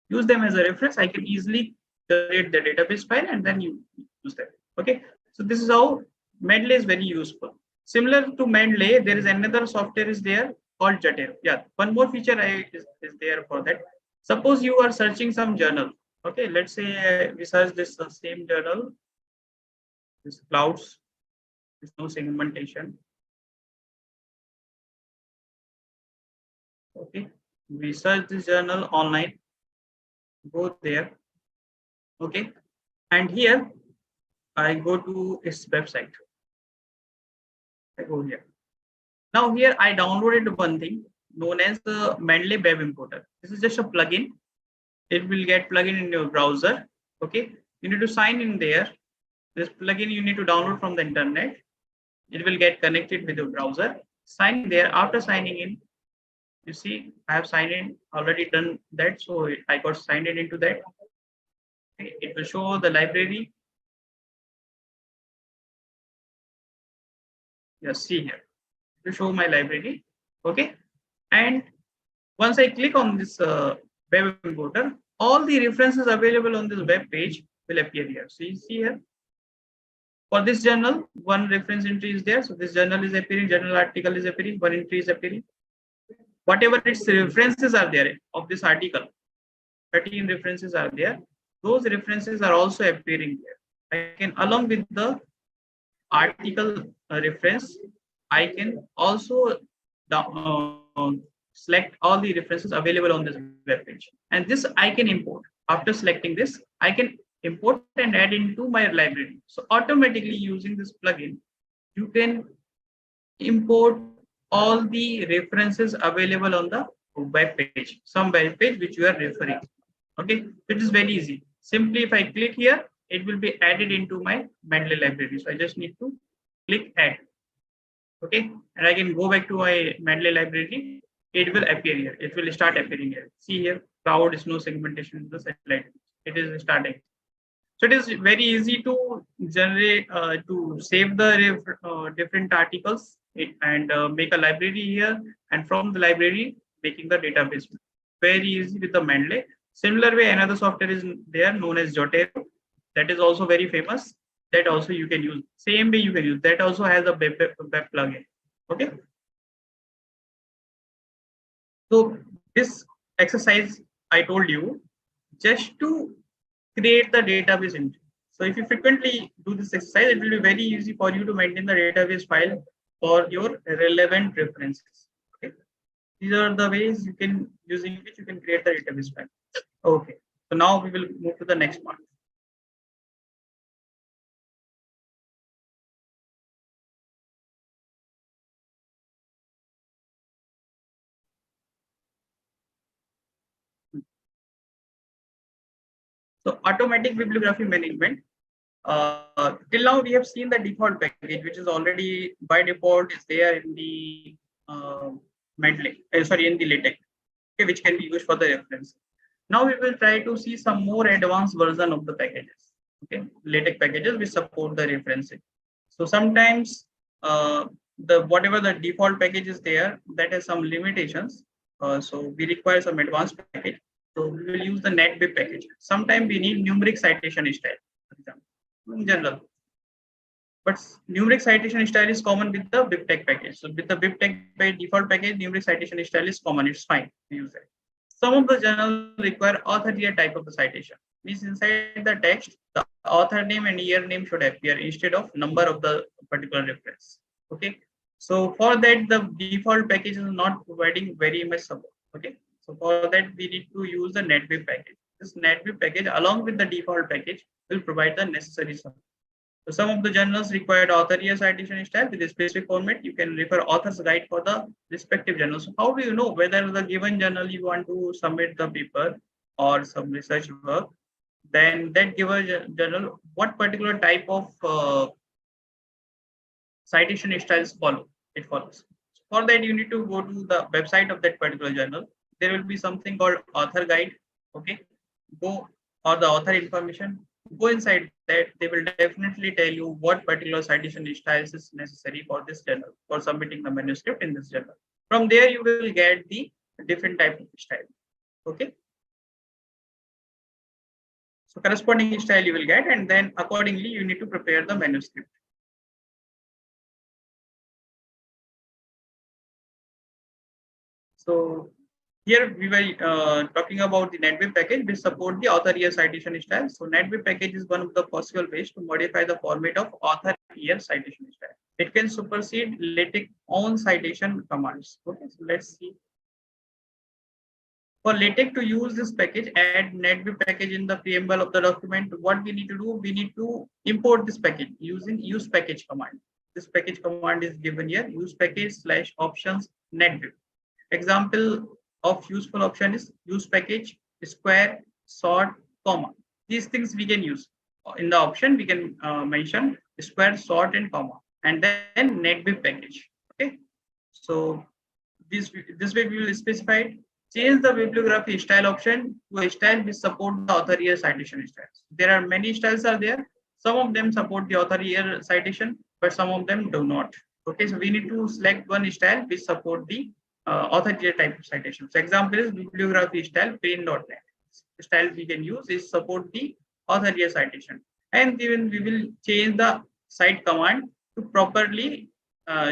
use them as a reference, I can easily create the database file and then you use them. Okay, so this is how Mendeley is very useful. Similar to Mendeley, there is another software is there called Jotero. Yeah, one more feature is there for that. Suppose you are searching some journal. Okay, let's say we search this same journal, this clouds, there's no segmentation. Okay, we search this journal online, go there. Okay, and here I go to its website. I go here. Now here I downloaded one thing known as the Mendeley Web Importer. This is just a plugin. It will get plugin in your browser. Okay, you need to sign in there. This plugin you need to download from the internet. It will get connected with your browser. Sign in there. After signing in, you see I have signed in, already done that. So I got signed in into that. Okay. It will show the library. Yes, see here. To show my library. Okay, and once I click on this web importer, all the references available on this web page will appear here. So you see here, for this journal, one reference entry is there. So this journal is appearing, journal article is appearing, one entry is appearing. Whatever its references are there of this article, 13 references are there. Those references are also appearing there. I can, along with the article reference, I can also select all the references available on this web page, and this I can import. After selecting this, I can import and add into my library. So automatically using this plugin, you can import all the references available on the web page, some web page which you are referring. Okay, it is very easy. Simply if I click here, it will be added into my Mendeley library. So I just need to click add. Okay, and I can go back to my Mendeley library. It will appear here. It will start appearing here. See here, cloud is no segmentation in the satellite. It is starting. So it is very easy to generate, to save the different articles and make a library here, and from the library making the database. Very easy with the Mendeley. Similar way, another software is there known as Jotero. That is also very famous. That also you can use. Same way you can use. That also has a web plugin. Okay. So this exercise I told you just to create the database entry. So if you frequently do this exercise, it will be very easy for you to maintain the database file for your relevant references. Okay. These are the ways you can, using which you can create the database file. Okay. So now we will move to the next part. So automatic bibliography management. Till now we have seen the default package, which is already by default is there in the Mendeley, in the LaTeX, okay, which can be used for the reference. Now we will try to see some more advanced version of the packages. Okay, LaTeX packages which support the referencing. So sometimes the whatever the default package is there, that has some limitations. So we require some advanced package. So we will use the NetBib package. Sometimes we need numeric citation style, for example, in general. But numeric citation style is common with the BibTeX package. So with the BibTeX by default package, numeric citation style is common. It's fine to use it. Some of the journals require author year type of the citation. Means inside the text, the author name and year name should appear instead of number of the particular reference. Okay. So for that, the default package is not providing very much support. Okay. So for that, we need to use the NetBib package. This NetBib package, along with the default package, will provide the necessary support. So some of the journals required author year citation style with a specific format. You can refer author's guide for the respective journals. So how do you know whether the given journal you want to submit the paper or some research work? Then that given journal, what particular type of citation styles follow? It follows. So for that, you need to go to the website of that particular journal. There will be something called author guide. Okay, go or the author information. go inside that, they will definitely tell you what particular citation styles is necessary for this journal, for submitting the manuscript in this journal. From there, you will get the different type of style. Okay. So corresponding style you will get, and then accordingly you need to prepare the manuscript. So here we were talking about the NetWeb package which support the author year citation style. So NetWeb package is one of the possible ways to modify the format of author year citation style. It can supersede LaTeX own citation commands. Okay, so let's see. For LaTeX to use this package, add NetWeb package in the preamble of the document. What we need to do, we need to import this package using use package command. This package command is given here, use package / options NetWeb. Example of useful option is use package, square, sort, comma. These things we can use. In the option, we can mention square, sort, and comma, and then NetWeb package. Okay. So this way we will specify it. Change the bibliography style option to a style which support the author year citation styles. There are many styles are there. Some of them support the author year citation, but some of them do not. Okay, so we need to select one style which support the author year type of citation. So example is bibliography style plain.net. Style we can use is support the author year citation, and then we will change the cite command to properly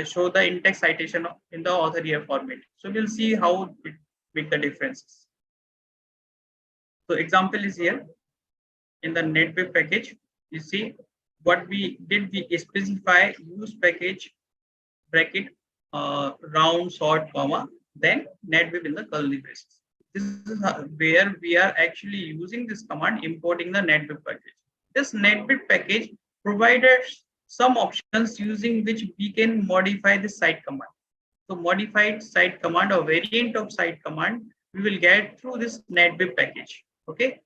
show the in-text citation in the author year format. So we'll see how it make the differences. So example is here in the NetWeb package. You see what we did, we specify use package bracket round sort comma then NetWeb in the curly braces. This is where we are actually using this command, importing the NetWeb package. This NetWeb package provided some options using which we can modify the cite command. So modified cite command or variant of cite command we will get through this NetWeb package. Okay,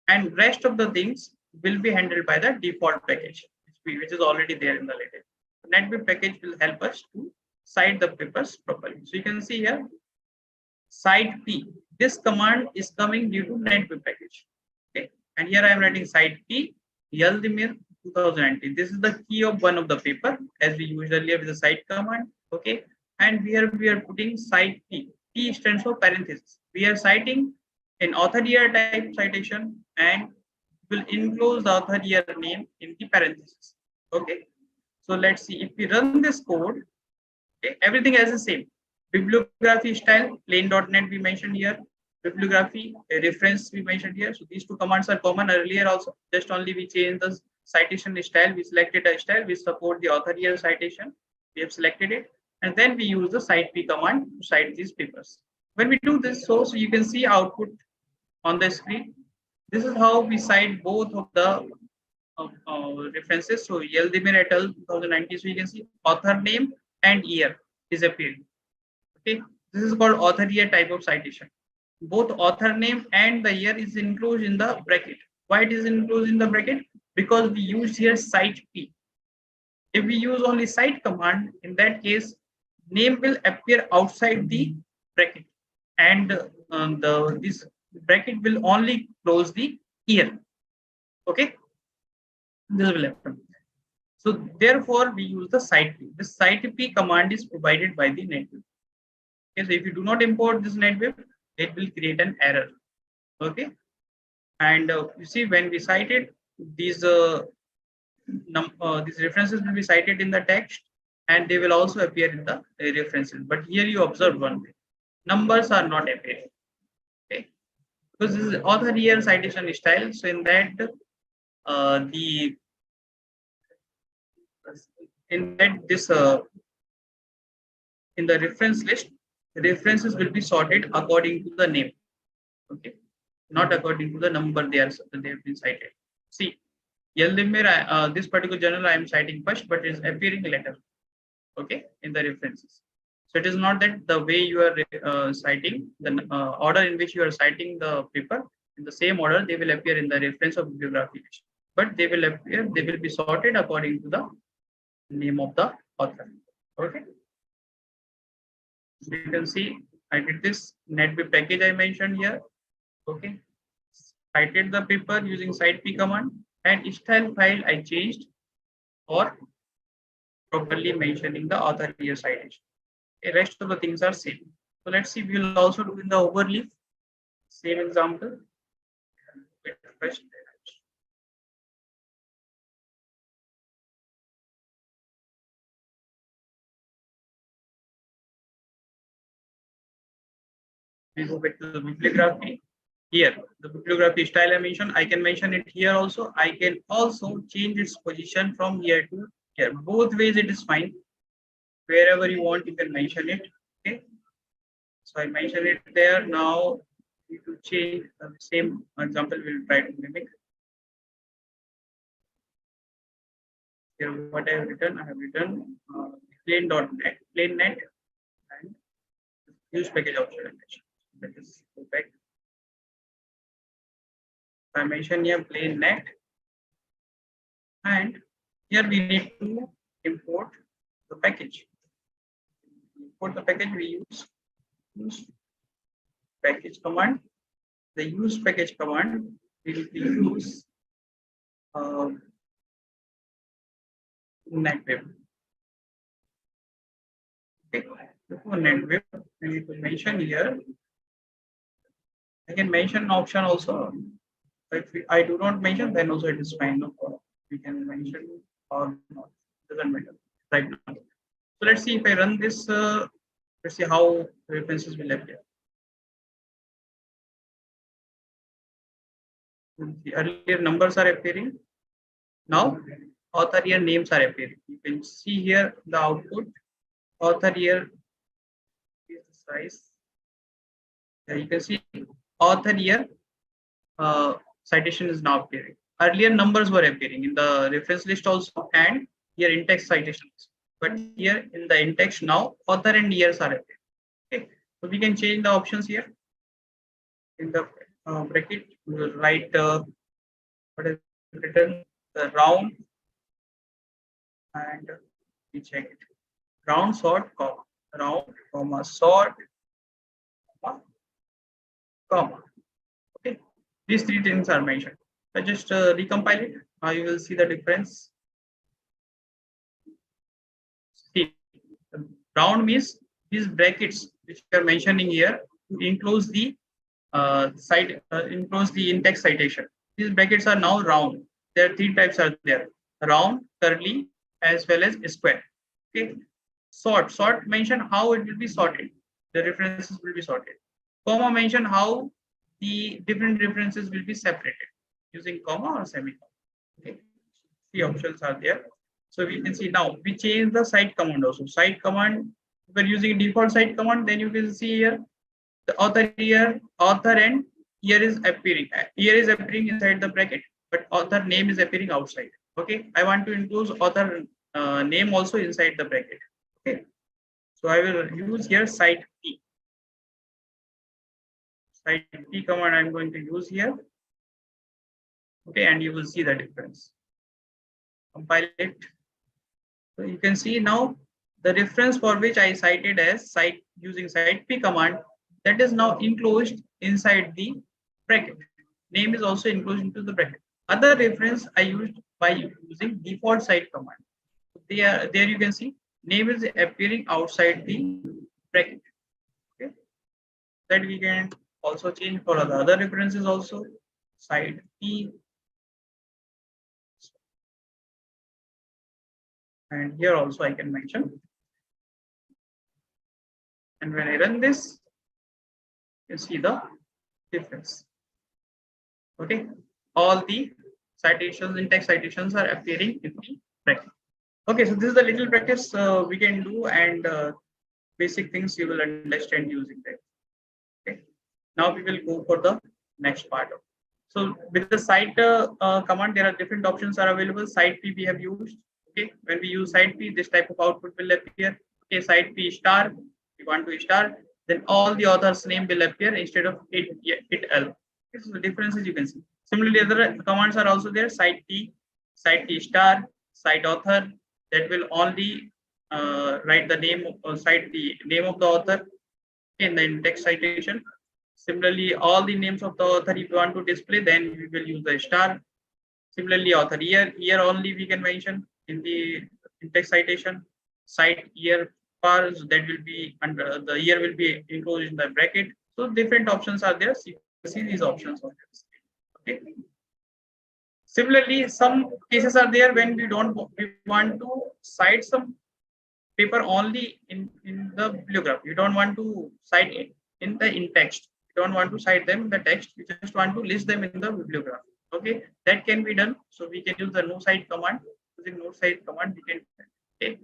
and rest of the things will be handled by the default package, which is already there in the LaTeX. The NetWeb package will help us to cite the papers properly. So you can see here, cite P. This command is coming due to NetWeb package. Okay, and here I am writing cite P, Yaldimir 2019. This is the key of one of the paper as we used earlier with the cite command. Okay. And here we are putting cite P. P stands for parenthesis. We are citing an author year type citation and will enclose the author year name in the parenthesis. Okay. So let's see if we run this code. Okay, everything is the same. Bibliography style plain.net we mentioned here. Bibliography reference we mentioned here. So these two commands are common earlier also. Just only we change the citation style. We selected a style. We support the author year citation. We have selected it. And then we use the cite P command to cite these papers. When we do this, so you can see output on the screen. This is how we cite both of the references. So Yaldimir et al. 2019. So you can see author name and year is appearing. Okay, this is called author year type of citation. Both author name and the year is enclosed in the bracket. Why it is enclosed in the bracket? Because we used here cite P. If we use only cite command, in that case, name will appear outside the bracket, and this bracket will only close the year. Okay, this will happen. So therefore, we use the cite P. The cite P command is provided by the NetWeb. Okay, so if you do not import this NetWeb, it will create an error. Okay, and you see when we cited these references will be cited in the text, and they will also appear in the references. But here you observe one thing: numbers are not appearing. Okay, because this is author year citation style. So in that, in the reference list, the references will be sorted according to the name. Okay, not according to the number they have been cited. See, Yaldimir, this particular journal I am citing first, but it is appearing later. Okay, in the references. So it is not that the way you are citing, the order in which you are citing the paper, in the same order they will appear in the reference of bibliography list, but they will appear, they will be sorted according to the name of the author. Okay. So you can see I did this NetWeb package I mentioned here. Okay. Cited the paper using cite P command. and style file I changed for properly mentioning the author year citation. The rest of the things are same. So let's see, we will also do in the overleaf. Same example. First, we go back to the bibliography. Here, the bibliography style I mentioned, I can mention it here also. I can also change its position from here to here. Both ways it is fine. Wherever you want, you can mention it. Okay. So I mentioned it there. Now we need to change the same example. We'll try to mimic. Here, what I have written plain.net, plain net, and use package option. That is perfect. I mentioned here plain net, and here we need to import the package. Import the package, we use package command. The use package command will use NetWeb. Okay, before NetWeb, I need to mention here. I can mention an option also. If I do not mention, then also it is fine. No problem. We can mention or not. Doesn't matter right now. So let's see if I run this. Let's see how references will appear. The earlier numbers are appearing. Now author year names are appearing. You can see here the output. Author year is the size. You can see author year citation is now appearing. Earlier numbers were appearing in the reference list also, and here in-text citations. But here in the in-text now, author and years are appearing. Okay, so we can change the options here. In the bracket, we will write what is written, the round, and we check it. Round, sort, comma, round, comma, sort, comma. Okay, these three things are mentioned. I just recompile it. Now you will see the difference. See, the round means these brackets which we are mentioning here includes the includes the in-text citation. These brackets are now round. There are three types are there: round, curly, as well as square. Okay. Sort mention how it will be sorted. The references will be sorted. Comma mention how the different references will be separated using comma or semicolon. Okay. Three options are there. So we can see now we change the cite command also. Cite command, if we're using default cite command, then you can see here the author year, author and year is appearing. Year is appearing inside the bracket, but author name is appearing outside. Okay, I want to include author name also inside the bracket. Okay, so I will use here cite p. Cite p command I'm going to use here. Okay, and you will see the difference. Compile it. So you can see now the reference for which I cited as cite using cite p command, that is now enclosed inside the bracket. Name is also enclosed into the bracket. Other reference I used by using default cite command. There you can see name is appearing outside the bracket. Okay, that we can also change for the other references also. Cite p, and here also I can mention. And when I run this, you see the difference. Okay, all the citations, in-text citations are appearing in the bracket. Okay, so this is the little practice we can do, and basic things you will understand using that. Okay, now we will go for the next part. So with the cite command, there are different options are available. Cite p we have used. Okay, when we use cite p, this type of output will appear. Okay, cite p star, we want to star, then all the author's name will appear instead of it l. Okay, so the differences you can see. Similarly, other commands are also there. Cite t star, cite author, that will only write the name or cite the name of the author in the in-text citation. Similarly, all the names of the author if you want to display, then we will use the star. Similarly, author year only we can mention in the in-text citation. Cite year par, that will be under the year will be enclosed in the bracket. So different options are there. So you can see these options on this. Okay. Similarly, some cases are there when we want to cite some paper only in the bibliography. You don't want to cite it in the in-text. You don't want to cite them in the text. You just want to list them in the bibliography. Okay, that can be done. So we can use the no cite command. Using no cite command, we can. Okay.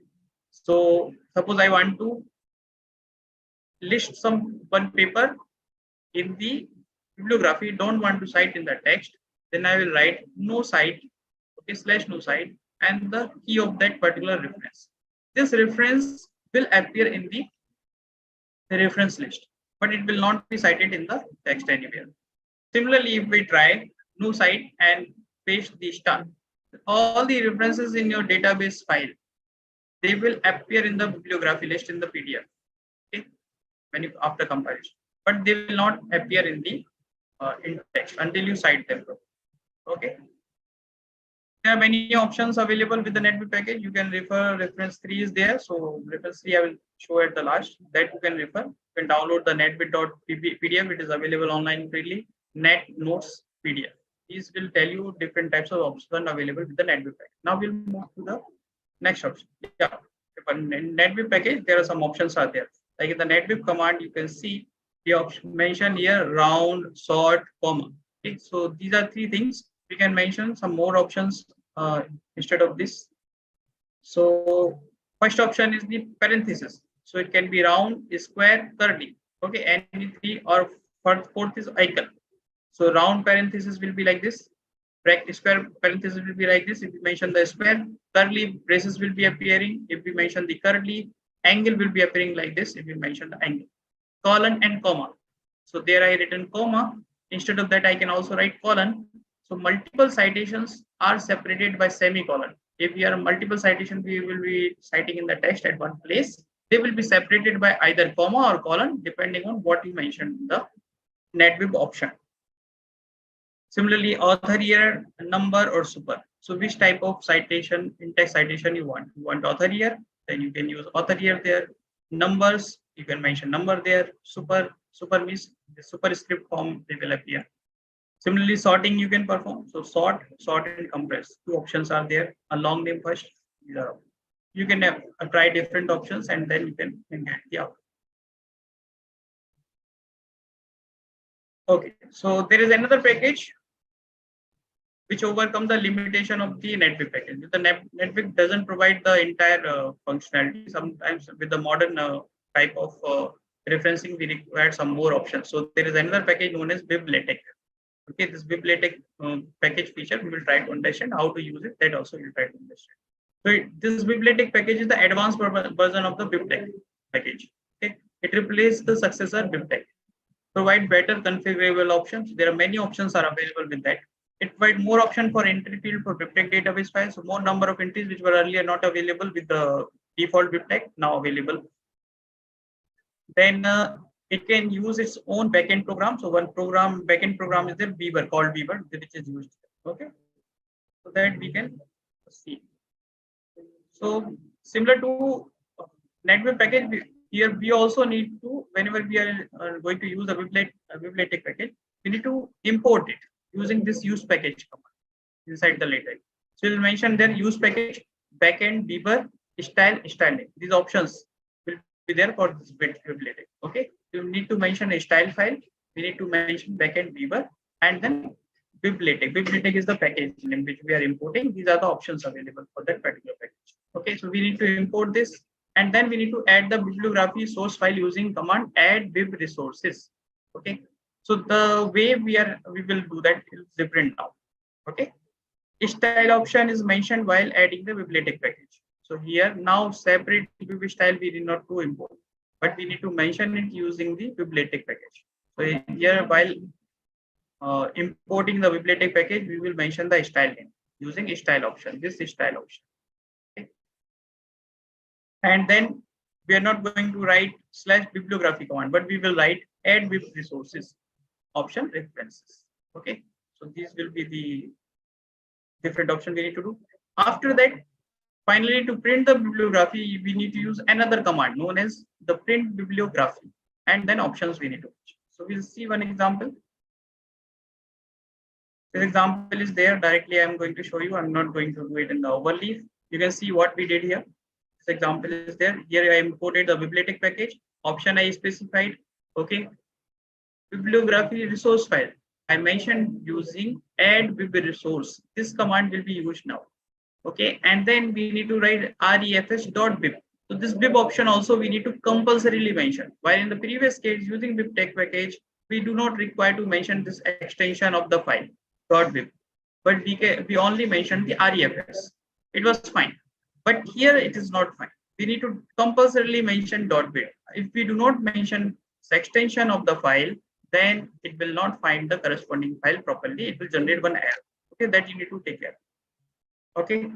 So suppose I want to list some one paper in the bibliography, don't want to cite in the text, then I will write no cite, okay, / no cite, and the key of that particular reference. This reference will appear in the reference list, but it will not be cited in the text anywhere. Similarly, if we try no cite and paste the star, all the references in your database file, they will appear in the bibliography list in the PDF. Okay, when you after comparison, but they will not appear in the in text until you cite them. Okay. There are many options available with the NetBib package. You can refer reference 3 is there. So reference 3 I will show at the last. That you can refer. You can download the netbib.pdf. It is available online freely. Net notes PDF. These will tell you different types of options available with the NetBib package. Now we'll move to the next option. Yeah. In NetBib package, there are some options are there. Like in the NetBib command, you can see the option mentioned here: round, sort, comma. Okay. So these are 3 things. We can mention some more options instead of this. So first option is the parenthesis. So it can be round, square, curly. Okay, any 3, or fourth is icon. So round parenthesis will be like this. Square parenthesis will be like this. If we mention the square, curly braces will be appearing. If we mention the curly, angle will be appearing like this. If we mention the angle, colon and comma. So there I written comma. Instead of that, I can also write colon. So multiple citations are separated by semicolon. If we are multiple citation, we will be citing in the text at one place. They will be separated by either comma or colon, depending on what you mentioned in the NetBib option. Similarly, author year, number, or super. So which type of citation, in-text citation you want? You want author year, then you can use author year there. Numbers, you can mention number there. Super means the superscript form, they will appear. Similarly, sorting you can perform. So sort, and compress. 2 options are there. A long name first. You can try different options and then you can get the output. Okay, so there is another package which overcomes the limitation of the NetBib package. The NetBib doesn't provide the entire functionality. Sometimes with the modern type of referencing, we require some more options. So there is another package known as BibLaTeX. Okay, this BibLaTeX package feature, we will try to understand how to use it. That also we will try to understand. So this BibLaTeX package is the advanced version of the BibTeX package. Okay, it replaces the successor BibTeX. Provide better configurable options. There are many options are available with that. It provides more option for entry field for BibTeX database files. So more number of entries which were earlier not available with the default BibTeX, now available. Then it can use its own backend program. So one backend program is there, Beaver, called Beaver, which is used. Okay, so that we can see. So similar to NetBib package, here we also need to, whenever we are going to use a BibLaTeX package, we need to import it using this use package command inside the LaTeX. So we'll mention there use package, backend, Beaver, styling. These options will be there for this BibLaTeX. Okay, you need to mention a style file. We need to mention backend, Beaver, and then BibLaTeX. BibLaTeX is the package name which we are importing. These are the options available for that particular package. Okay, so we need to import this, and then we need to add the bibliography source file using command add bib resources. Okay, so the way we will do that is different now. Okay, style option is mentioned while adding the BibLaTeX package. So here now separate bib style we need not to import, but we need to mention it using the BibLaTeX package. So here while importing the BibLaTeX package, we will mention the style name using style option. This is style option. Okay. And then we are not going to write /bibliography command, but we will write add bib resources option references. Okay, so these will be different option we need to do. After that, finally, to print the bibliography, we need to use another command known as the print bibliography, and then options we need to change. So we'll see one example. This example is there directly. I'm going to show you. I'm not going to do it in the overleaf. You can see what we did here. This example is there. Here I imported the bibliotex package. Option I specified. Okay. Bibliography resource file. I mentioned using add bib resource. This command will be used now. Okay, and then we need to write refs.bib. So this bib option also we need to compulsorily mention. While in the previous case using bibtex package, we do not require to mention this extension of the file .bib, but we only mentioned the refs. It was fine, but here it is not fine. We need to compulsorily mention .bib. If we do not mention the extension of the file, then it will not find the corresponding file properly. It will generate one error. Okay, that you need to take care. Okay,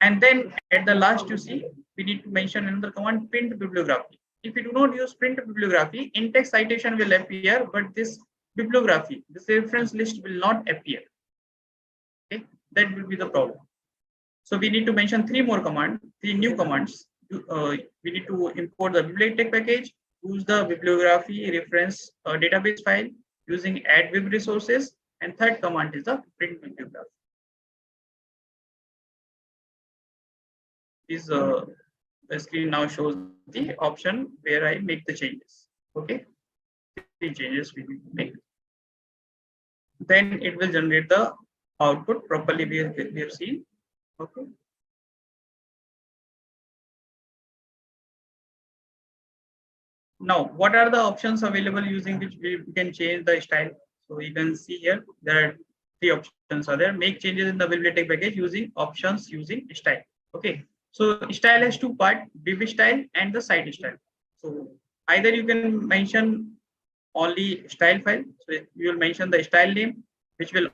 and then at the last, you see, we need to mention another command, print bibliography. If we do not use print bibliography, in-text citation will appear, but this bibliography, this reference list will not appear. Okay, that will be the problem. So we need to mention three new commands. We need to import the bibliotex package, use the bibliography reference database file using add bib resources, and third command is the print bibliography. The screen now shows the option where I make the changes. Okay, the changes we need to make. Then it will generate the output properly. We have seen. Okay. Now, what are the options available using which we can change the style? So you can see here there are three options are there. Make changes in the bibliotex package using options using style. Okay. So style has two parts, bib style and the site style. So either you can mention only style file. So you will mention the style name, which will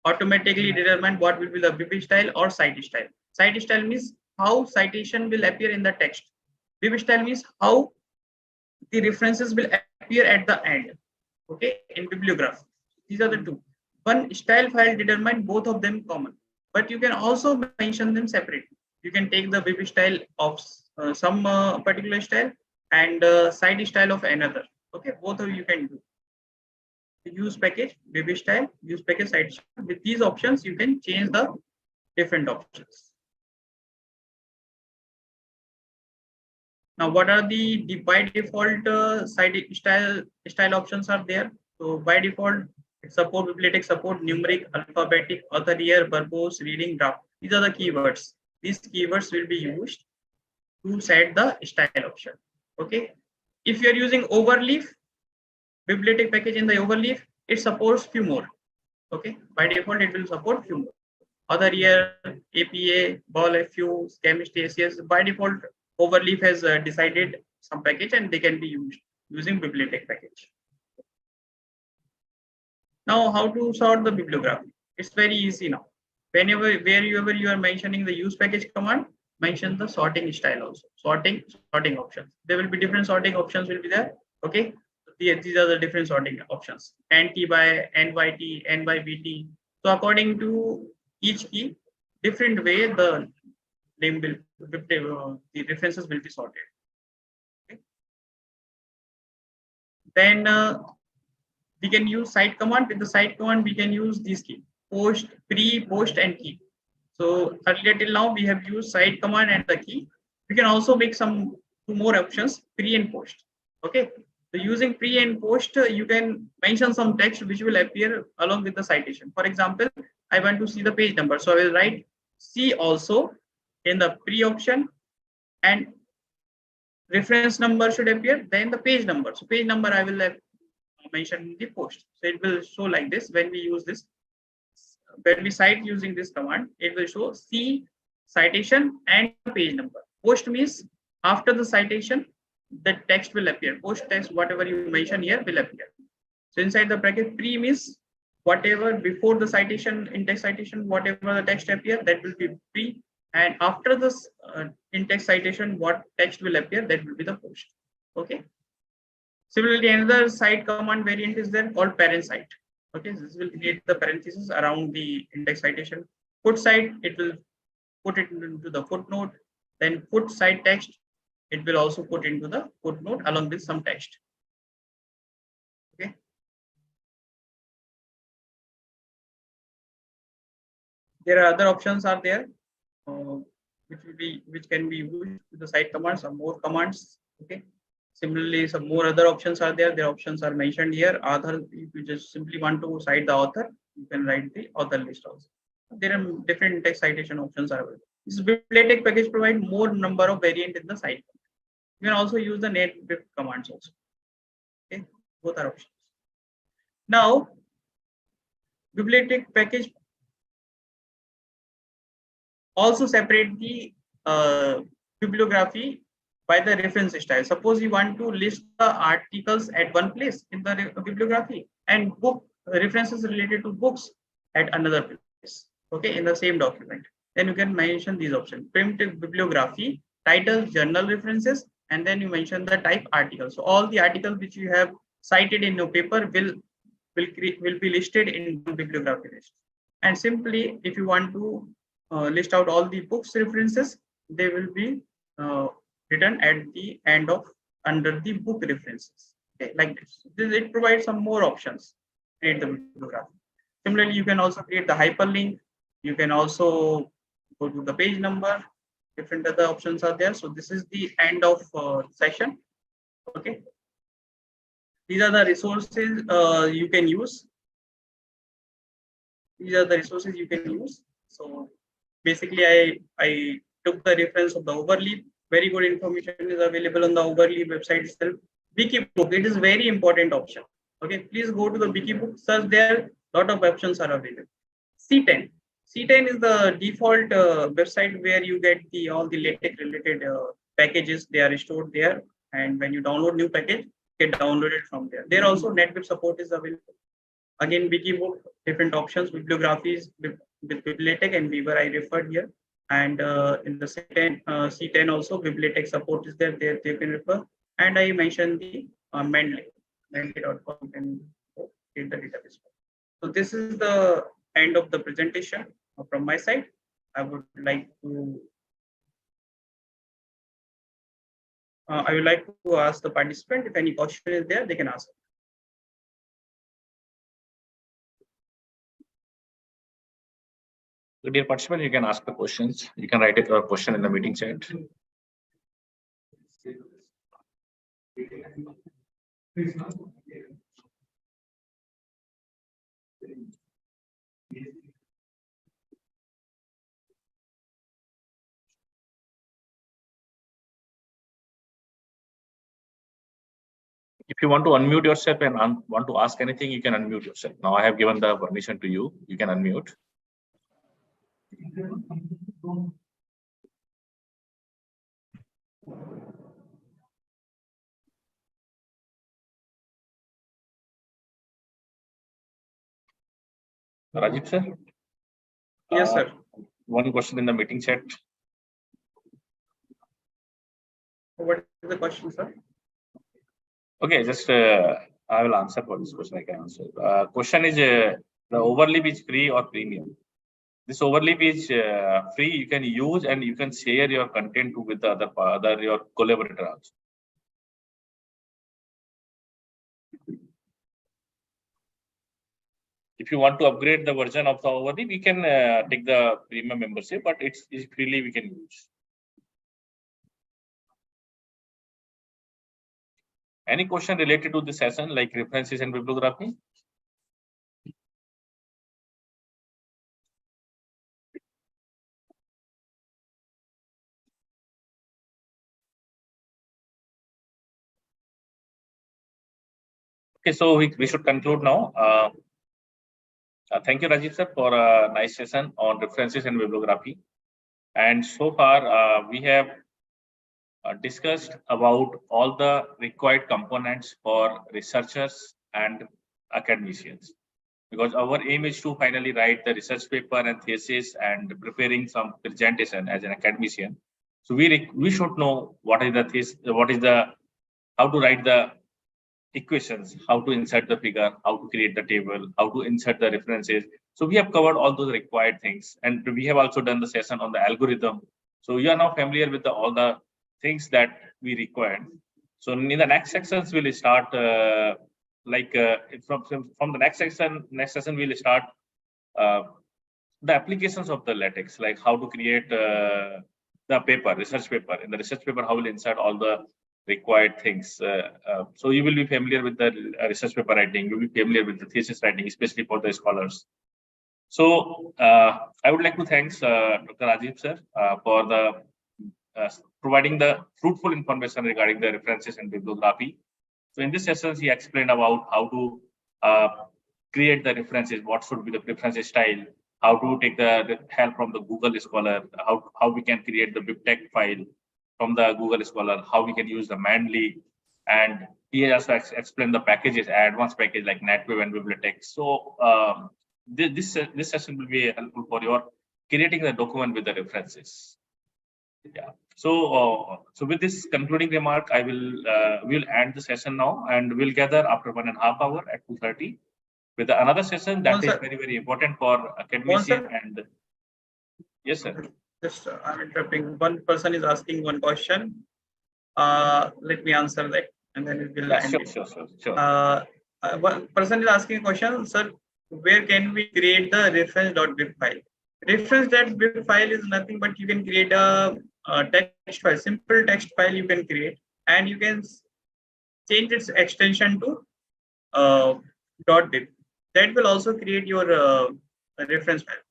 automatically determine what will be the bib style or site style. Site style means how citation will appear in the text. Bib style means how the references will appear at the end. Okay, in bibliography. These are the two. One style file determine both of them common, but you can also mention them separately. You can take the bib style of some particular style and site style of another. Okay, both of you can do. Use package, bib style, use package, site style. With these options, you can change the different options. Now, what are the by default site style options are there? So by default, it support bibliotex support numeric, alphabetic, author year, verbose, reading, draft. These are the keywords. These keywords will be used to set the style option. Okay. If you are using overleaf, bibliotex package in the overleaf, it supports few more. Okay. By default, it will support few more. Other year, APA, ball FU, chemistry, ACS. By default, overleaf has decided some package and they can be used using bibliotex package. Now, how to sort the bibliography? It's very easy now. Wherever you are mentioning the use package command, mention the sorting style also. Sorting options. There will be different sorting options will be there. Okay. These are the different sorting options. NT by NYT, N by BT. So according to each key, different way the name will the references will be sorted. Okay. Then we can use site command. With the site command, we can use this key: post, pre, post, and key. So earlier till now, we have used site command and the key. We can also make some two more options: pre and post. Okay. So using pre and post, you can mention some text which will appear along with the citation. For example, I want to see the page number, so I will write see also in the pre option, and reference number should appear, then the page number. So page number I will have mentioned in the post. So it will show like this when we use this. When we cite using this command, it will show see citation and page number. Post means after the citation, the text will appear. Post text, whatever you mention here will appear. So inside the bracket, pre means whatever before the citation, in-text citation, whatever the text appear, that will be pre. And after this in-text citation, what text will appear, that will be the post. Okay. Similarly, another site command variant is there called parent site. Okay, this will create the parentheses around the index citation. foot side, it will put it into the footnote. Then foot side text, it will also put into the footnote along with some text. Okay. There are other options are there, which can be used with the side commands or more commands. Okay. Similarly, some more other options are there. Their options are mentioned here. Author, if you just simply want to cite the author, you can write the author list also. There are different text citation options are available. This LaTeX package provide more number of variant in the site. You can also use the native commands also. Okay, both are options. Now, LaTeX package also separate the bibliography by the reference style. Suppose you want to list the articles at one place in the bibliography and book references related to books at another place. Okay, in the same document. Then you can mention these options: primitive bibliography, titles, journal references, and then you mention the type article. So all the articles which you have cited in your paper will be listed in the bibliography list. And simply, if you want to list out all the books references, they will be written at the end of under the book references. Okay, like this. It provides some more options in the bibliography. Similarly, you can also create the hyperlink. You can also go to the page number. Different other options are there. So this is the end of session. Okay. These are the resources you can use. These are the resources you can use. So basically, I took the reference of the Overleaf. Very good information is available on the Overleaf website itself. Wikibook, it is very important option. Okay, please go to the Wikibook, search there. Lot of options are available. C10. C10 is the default website where you get all the LaTeX related packages. They are stored there, and when you download new package, get downloaded from there. There also NetWeb support is available. Again, Wikibook, different options, bibliographies with LaTeX and Weaver I referred here. And in the C10 also, LaTeX support is there. There you can refer. And I mentioned the Mendeley, Mendeley.com. You can get the database. So this is the end of the presentation from my side. I would like to ask the participant if any question is there, they can ask. Dear participant, you can ask the questions. You can write a question in the meeting chat. If you want to unmute yourself and want to ask anything, you can unmute yourself. Now I have given the permission to you. You can unmute. Rajiv sir? Yes, sir. One question in the meeting chat. What is the question, sir? Okay, just I will answer for this question. I can answer. Question is the Overleaf is free or premium? This Overleaf is free. You can use and you can share your content with the other your collaborator also. If you want to upgrade the version of the Overleaf, we can take the premium membership, but it's freely we can use. Any question related to this session, like references and bibliography? Okay, so we should conclude now. Thank you, Rajiv sir, for a nice session on references and bibliography. And so far, we have discussed about all the required components for researchers and academicians. Because our aim is to finally write the research paper and thesis and preparing some presentation as an academician. So we should know what is the thesis, how to write the equations, how to insert the figure, how to create the table, how to insert the references, So we have covered all those required things, and we have also done the session on the algorithm. So you are now familiar with all the things that we required. So in the next sections, we'll start from the next session we'll start the applications of the LaTeX, like how to create the research paper. In the research paper, how we'll insert all the required things. So you will be familiar with the research paper writing. You'll be familiar with the thesis writing, especially for the scholars. So I would like to thank Dr. Rajiv sir for providing the fruitful information regarding the references and bibliography. So in this session, he explained about how to create the references, what should be the reference style, how to take the help from the Google Scholar, how we can create the BibTeX file from the Google Scholar, how we can use the Manly, and he also explained the packages, advanced package like NetWeb and BibTeX. So this session will be helpful for your creating the document with the references. Yeah. So with this concluding remark, I will end the session now, and we'll gather after 1.5 hours at 2:30 with another session that is very, very important for academician. And yes, sir. Just I'm interrupting. One person is asking one question. Let me answer that, and then it will end it. Sure. One person is asking a question, sir. Where can we create the reference.bib file? Reference.bib file is nothing but you can create a text file, simple text file you can create, and you can change its extension to .bib. That will also create your reference file.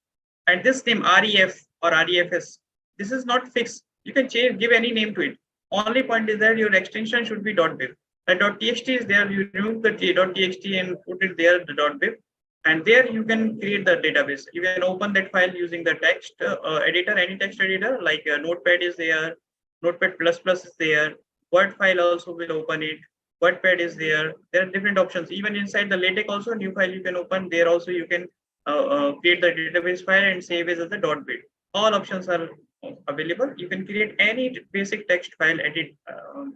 And this name REF or REFS, this is not fixed. You can change, give any name to it. Only point is that your extension should be .bib. The .txt is there. You remove the .txt and put it there, the .bib. And there you can create the database. You can open that file using the text editor, any text editor, like Notepad is there, Notepad++ is there, Word file also will open it, WordPad is there. There are different options. Even inside the LaTeX also, new file you can open. There also you can create the database file and save it as the .bib. All options are available. You can create any basic text file edit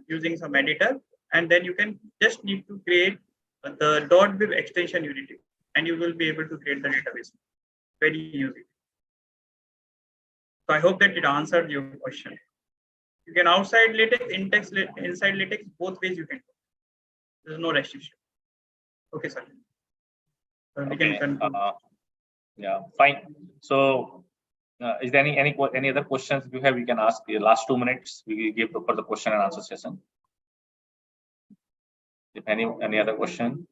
using some editor, and then you can just need to create the .bib extension unit, and you will be able to create the database. Very easy. So I hope that it answered your question. You can outside LaTeX, inside LaTeX, both ways you can. There's no restriction. Okay, sir. We can conclude. Yeah, fine. So is there any other questions you have? We can ask. The last 2 minutes we will give for the question and answer session. If any other question?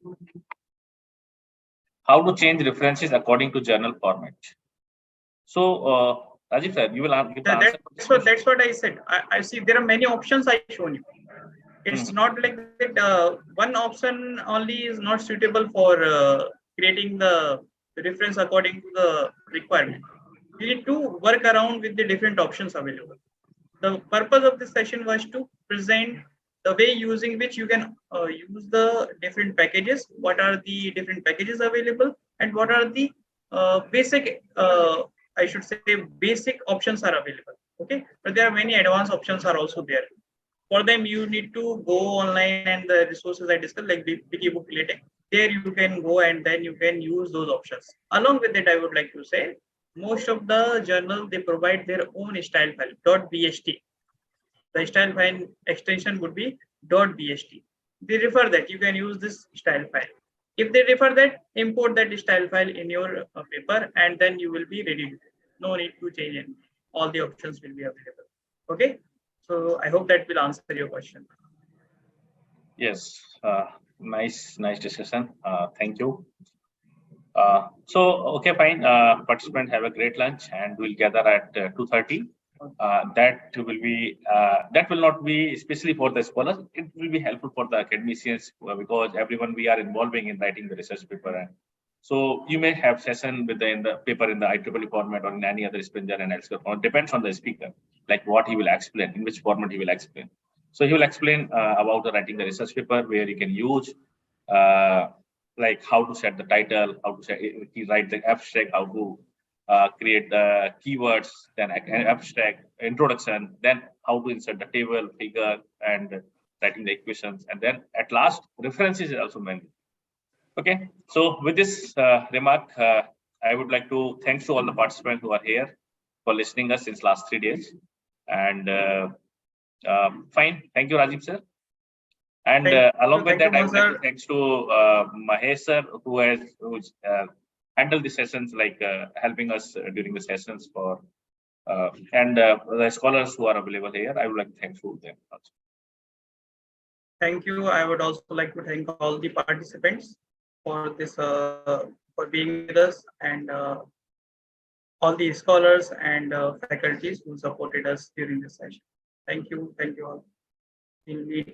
How to change references according to journal format? So Rajiv sir, you will give the answer. That's what I said. I see there are many options I shown you. It's not like that one option only is not suitable for creating the reference according to the requirement. You need to work around with the different options available. The purpose of this session was to present the way using which you can use the different packages, what are the different packages available, and what are the basic, I should say, basic options are available. Okay, but there are many advanced options are also there. For them, you need to go online, and the resources I discussed, like Wikibooks LaTeX, there you can go and then you can use those options. Along with it, I would like to say, most of the journals, they provide their own style file, .bst. The style file extension would be .bst. They refer that you can use this style file. If they refer that, import that style file in your paper, and then you will be ready. No need to change it. All the options will be available. Okay. So I hope that will answer your question. Yes. Nice discussion. Thank you. So okay, fine. Participants, have a great lunch, and we'll gather at 2:30. That will not be especially for the scholars. It will be helpful for the academicians because everyone we are involving in writing the research paper. So you may have session with in the paper in the IEEE format or in any other Springer and Elsevier format. Depends on the speaker, like what he will explain, in which format he will explain. So he will explain about the writing the research paper, where you can use like how to set the title, how to write the abstract, how to create the keywords, then an abstract, introduction, then how to insert the table, figure, and writing the equations, and then at last references is also mentioned. Okay, so with this remark, I would like to thank to all the participants who are here for listening us since last 3 days. And fine, thank you, Rajiv sir. And along with that, I would like to thanks to Mahesh sir, who's handled the sessions, like helping us during the sessions for and the scholars who are available here. I would like to thank to them also. Thank you. I would also like to thank all the participants for this for being with us, and all the scholars and faculties who supported us during this session. Thank you all. We'll meet